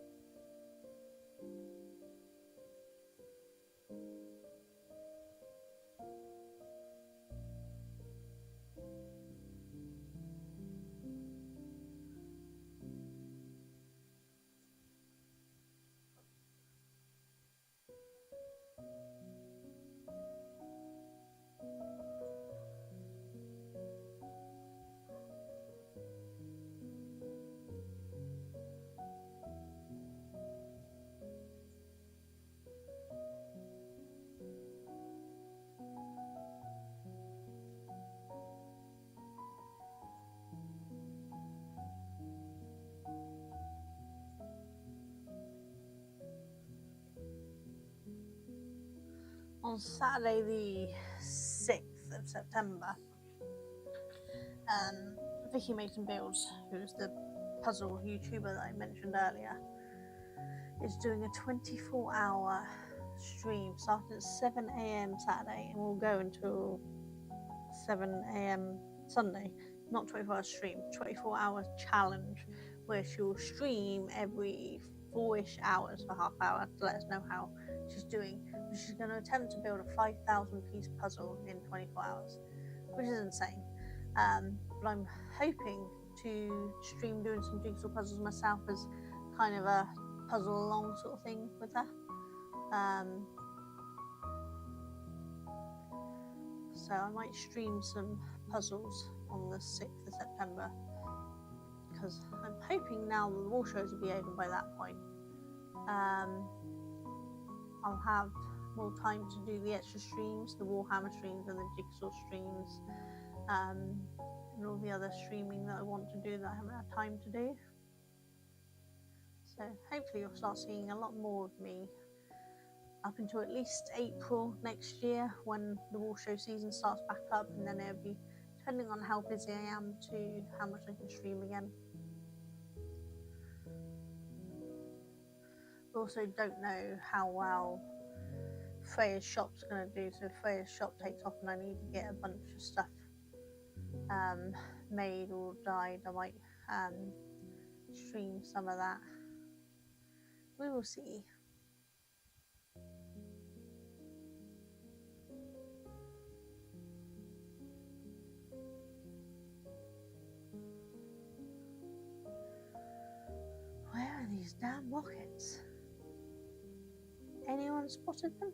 on Saturday the 6th of September, Vicky Mason Builds, who's the puzzle YouTuber that I mentioned earlier, is doing a 24-hour stream starting at 7 a.m. Saturday and will go until 7 a.m. Sunday. Not 24-hour stream, 24-hour challenge, where she'll stream every 4-ish hours for half hour to let us know how she's doing. She's going to attempt to build a 5,000 piece puzzle in 24 hours, which is insane. But I'm hoping to stream doing some jigsaw puzzles myself as kind of a puzzle along sort of thing with her. So I might stream some puzzles on the 6th of September, because I'm hoping now the wall shows will be over by that point. I'll have more time to do the extra streams, the Warhammer streams and the jigsaw streams, and all the other streaming that I want to do that I haven't had time to do. So hopefully you'll start seeing a lot more of me up until at least April next year, when the wall show season starts back up, and then it'll be depending on how busy I am to how much I can stream again. I also don't know how well Freya's shop's going to do, so if Freya's shop takes off and I need to get a bunch of stuff made or dyed, I might stream some of that. We will see. Where are these damn rockets? Anyone spotted them?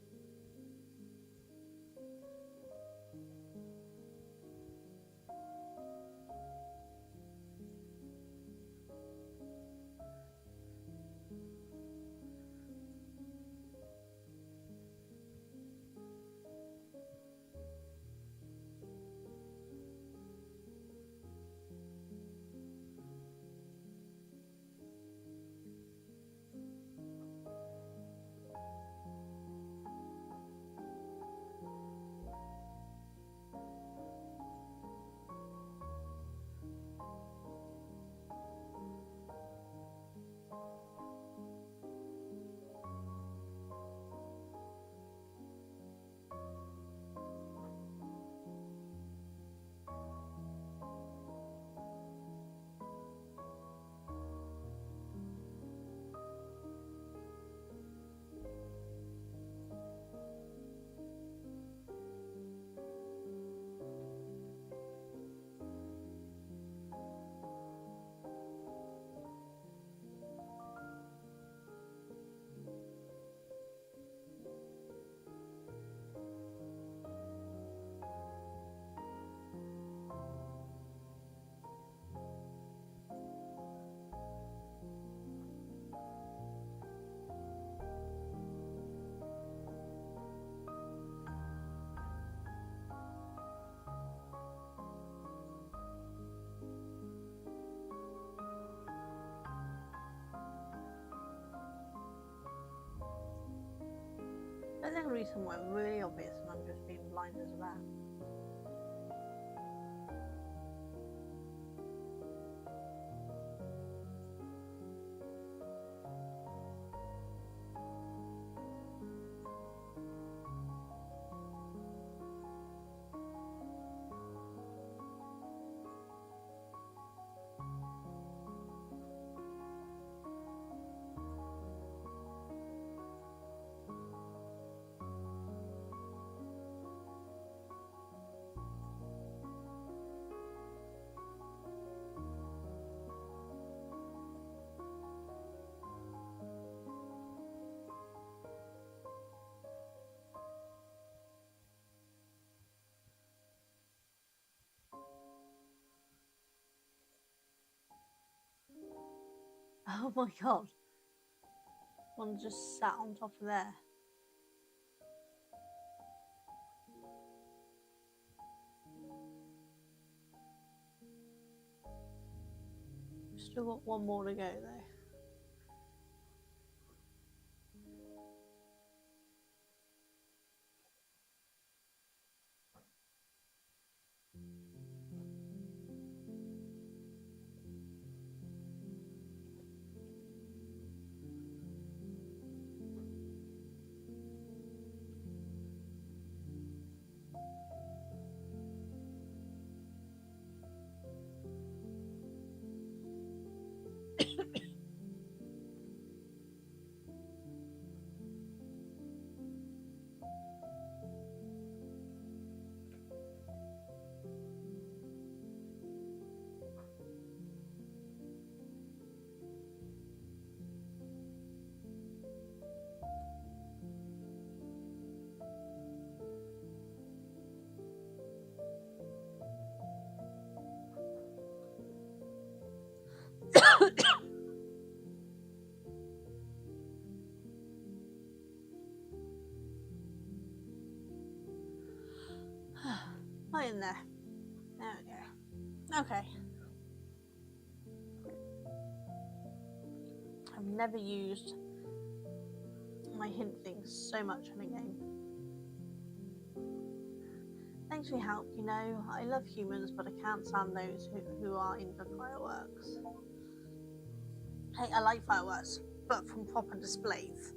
But there's a reason why I'm really obvious and I'm just being blind as a bat. Oh my god. One just sat on top of there. Still got one more to go though. in there. There we go. Okay. I've never used my hint things so much in a game. Thanks for your help. You know, I love humans, but I can't stand those who are into fireworks. Hey, I like fireworks, but from proper displays.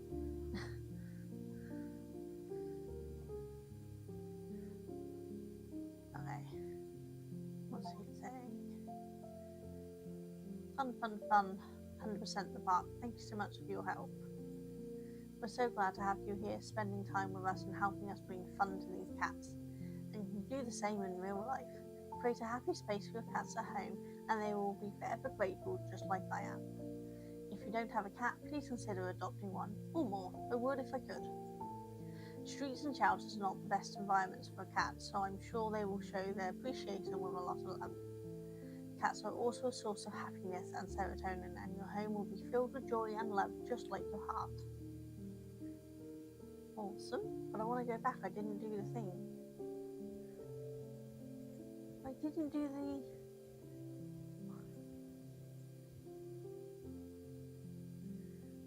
Okay. What's he saying? Fun, fun, fun. 100% the part. Thank you so much for your help. We're so glad to have you here, spending time with us and helping us bring fun to these cats. And you can do the same in real life. Create a happy space for your cats at home, and they will be forever grateful, just like I am. If you don't have a cat, please consider adopting one, or more. I would if I could. Streets and shelters are not the best environments for a cat, so I'm sure they will show their appreciation with a lot of love. Cats are also a source of happiness and serotonin, and your home will be filled with joy and love, just like your heart. Awesome, but I want to go back. I didn't do the thing. I didn't do the...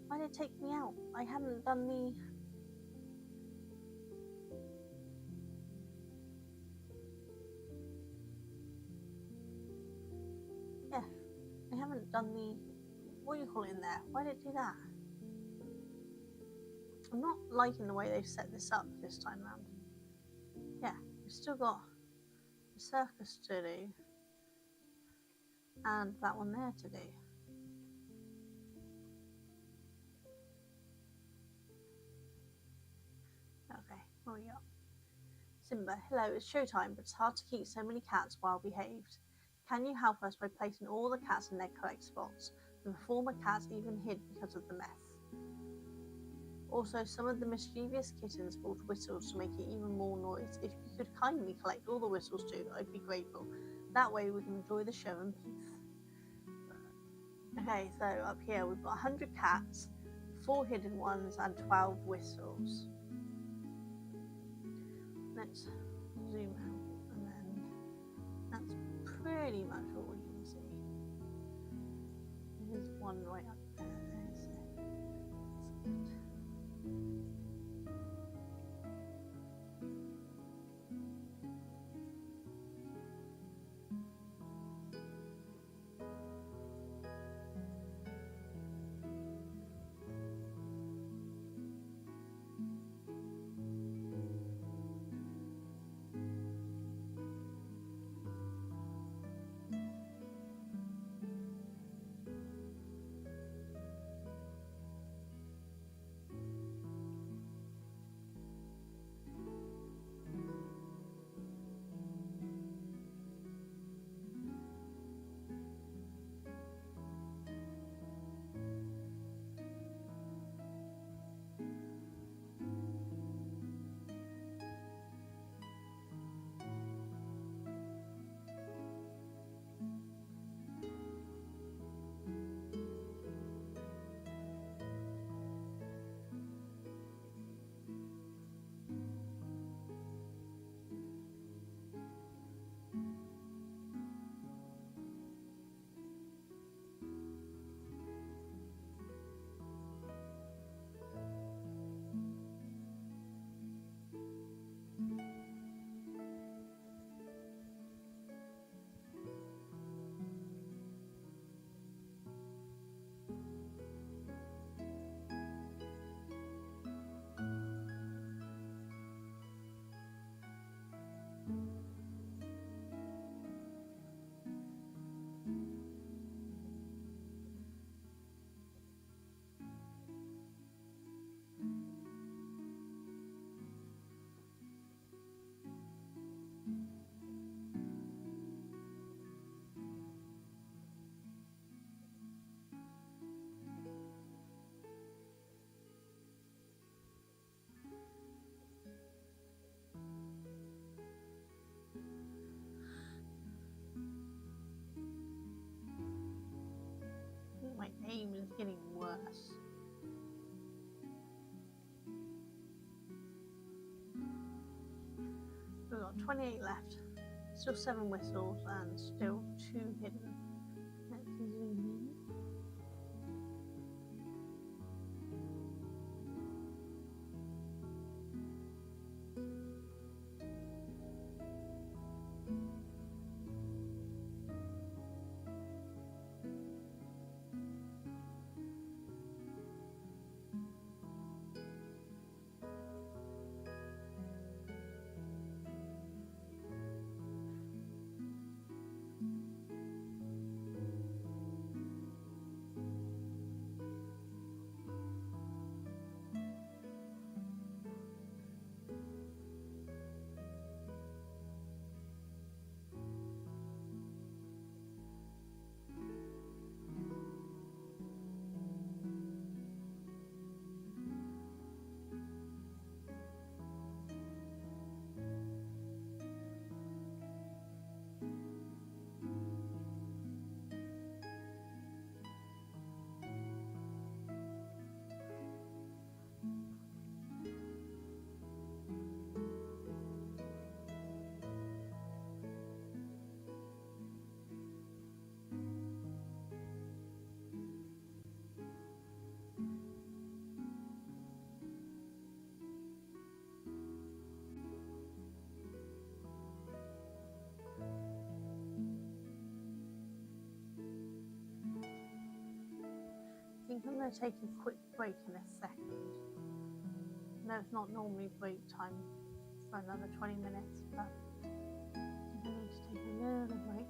Why did it take me out? I hadn't done the... Yeah, I haven't done the... What do you call it in there? Why did it do that? I'm not liking the way they've set this up this time round. Yeah, we've still got the circus to do. And that one there to do. Okay, where are we got? Simba, hello, it's showtime, but it's hard to keep so many cats well behaved. Can you help us by placing all the cats in their correct spots? The former cats even hid because of the meth. Also, some of the mischievous kittens brought whistles to make it even more noise. If you could kindly collect all the whistles too, I'd be grateful. That way we can enjoy the show in peace. Okay, so up here we've got 100 cats, 4 hidden ones, and 12 whistles. Let's zoom out, and then that's pretty much all we can see. There's one right up there, so that's good. My aim is getting worse. We've got 28 left. Still 7 whistles and still 2 hidden. Let's zoom in. I think I'm going to take a quick break in a second. No, it's not normally break time for another 20 minutes, but I think I need to take a little break.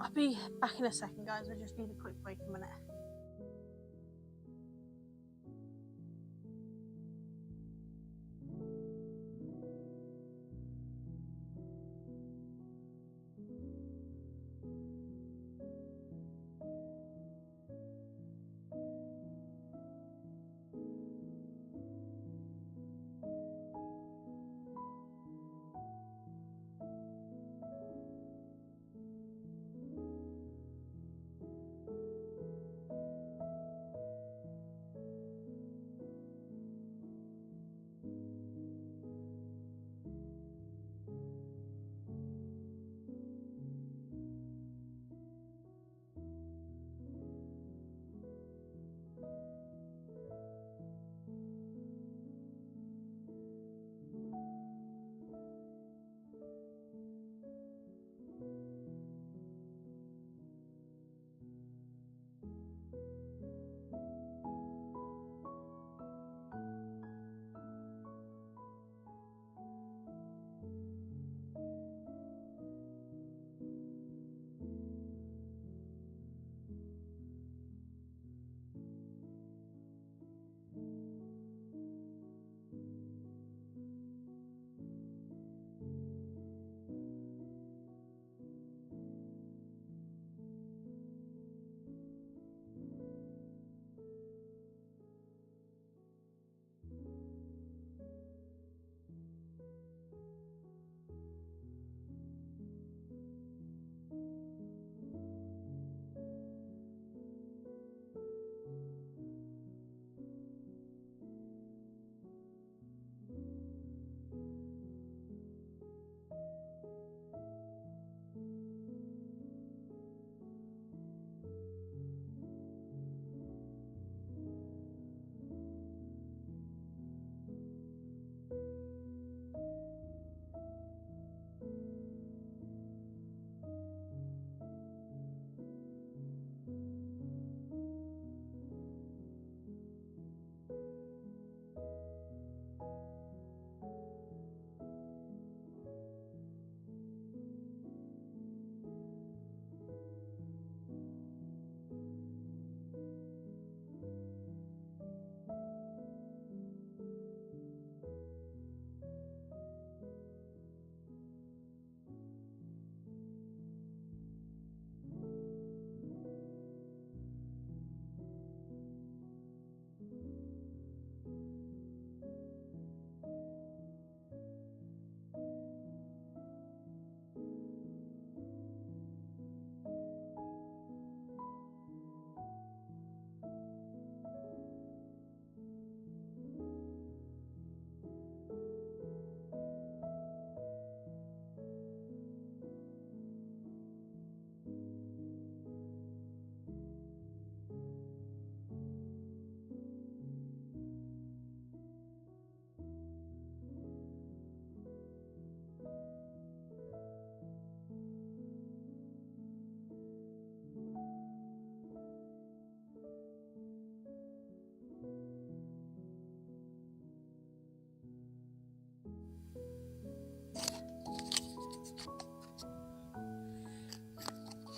I'll be back in a second, guys. I just need a quick break a minute.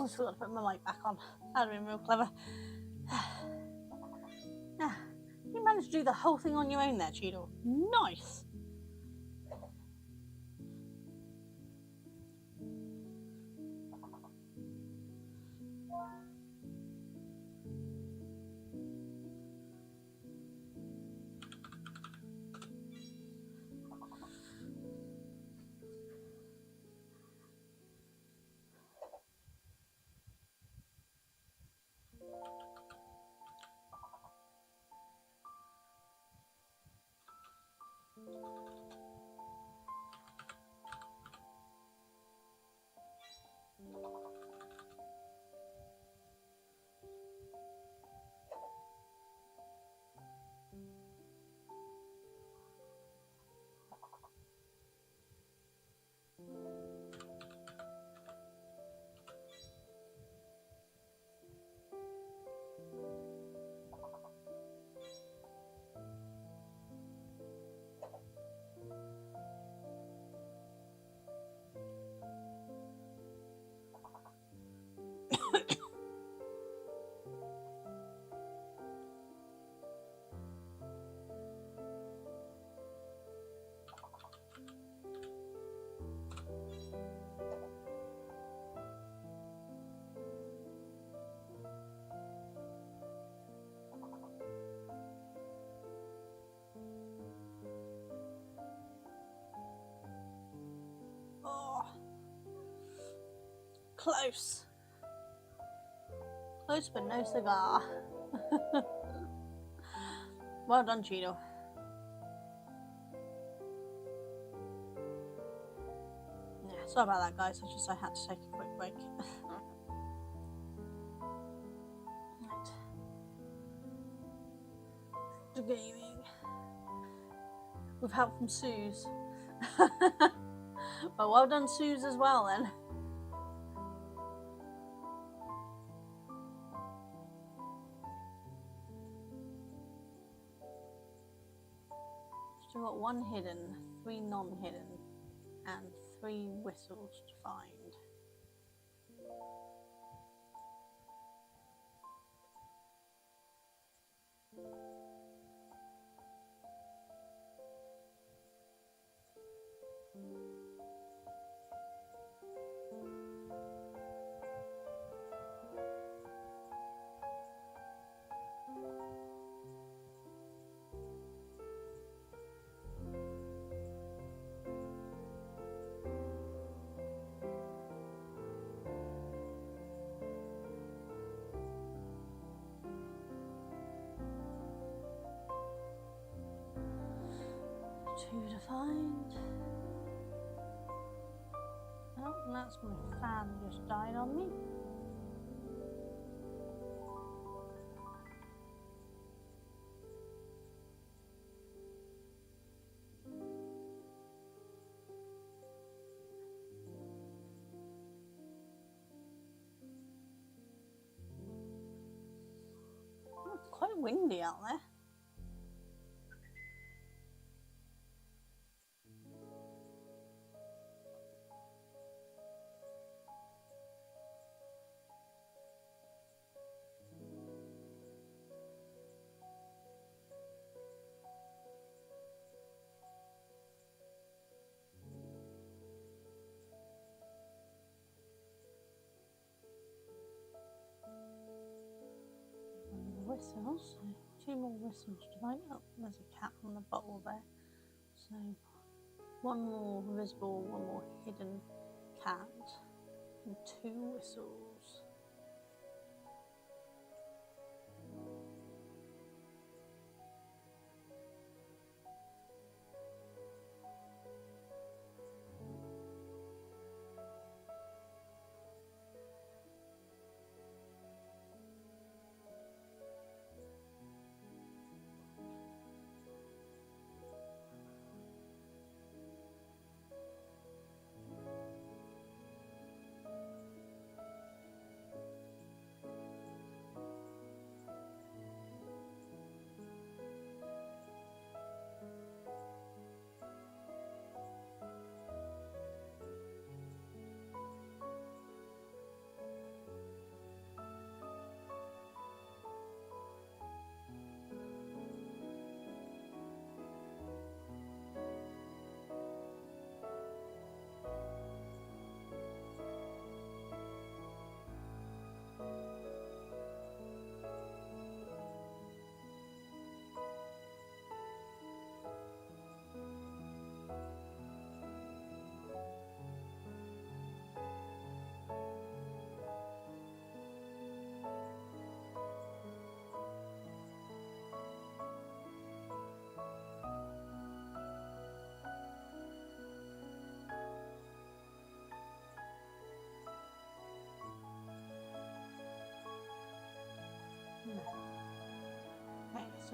almost forgot to put my mic back on. That'd have been real clever. You managed to do the whole thing on your own there, Cheadle. Nice. Close. Close, but no cigar. Well done, Cheeto. Yeah, sorry about that, guys. I had to take a quick break. Right. The gaming. With help from Suze. Well done, Suze, as well, then. Still got 1 hidden, 3 non-hidden, and 3 whistles to find. Two to find. Oh, and that's my fan just died on me. Oh, it's quite windy out there. Whistles, so 2 more whistles to find. Oh, there's a cat on the bottle there. So 1 more visible, 1 more hidden cat, and 2 whistles.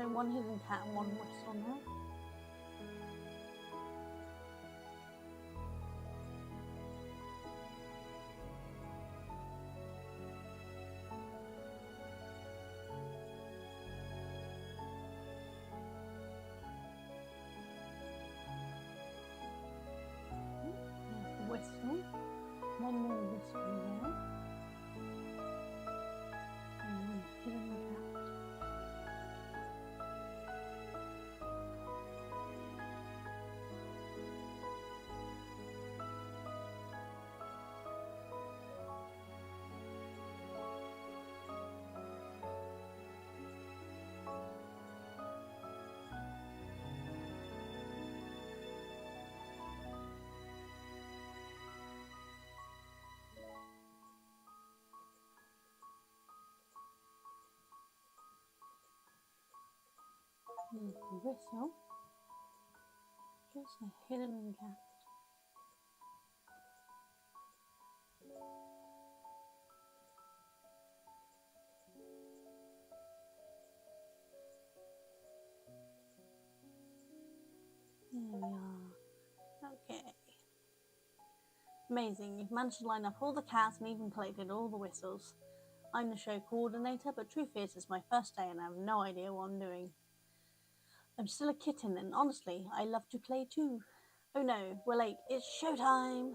show one hidden cat and one whistle now. Whistle, one more whistle there, and one hidden cat. Here's the whistle, just a hidden cat. There we are. Okay. Amazing, you've managed to line up all the cats and even collected all the whistles. I'm the show coordinator, but truth is, it's my first day and I have no idea what I'm doing. I'm still a kitten and honestly, I love to play too. Oh no, we're late. It's showtime!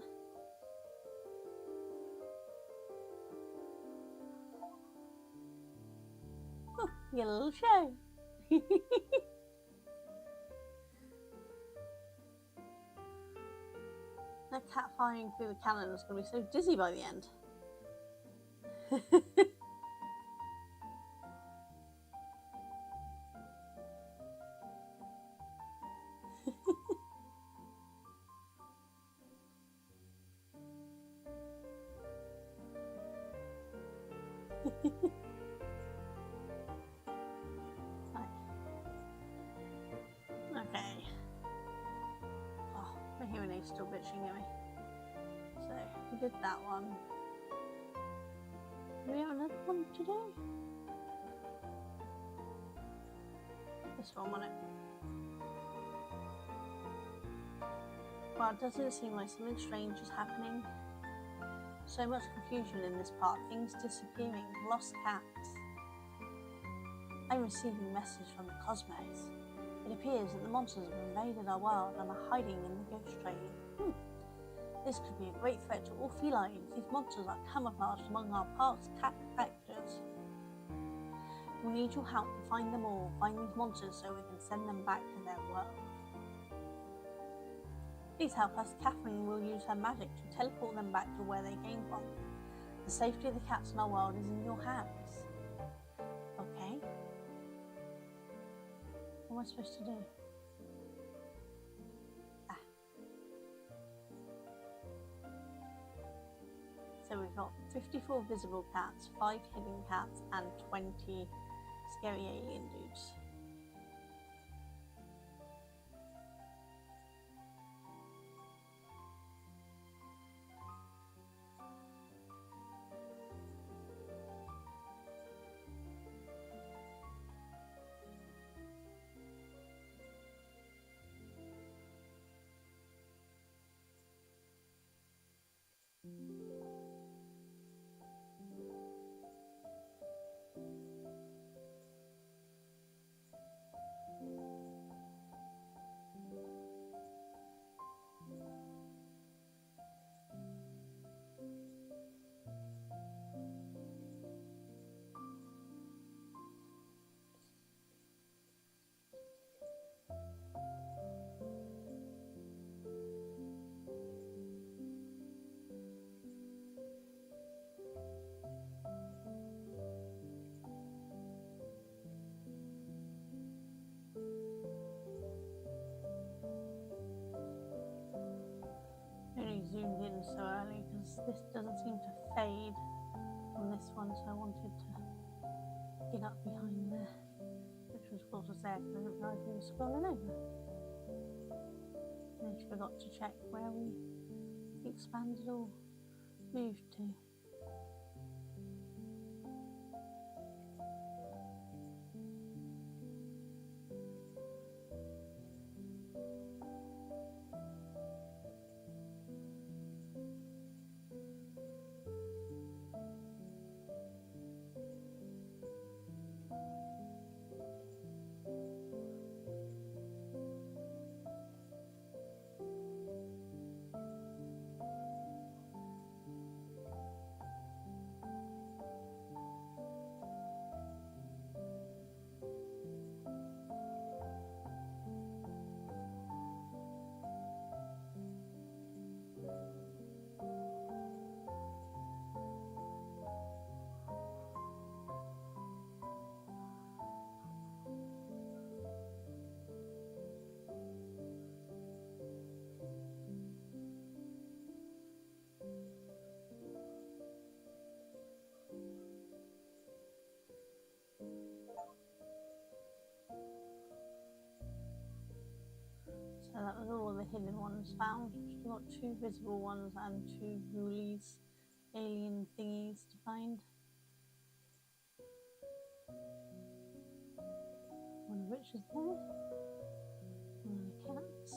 Oh, your little show. That cat flying through the calendar is going to be so dizzy by the end. Okay. Oh, my hearing aid's still bitching at me. So, we did that one. Do we have another one to do? This one, won't it? Well, doesn't it seem like something strange is happening? So much confusion in this part, things disappearing, lost cats. I'm receiving a message from the Cosmos. It appears that the monsters have invaded our world and are hiding in the ghost train. This could be a great threat to all felines. These monsters are camouflaged among our park's cat factors. We need your help to find them all, find these monsters so we can send them back to their world. Please help us. Catherine will use her magic to teleport them back to where they came from. The safety of the cats in our world is in your hands. Okay. What am I supposed to do? So we've got 54 visible cats, 5 hidden cats, and 20 scary alien dudes. Zoomed in so early because this doesn't seem to fade on this one, so I wanted to get up behind there, which was of course there because I didn't realise we were scrolling over. And I just forgot to check where the expanded or moved to. that was all of the hidden ones found. We've got 2 visible ones and 2 ghoulies, alien thingies to find. One of which is there. One of the cats.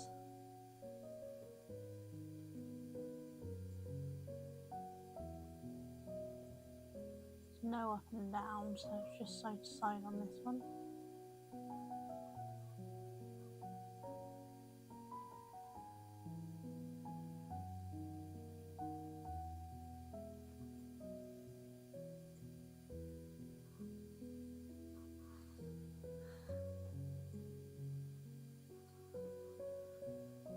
There's no up and down, so it's just side to side on this one.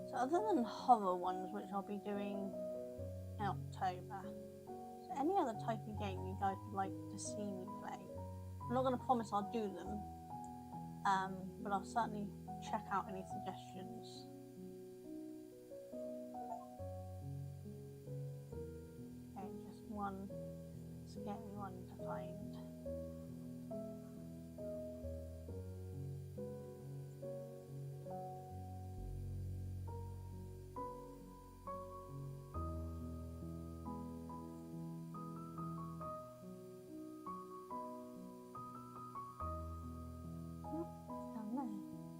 So other than horror ones, which I'll be doing in October, so any other type of game you guys would like to see me play? I'm not going to promise I'll do them, but I'll certainly check out any suggestions. Okay, just one scary one to find.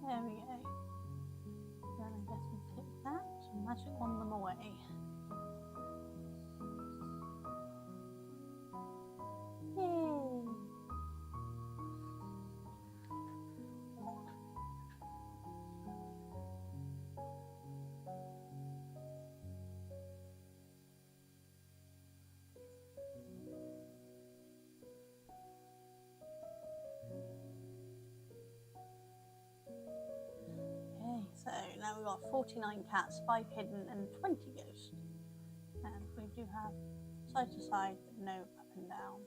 There we go. Then I guess we click that and magic wand them away. Yay! So now we've got 49 cats, 5 hidden and 20 ghosts. And we do have side to side, but no up and down.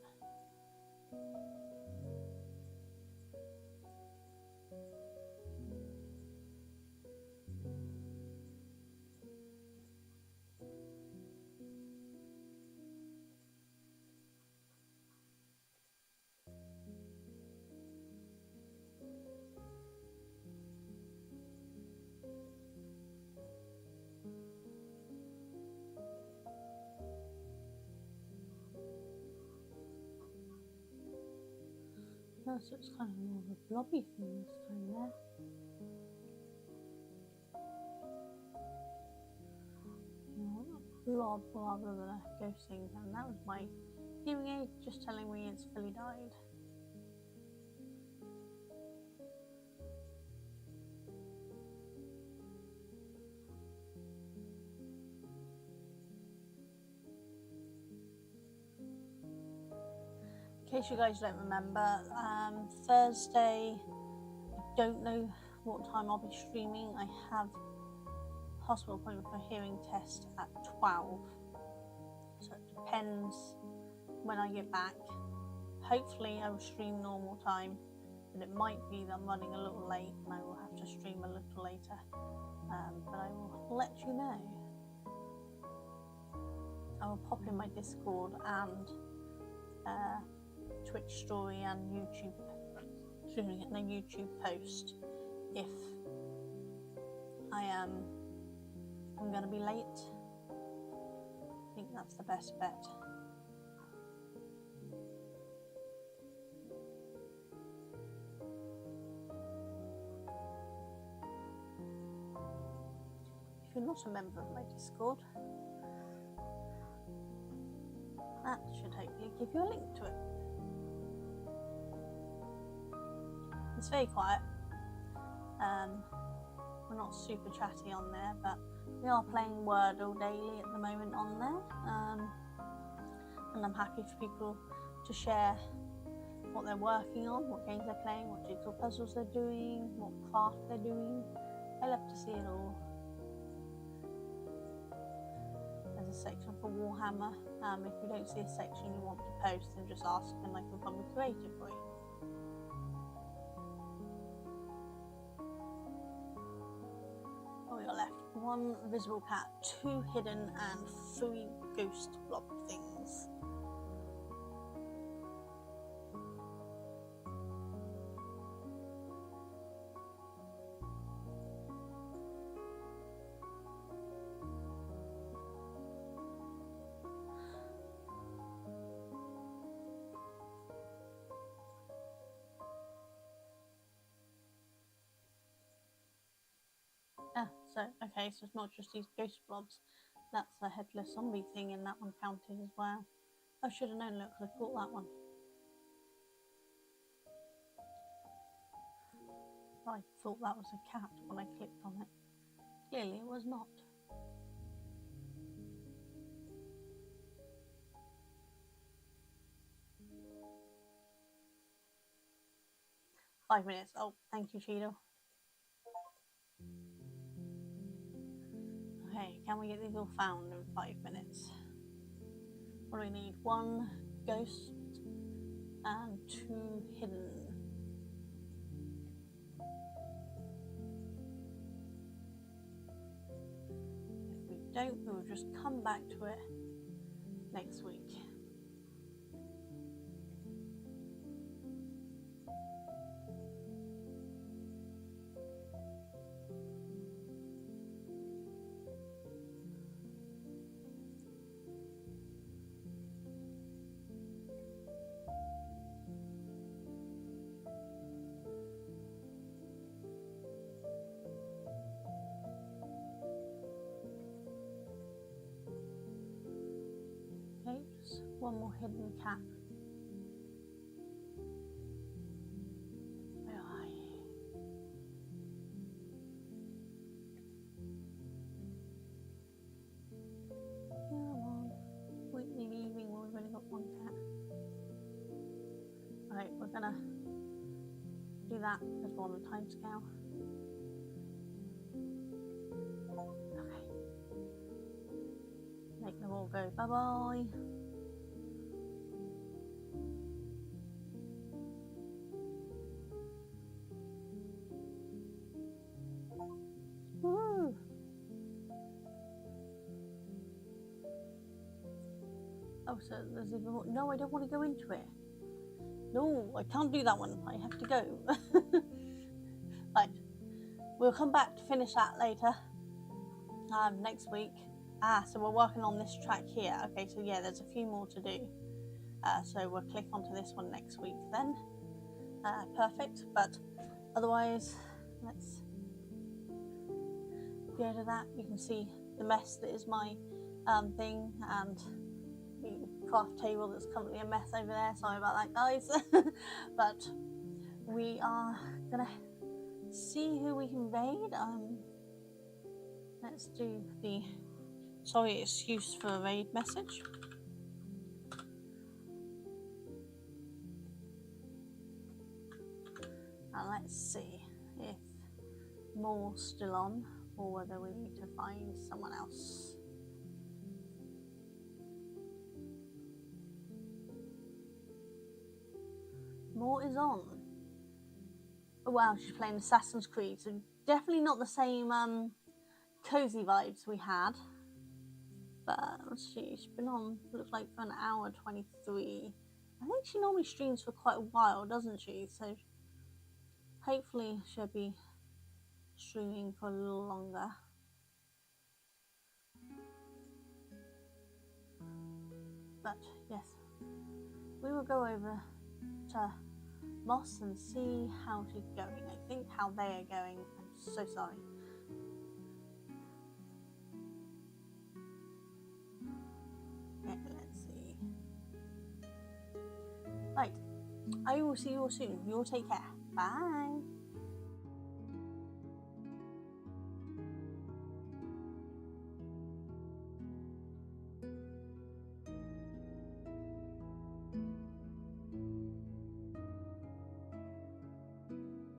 So it's kind of more of a blobby thing this time there. Blob rather than a ghost thing, and that was my hearing aid just telling me it's fully died. In case you guys don't remember, Thursday, I don't know what time I'll be streaming. I have a hospital appointment for a hearing test at 12, so it depends when I get back. Hopefully I will stream normal time, but it might be that I'm running a little late and I will have to stream a little later, but I will let you know. I will pop in my Discord and Twitch story and YouTube, and a YouTube post if I'm going to be late. I think that's the best bet. If you're not a member of my Discord, that should hopefully give you a link to it. It's very quiet. We're not super chatty on there, but we are playing Wordle daily at the moment on there. And I'm happy for people to share what they're working on, what games they're playing, what jigsaw puzzles they're doing, what craft they're doing. I love to see it all. There's a section for Warhammer. If you don't see a section you want to post, then just ask and I can probably create it for you. What we got left? 1 visible cat, 2 hidden and 3 ghost blob things. So, okay, so it's not just these ghost blobs. That's the headless zombie thing, and that one counted as well. I should have known, look, because I caught that one. I thought that was a cat when I clicked on it. Clearly it was not. "5 minutes. Oh, thank you, Cheeto. Okay, can we get these all found in 5 minutes? What do we need? 1 ghost and 2 hidden. If we don't, we'll just come back to it next week. Okay, just 1 more hidden cat. Where are you? Come on. Weekly leaving, well, we've only got 1 cat. Alright, we're gonna do that as well on the time scale. Okay. Make them all go bye-bye. Woo! Oh, so there's even more. No, I don't want to go into it. No, I can't do that one. I have to go. Right. We'll come back to finish that later. Next week. So we're working on this track here. Okay, so yeah, there's a few more to do. So we'll click onto this one next week then. Perfect. But otherwise, let's go to that. You can see the mess that is my thing, and the craft table that's currently a mess over there. Sorry about that, guys. But we are gonna see who we can raid. Let's do the sorry excuse for a raid message. And let's see if Moore's still on or whether we need to find someone else. Moore is on. Oh wow, she's playing Assassin's Creed, so definitely not the same cozy vibes we had. But she's been on, looks like, for an hour 23. I think she normally streams for quite a while, doesn't she? So hopefully she'll be streaming for a little longer. But yes, we will go over to Moss and see how she's going. I think how they are going. I'm so sorry. Yeah, let's see. Right, I will see you all soon. You all take care. Bye.